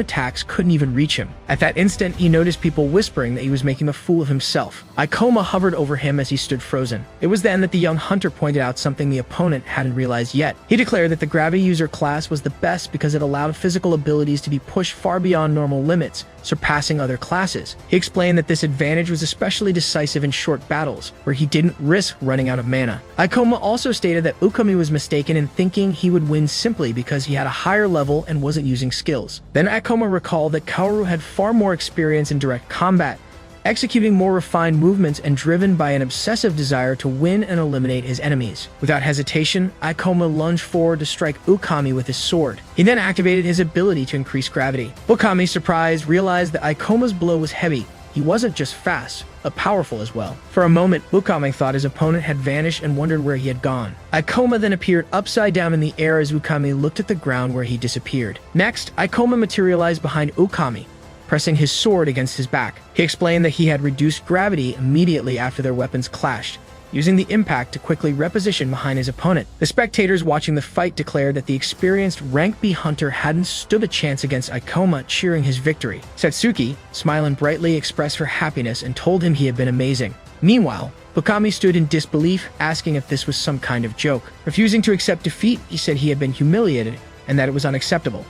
Speaker 1: attacks couldn't even reach him. At that instant, he noticed people whispering that he was making a fool of himself. Ikoma hovered over him as he stood frozen. It was then that the young hunter pointed out something the opponent hadn't realized yet. He declared that the gravity user class was the best because it allowed physical abilities to be pushed far beyond normal limits, surpassing other classes. He explained that this advantage was especially decisive in short battles, where he didn't risk running out of mana. Ikoma also stated that Ukami was mistaken in thinking he would win simply because he had a higher level and wasn't using skills. Then Ikoma recalled that Kaoru had far more experience in direct combat, executing more refined movements and driven by an obsessive desire to win and eliminate his enemies. Without hesitation, Ikoma lunged forward to strike Ukami with his sword. He then activated his ability to increase gravity. Ukami, surprised, realized that Ikoma's blow was heavy. He wasn't just fast, but powerful as well. For a moment, Ukami thought his opponent had vanished and wondered where he had gone. Ikoma then appeared upside down in the air as Ukami looked at the ground where he disappeared. Next, Ikoma materialized behind Ukami, pressing his sword against his back. He explained that he had reduced gravity immediately after their weapons clashed, using the impact to quickly reposition behind his opponent. The spectators watching the fight declared that the experienced rank B hunter hadn't stood a chance against Ikoma, cheering his victory. Satsuki, smiling brightly, expressed her happiness and told him he had been amazing. Meanwhile, Ukami stood in disbelief, asking if this was some kind of joke. Refusing to accept defeat, he said he had been humiliated and that it was unacceptable.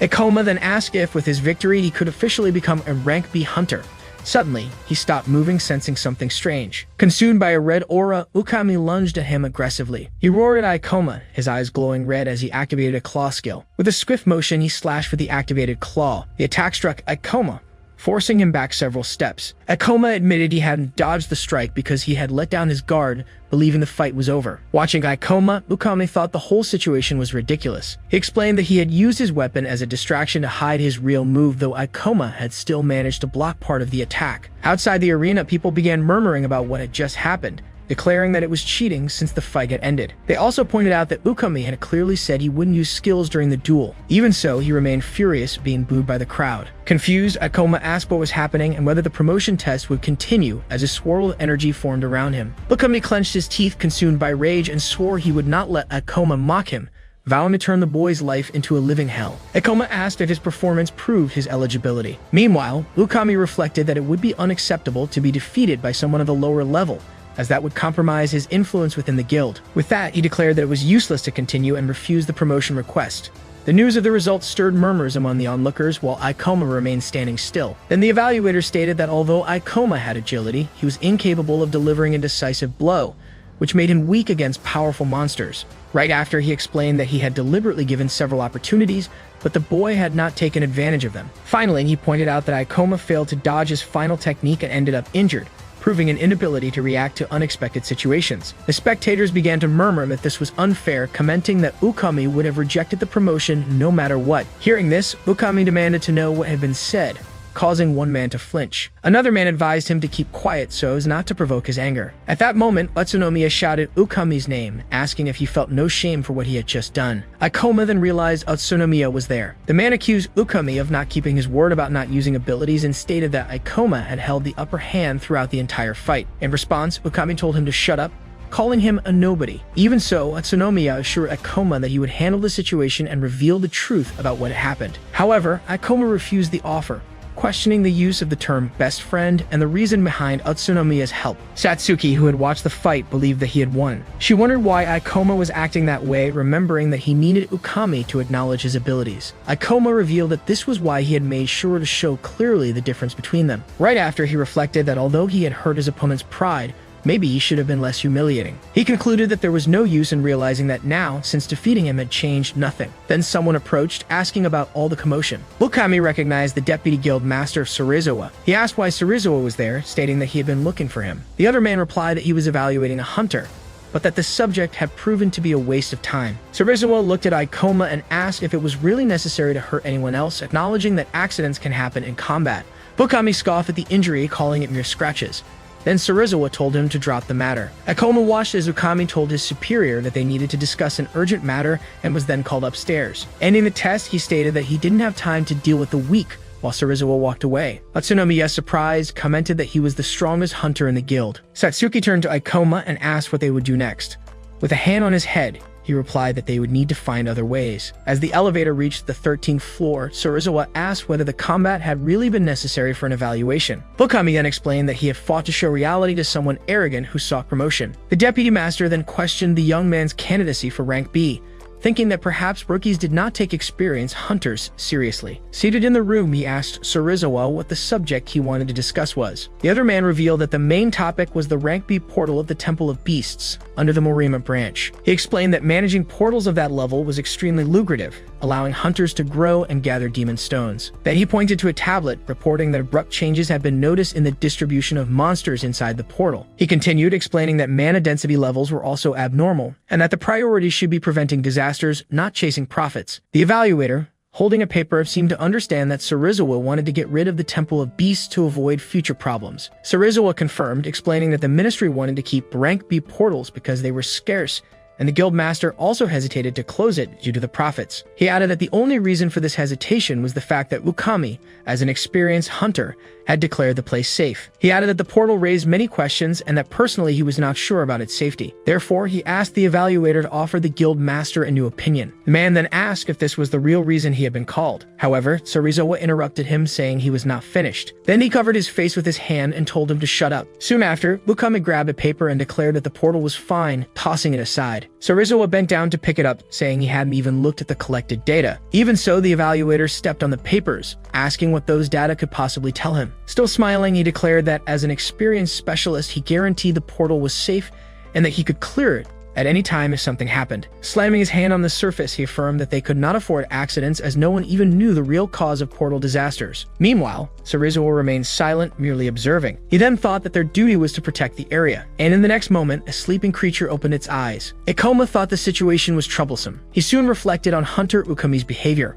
Speaker 1: Ikoma then asked if, with his victory, he could officially become a rank B hunter. Suddenly, he stopped moving, sensing something strange. Consumed by a red aura, Ukami lunged at him aggressively. He roared at Ikoma, his eyes glowing red as he activated a claw skill. With a swift motion, he slashed with the activated claw. The attack struck Ikoma, forcing him back several steps. Ikoma admitted he hadn't dodged the strike because he had let down his guard, believing the fight was over. Watching Ikoma, Ukami thought the whole situation was ridiculous. He explained that he had used his weapon as a distraction to hide his real move, though Ikoma had still managed to block part of the attack. Outside the arena, people began murmuring about what had just happened, declaring that it was cheating since the fight had ended. They also pointed out that Ukami had clearly said he wouldn't use skills during the duel. Even so, he remained furious, being booed by the crowd. Confused, Ikoma asked what was happening and whether the promotion test would continue as a swirl of energy formed around him. Ukami clenched his teeth, consumed by rage, and swore he would not let Ikoma mock him, vowing to turn the boy's life into a living hell. Ikoma asked if his performance proved his eligibility. Meanwhile, Ukami reflected that it would be unacceptable to be defeated by someone of a lower level, as that would compromise his influence within the guild. With that, he declared that it was useless to continue and refused the promotion request. The news of the results stirred murmurs among the onlookers, while Ikoma remained standing still. Then the evaluator stated that although Ikoma had agility, he was incapable of delivering a decisive blow, which made him weak against powerful monsters. Right after, he explained that he had deliberately given several opportunities, but the boy had not taken advantage of them. Finally, he pointed out that Ikoma failed to dodge his final technique and ended up injured, proving an inability to react to unexpected situations. The spectators began to murmur that this was unfair, commenting that Ukami would have rejected the promotion no matter what. Hearing this, Ukami demanded to know what had been said, causing one man to flinch. Another man advised him to keep quiet so as not to provoke his anger. At that moment, Utsunomiya shouted Ukami's name, asking if he felt no shame for what he had just done. Ikoma then realized Utsunomiya was there. The man accused Ukami of not keeping his word about not using abilities and stated that Ikoma had held the upper hand throughout the entire fight. In response, Ukami told him to shut up, calling him a nobody. Even so, Utsunomiya assured Ikoma that he would handle the situation and reveal the truth about what had happened. However, Ikoma refused the offer, questioning the use of the term best friend and the reason behind Utsunomiya's help. Satsuki, who had watched the fight, believed that he had won. She wondered why Ikoma was acting that way, remembering that he needed Ukami to acknowledge his abilities. Ikoma revealed that this was why he had made sure to show clearly the difference between them. Right after, he reflected that although he had hurt his opponent's pride, maybe he should have been less humiliating. He concluded that there was no use in realizing that now, since defeating him had changed nothing. Then someone approached, asking about all the commotion. Ukami recognized the Deputy Guild Master Surizawa. He asked why Surizawa was there, stating that he had been looking for him. The other man replied that he was evaluating a hunter, but that the subject had proven to be a waste of time. Surizawa looked at Ikoma and asked if it was really necessary to hurt anyone else, acknowledging that accidents can happen in combat. Ukami scoffed at the injury, calling it mere scratches. Then Surizawa told him to drop the matter. Ikoma watched as Ukami told his superior that they needed to discuss an urgent matter and was then called upstairs. Ending the test, he stated that he didn't have time to deal with the weak, while Surizawa walked away. Utsunomiya, surprised, commented that he was the strongest hunter in the guild. Satsuki turned to Ikoma and asked what they would do next. With a hand on his head, he replied that they would need to find other ways. As the elevator reached the 13th floor, Surizawa asked whether the combat had really been necessary for an evaluation. Ukami then explained that he had fought to show reality to someone arrogant who sought promotion. The deputy master then questioned the young man's candidacy for rank B, thinking that perhaps rookies did not take experienced hunters seriously. Seated in the room, he asked Surizawa what the subject he wanted to discuss was. The other man revealed that the main topic was the rank B portal of the Temple of Beasts, under the Morima branch. He explained that managing portals of that level was extremely lucrative, allowing hunters to grow and gather demon stones. Then he pointed to a tablet, reporting that abrupt changes had been noticed in the distribution of monsters inside the portal. He continued, explaining that mana density levels were also abnormal, and that the priority should be preventing disasters, not chasing profits. The evaluator, holding a paper, seemed to understand that Surizawa wanted to get rid of the Temple of Beasts to avoid future problems. Surizawa confirmed, explaining that the ministry wanted to keep rank B portals because they were scarce, and the guild master also hesitated to close it due to the profits. He added that the only reason for this hesitation was the fact that Ukami, as an experienced hunter, had declared the place safe. He added that the portal raised many questions and that personally he was not sure about its safety. Therefore, he asked the evaluator to offer the guild master a new opinion. The man then asked if this was the real reason he had been called. However, Sarizawa interrupted him, saying he was not finished. Then he covered his face with his hand and told him to shut up. Soon after, Lukami grabbed a paper and declared that the portal was fine, tossing it aside. Sarizawa bent down to pick it up, saying he hadn't even looked at the collected data. Even so, the evaluator stepped on the papers, asking what those data could possibly tell him. Still smiling, he declared that as an experienced specialist, he guaranteed the portal was safe and that he could clear it at any time if something happened. Slamming his hand on the surface, he affirmed that they could not afford accidents as no one even knew the real cause of portal disasters. Meanwhile, Sarizawa remained silent, merely observing. He then thought that their duty was to protect the area, and in the next moment, a sleeping creature opened its eyes. Ikoma thought the situation was troublesome. He soon reflected on Hunter Ukami's behavior.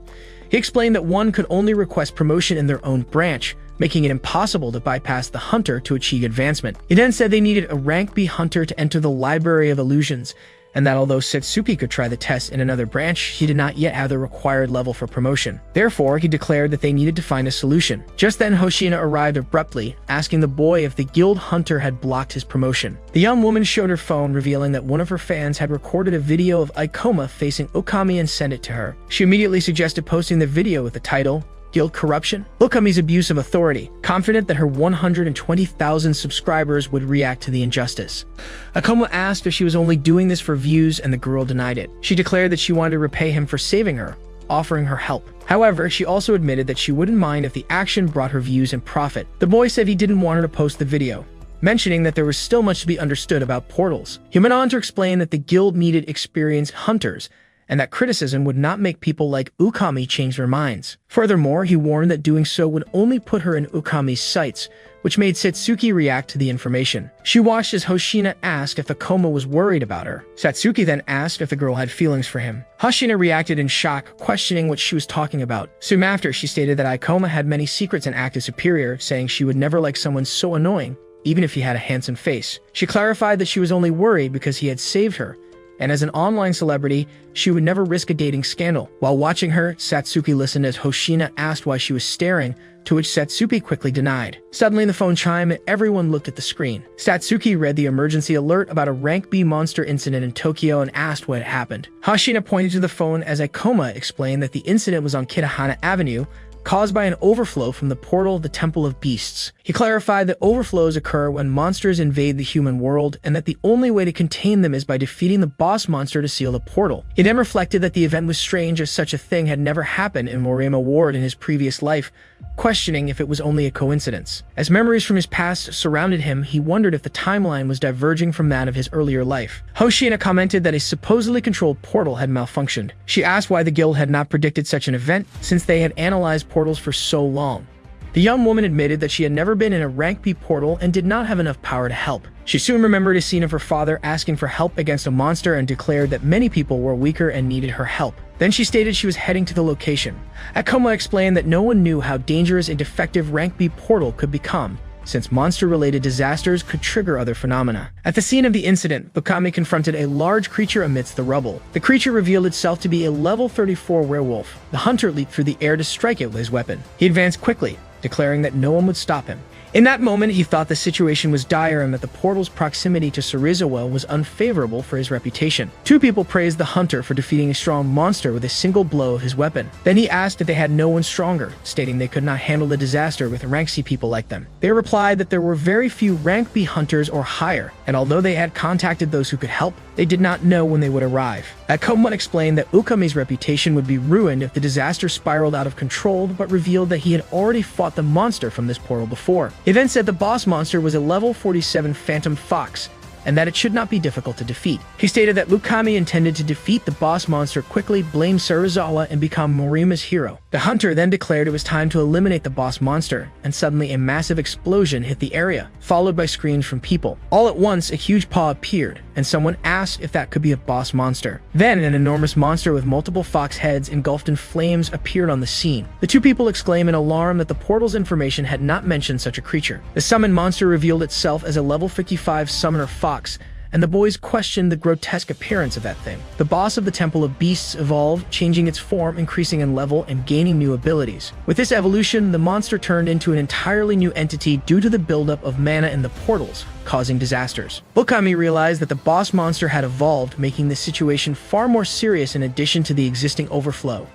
Speaker 1: He explained that one could only request promotion in their own branch, making it impossible to bypass the hunter to achieve advancement. He then said they needed a rank B hunter to enter the Library of Illusions, and that although Setsuki could try the test in another branch, he did not yet have the required level for promotion. Therefore, he declared that they needed to find a solution. Just then, Hoshina arrived abruptly, asking the boy if the guild hunter had blocked his promotion. The young woman showed her phone, revealing that one of her fans had recorded a video of Ikoma facing Okami and sent it to her. She immediately suggested posting the video with the title, Guild Corruption? Okami's abuse of authority, confident that her 120,000 subscribers would react to the injustice. Ikoma asked if she was only doing this for views, and the girl denied it. She declared that she wanted to repay him for saving her, offering her help. However, she also admitted that she wouldn't mind if the action brought her views and profit. The boy said he didn't want her to post the video, mentioning that there was still much to be understood about portals. He went on to explain that the guild needed experienced hunters, and that criticism would not make people like Ukami change their minds. Furthermore, he warned that doing so would only put her in Ukami's sights, which made Satsuki react to the information. She watched as Hoshina asked if Ikoma was worried about her. Satsuki then asked if the girl had feelings for him. Hoshina reacted in shock, questioning what she was talking about. Soon after, she stated that Ikoma had many secrets and acted superior, saying she would never like someone so annoying, even if he had a handsome face. She clarified that she was only worried because he had saved her, and as an online celebrity, she would never risk a dating scandal. While watching her, Satsuki listened as Hoshina asked why she was staring, to which Satsuki quickly denied. Suddenly, the phone chimed and everyone looked at the screen. Satsuki read the emergency alert about a rank B monster incident in Tokyo and asked what had happened. Hoshina pointed to the phone as Ikoma explained that the incident was on Kitahana Avenue, caused by an overflow from the portal of the Temple of Beasts. He clarified that overflows occur when monsters invade the human world, and that the only way to contain them is by defeating the boss monster to seal the portal. He then reflected that the event was strange, as such a thing had never happened in Morima Ward in his previous life, questioning if it was only a coincidence. As memories from his past surrounded him, he wondered if the timeline was diverging from that of his earlier life. Hoshina commented that a supposedly controlled portal had malfunctioned. She asked why the guild had not predicted such an event, since they had analyzed portals for so long. The young woman admitted that she had never been in a rank B portal and did not have enough power to help. She soon remembered a scene of her father asking for help against a monster and declared that many people were weaker and needed her help. Then she stated she was heading to the location. Ikoma explained that no one knew how dangerous a defective rank B portal could become, since monster-related disasters could trigger other phenomena. At the scene of the incident, Bukami confronted a large creature amidst the rubble. The creature revealed itself to be a level 34 werewolf. The hunter leaped through the air to strike it with his weapon. He advanced quickly, declaring that no one would stop him. In that moment, he thought the situation was dire and that the portal's proximity to Sarizawa was unfavorable for his reputation. Two people praised the hunter for defeating a strong monster with a single blow of his weapon. Then he asked if they had no one stronger, stating they could not handle the disaster with rank C people like them. They replied that there were very few rank B hunters or higher, and although they had contacted those who could help, they did not know when they would arrive. Ikoma explained that Ukami's reputation would be ruined if the disaster spiraled out of control, but revealed that he had already fought the monster from this portal before. He then said the boss monster was a level 47 phantom fox, and that it should not be difficult to defeat. He stated that Lukami intended to defeat the boss monster quickly, blame Sarizawa, and become Morima's hero. The hunter then declared it was time to eliminate the boss monster, and suddenly a massive explosion hit the area, followed by screams from people. All at once, a huge paw appeared, and someone asked if that could be a boss monster. Then, an enormous monster with multiple fox heads engulfed in flames appeared on the scene. The two people exclaimed in alarm that the portal's information had not mentioned such a creature. The summoned monster revealed itself as a level 55 summoner fox, and the boys questioned the grotesque appearance of that thing. The boss of the Temple of Beasts evolved, changing its form, increasing in level, and gaining new abilities. With this evolution, the monster turned into an entirely new entity due to the buildup of mana in the portals, causing disasters. Okami realized that the boss monster had evolved, making the situation far more serious in addition to the existing overflow.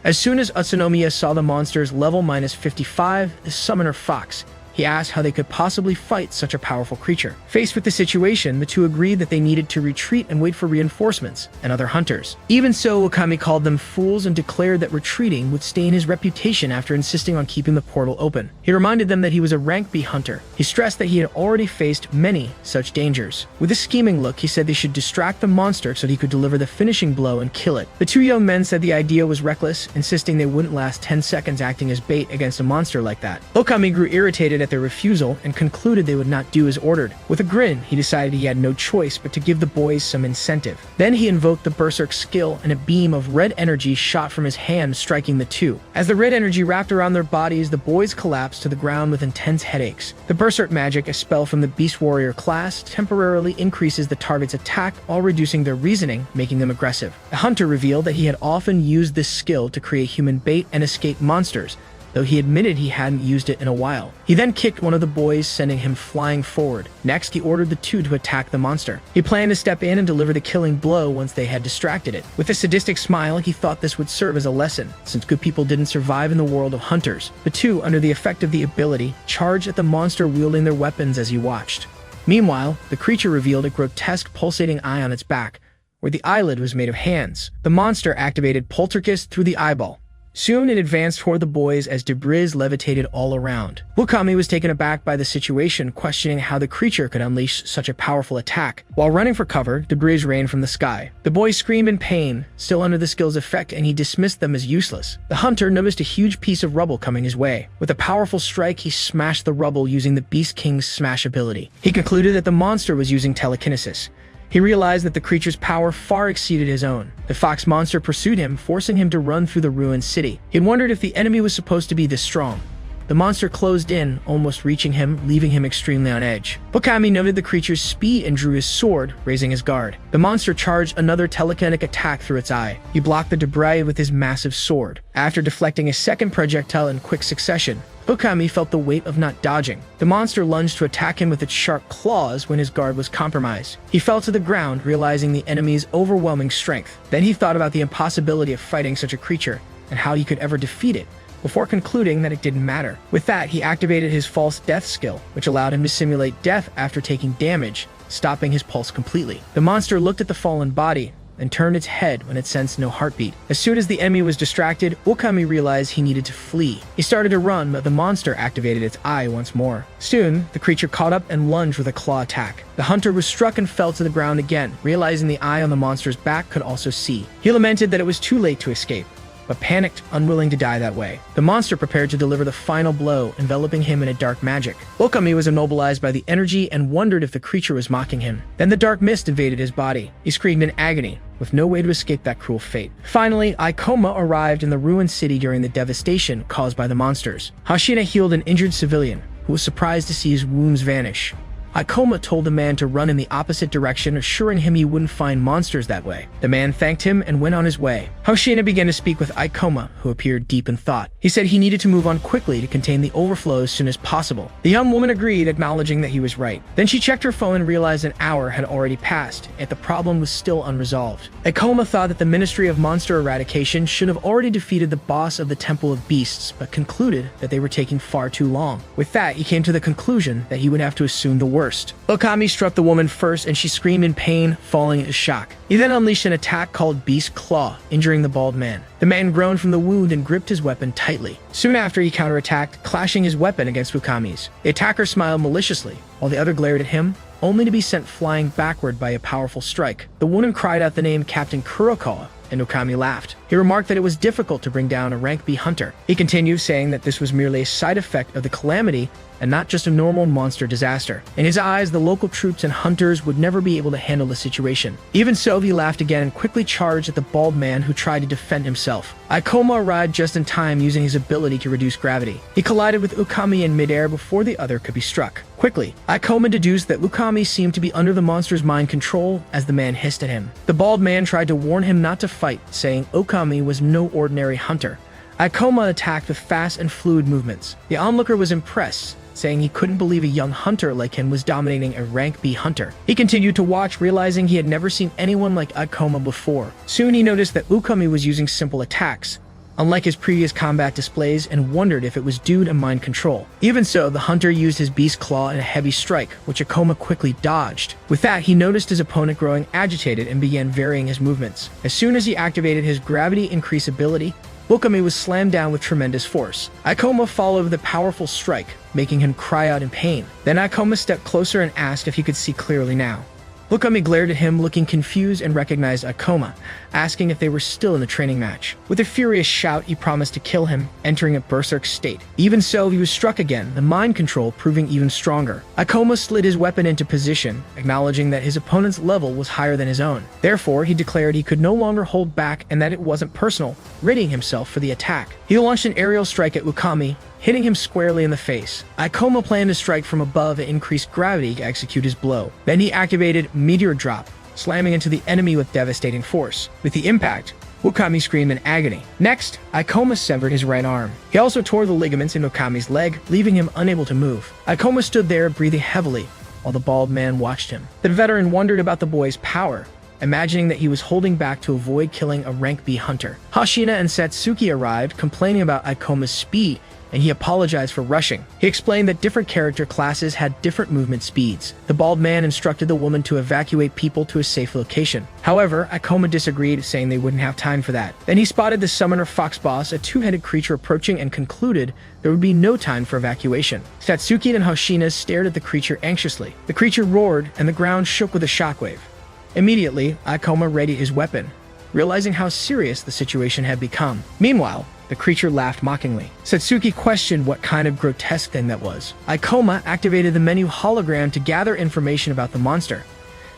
Speaker 1: As soon as Utsunomiya saw the monster's level -55, the summoner Fox, he asked how they could possibly fight such a powerful creature. Faced with the situation, the two agreed that they needed to retreat and wait for reinforcements and other hunters. Even so, Okami called them fools and declared that retreating would stain his reputation after insisting on keeping the portal open. He reminded them that he was a rank B hunter. He stressed that he had already faced many such dangers. With a scheming look, he said they should distract the monster so that he could deliver the finishing blow and kill it. The two young men said the idea was reckless, insisting they wouldn't last 10 seconds acting as bait against a monster like that. Okami grew irritated at their refusal and concluded they would not do as ordered. With a grin, he decided he had no choice but to give the boys some incentive. Then he invoked the Berserk skill, and a beam of red energy shot from his hand, striking the two. As the red energy wrapped around their bodies, the boys collapsed to the ground with intense headaches. The Berserk magic, a spell from the Beast Warrior class, temporarily increases the target's attack while reducing their reasoning, making them aggressive. The hunter revealed that he had often used this skill to create human bait and escape monsters, though he admitted he hadn't used it in a while. He then kicked one of the boys, sending him flying forward. Next, he ordered the two to attack the monster. He planned to step in and deliver the killing blow once they had distracted it. With a sadistic smile, he thought this would serve as a lesson, since good people didn't survive in the world of hunters. The two, under the effect of the ability, charged at the monster, wielding their weapons as he watched. Meanwhile, the creature revealed a grotesque pulsating eye on its back, where the eyelid was made of hands. The monster activated Poltergeist through the eyeball. Soon it advanced toward the boys as debris levitated all around. Okami was taken aback by the situation, questioning how the creature could unleash such a powerful attack. While running for cover, debris rained from the sky. The boys screamed in pain, still under the skill's effect, and he dismissed them as useless. The hunter noticed a huge piece of rubble coming his way. With a powerful strike, he smashed the rubble using the Beast King's smash ability. He concluded that the monster was using telekinesis. He realized that the creature's power far exceeded his own. The fox monster pursued him, forcing him to run through the ruined city. He wondered if the enemy was supposed to be this strong. The monster closed in, almost reaching him, leaving him extremely on edge. Okami noted the creature's speed and drew his sword, raising his guard. The monster charged another telekinetic attack through its eye. He blocked the debris with his massive sword. After deflecting a second projectile in quick succession, Okami felt the weight of not dodging. The monster lunged to attack him with its sharp claws when his guard was compromised. He fell to the ground, realizing the enemy's overwhelming strength. Then he thought about the impossibility of fighting such a creature and how he could ever defeat it, before concluding that it didn't matter. With that, he activated his false death skill, which allowed him to simulate death after taking damage, stopping his pulse completely. The monster looked at the fallen body and turned its head when it sensed no heartbeat. As soon as the enemy was distracted, Okami realized he needed to flee. He started to run, but the monster activated its eye once more. Soon, the creature caught up and lunged with a claw attack. The hunter was struck and fell to the ground again, realizing the eye on the monster's back could also see. He lamented that it was too late to escape, but panicked, unwilling to die that way. The monster prepared to deliver the final blow, enveloping him in a dark magic. Okami was immobilized by the energy and wondered if the creature was mocking him. Then the dark mist invaded his body. He screamed in agony, with no way to escape that cruel fate. Finally, Ikoma arrived in the ruined city during the devastation caused by the monsters. Hashina healed an injured civilian, who was surprised to see his wounds vanish. Ikoma told the man to run in the opposite direction, assuring him he wouldn't find monsters that way. The man thanked him and went on his way. Hoshina began to speak with Ikoma, who appeared deep in thought. He said he needed to move on quickly to contain the overflow as soon as possible. The young woman agreed, acknowledging that he was right. Then she checked her phone and realized an hour had already passed, yet the problem was still unresolved. Ikoma thought that the Ministry of Monster Eradication should have already defeated the boss of the Temple of Beasts, but concluded that they were taking far too long. With that, he came to the conclusion that he would have to assume the worst. Okami struck the woman first, and she screamed in pain, falling in shock. He then unleashed an attack called Beast Claw, injuring the bald man. The man groaned from the wound and gripped his weapon tightly. Soon after, he counterattacked, clashing his weapon against Okami's. The attacker smiled maliciously, while the other glared at him, only to be sent flying backward by a powerful strike. The woman cried out the name Captain Kurokawa, and Okami laughed. He remarked that it was difficult to bring down a rank B hunter. He continued, saying that this was merely a side effect of the calamity and not just a normal monster disaster. In his eyes, the local troops and hunters would never be able to handle the situation. Even so, he laughed again and quickly charged at the bald man who tried to defend himself. Ikoma arrived just in time using his ability to reduce gravity. He collided with Ukami in midair before the other could be struck. Quickly, Ikoma deduced that Ukami seemed to be under the monster's mind control as the man hissed at him. The bald man tried to warn him not to fight, saying Ukami was no ordinary hunter. Ikoma attacked with fast and fluid movements. The onlooker was impressed, saying he couldn't believe a young hunter like him was dominating a rank B hunter. He continued to watch, realizing he had never seen anyone like Ikoma before. Soon he noticed that Ukami was using simple attacks, unlike his previous combat displays, and wondered if it was due to mind control. Even so, the hunter used his beast claw in a heavy strike, which Ikoma quickly dodged. With that, he noticed his opponent growing agitated and began varying his movements. As soon as he activated his gravity increase ability, Ukami was slammed down with tremendous force. Ikoma followed with a powerful strike, making him cry out in pain. Then Ikoma stepped closer and asked if he could see clearly now. Ukami glared at him, looking confused, and recognized Ikoma, asking if they were still in the training match. With a furious shout, he promised to kill him, entering a berserk state. Even so, he was struck again, the mind control proving even stronger. Ikoma slid his weapon into position, acknowledging that his opponent's level was higher than his own. Therefore, he declared he could no longer hold back and that it wasn't personal, readying himself for the attack. He launched an aerial strike at Ukami, hitting him squarely in the face. Ikoma planned to strike from above and increase gravity to execute his blow. Then he activated Meteor Drop, slamming into the enemy with devastating force. With the impact, Ukami screamed in agony. Next, Ikoma severed his right arm. He also tore the ligaments in Ukami's leg, leaving him unable to move. Ikoma stood there, breathing heavily, while the bald man watched him. The veteran wondered about the boy's power, imagining that he was holding back to avoid killing a rank B hunter. Hashina and Satsuki arrived, complaining about Ikoma's speed, and he apologized for rushing. He explained that different character classes had different movement speeds. The bald man instructed the woman to evacuate people to a safe location. However, Ikoma disagreed, saying they wouldn't have time for that. Then he spotted the summoner fox boss, a two-headed creature, approaching, and concluded there would be no time for evacuation. Satsuki and Hoshina stared at the creature anxiously. The creature roared, and the ground shook with a shockwave. Immediately, Ikoma readied his weapon, realizing how serious the situation had become. Meanwhile, the creature laughed mockingly. Satsuki questioned what kind of grotesque thing that was. Ikoma activated the menu hologram to gather information about the monster.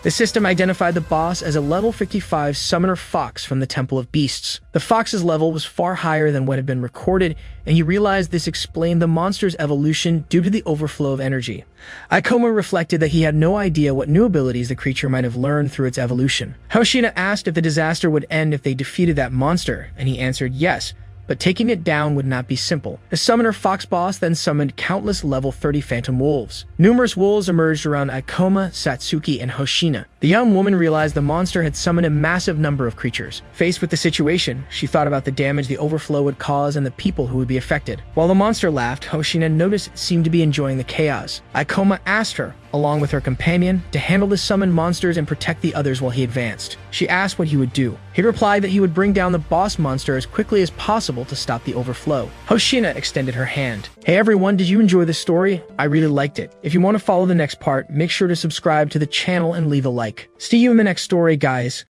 Speaker 1: The system identified the boss as a level 55 summoner fox from the Temple of Beasts. The fox's level was far higher than what had been recorded, and he realized this explained the monster's evolution due to the overflow of energy. Ikoma reflected that he had no idea what new abilities the creature might have learned through its evolution. Hoshina asked if the disaster would end if they defeated that monster, and he answered yes, but taking it down would not be simple. The summoner fox boss then summoned countless level 30 phantom wolves. Numerous wolves emerged around Ikoma, Satsuki, and Hoshina. The young woman realized the monster had summoned a massive number of creatures. Faced with the situation, she thought about the damage the overflow would cause and the people who would be affected. While the monster laughed, Hoshina noticed it seemed to be enjoying the chaos. Ikoma asked her, along with her companion, to handle the summoned monsters and protect the others while he advanced. She asked what he would do. He replied that he would bring down the boss monster as quickly as possible to stop the overflow. Hoshina extended her hand. Hey everyone, did you enjoy this story? I really liked it. If you want to follow the next part, make sure to subscribe to the channel and leave a like. See you in the next story, guys.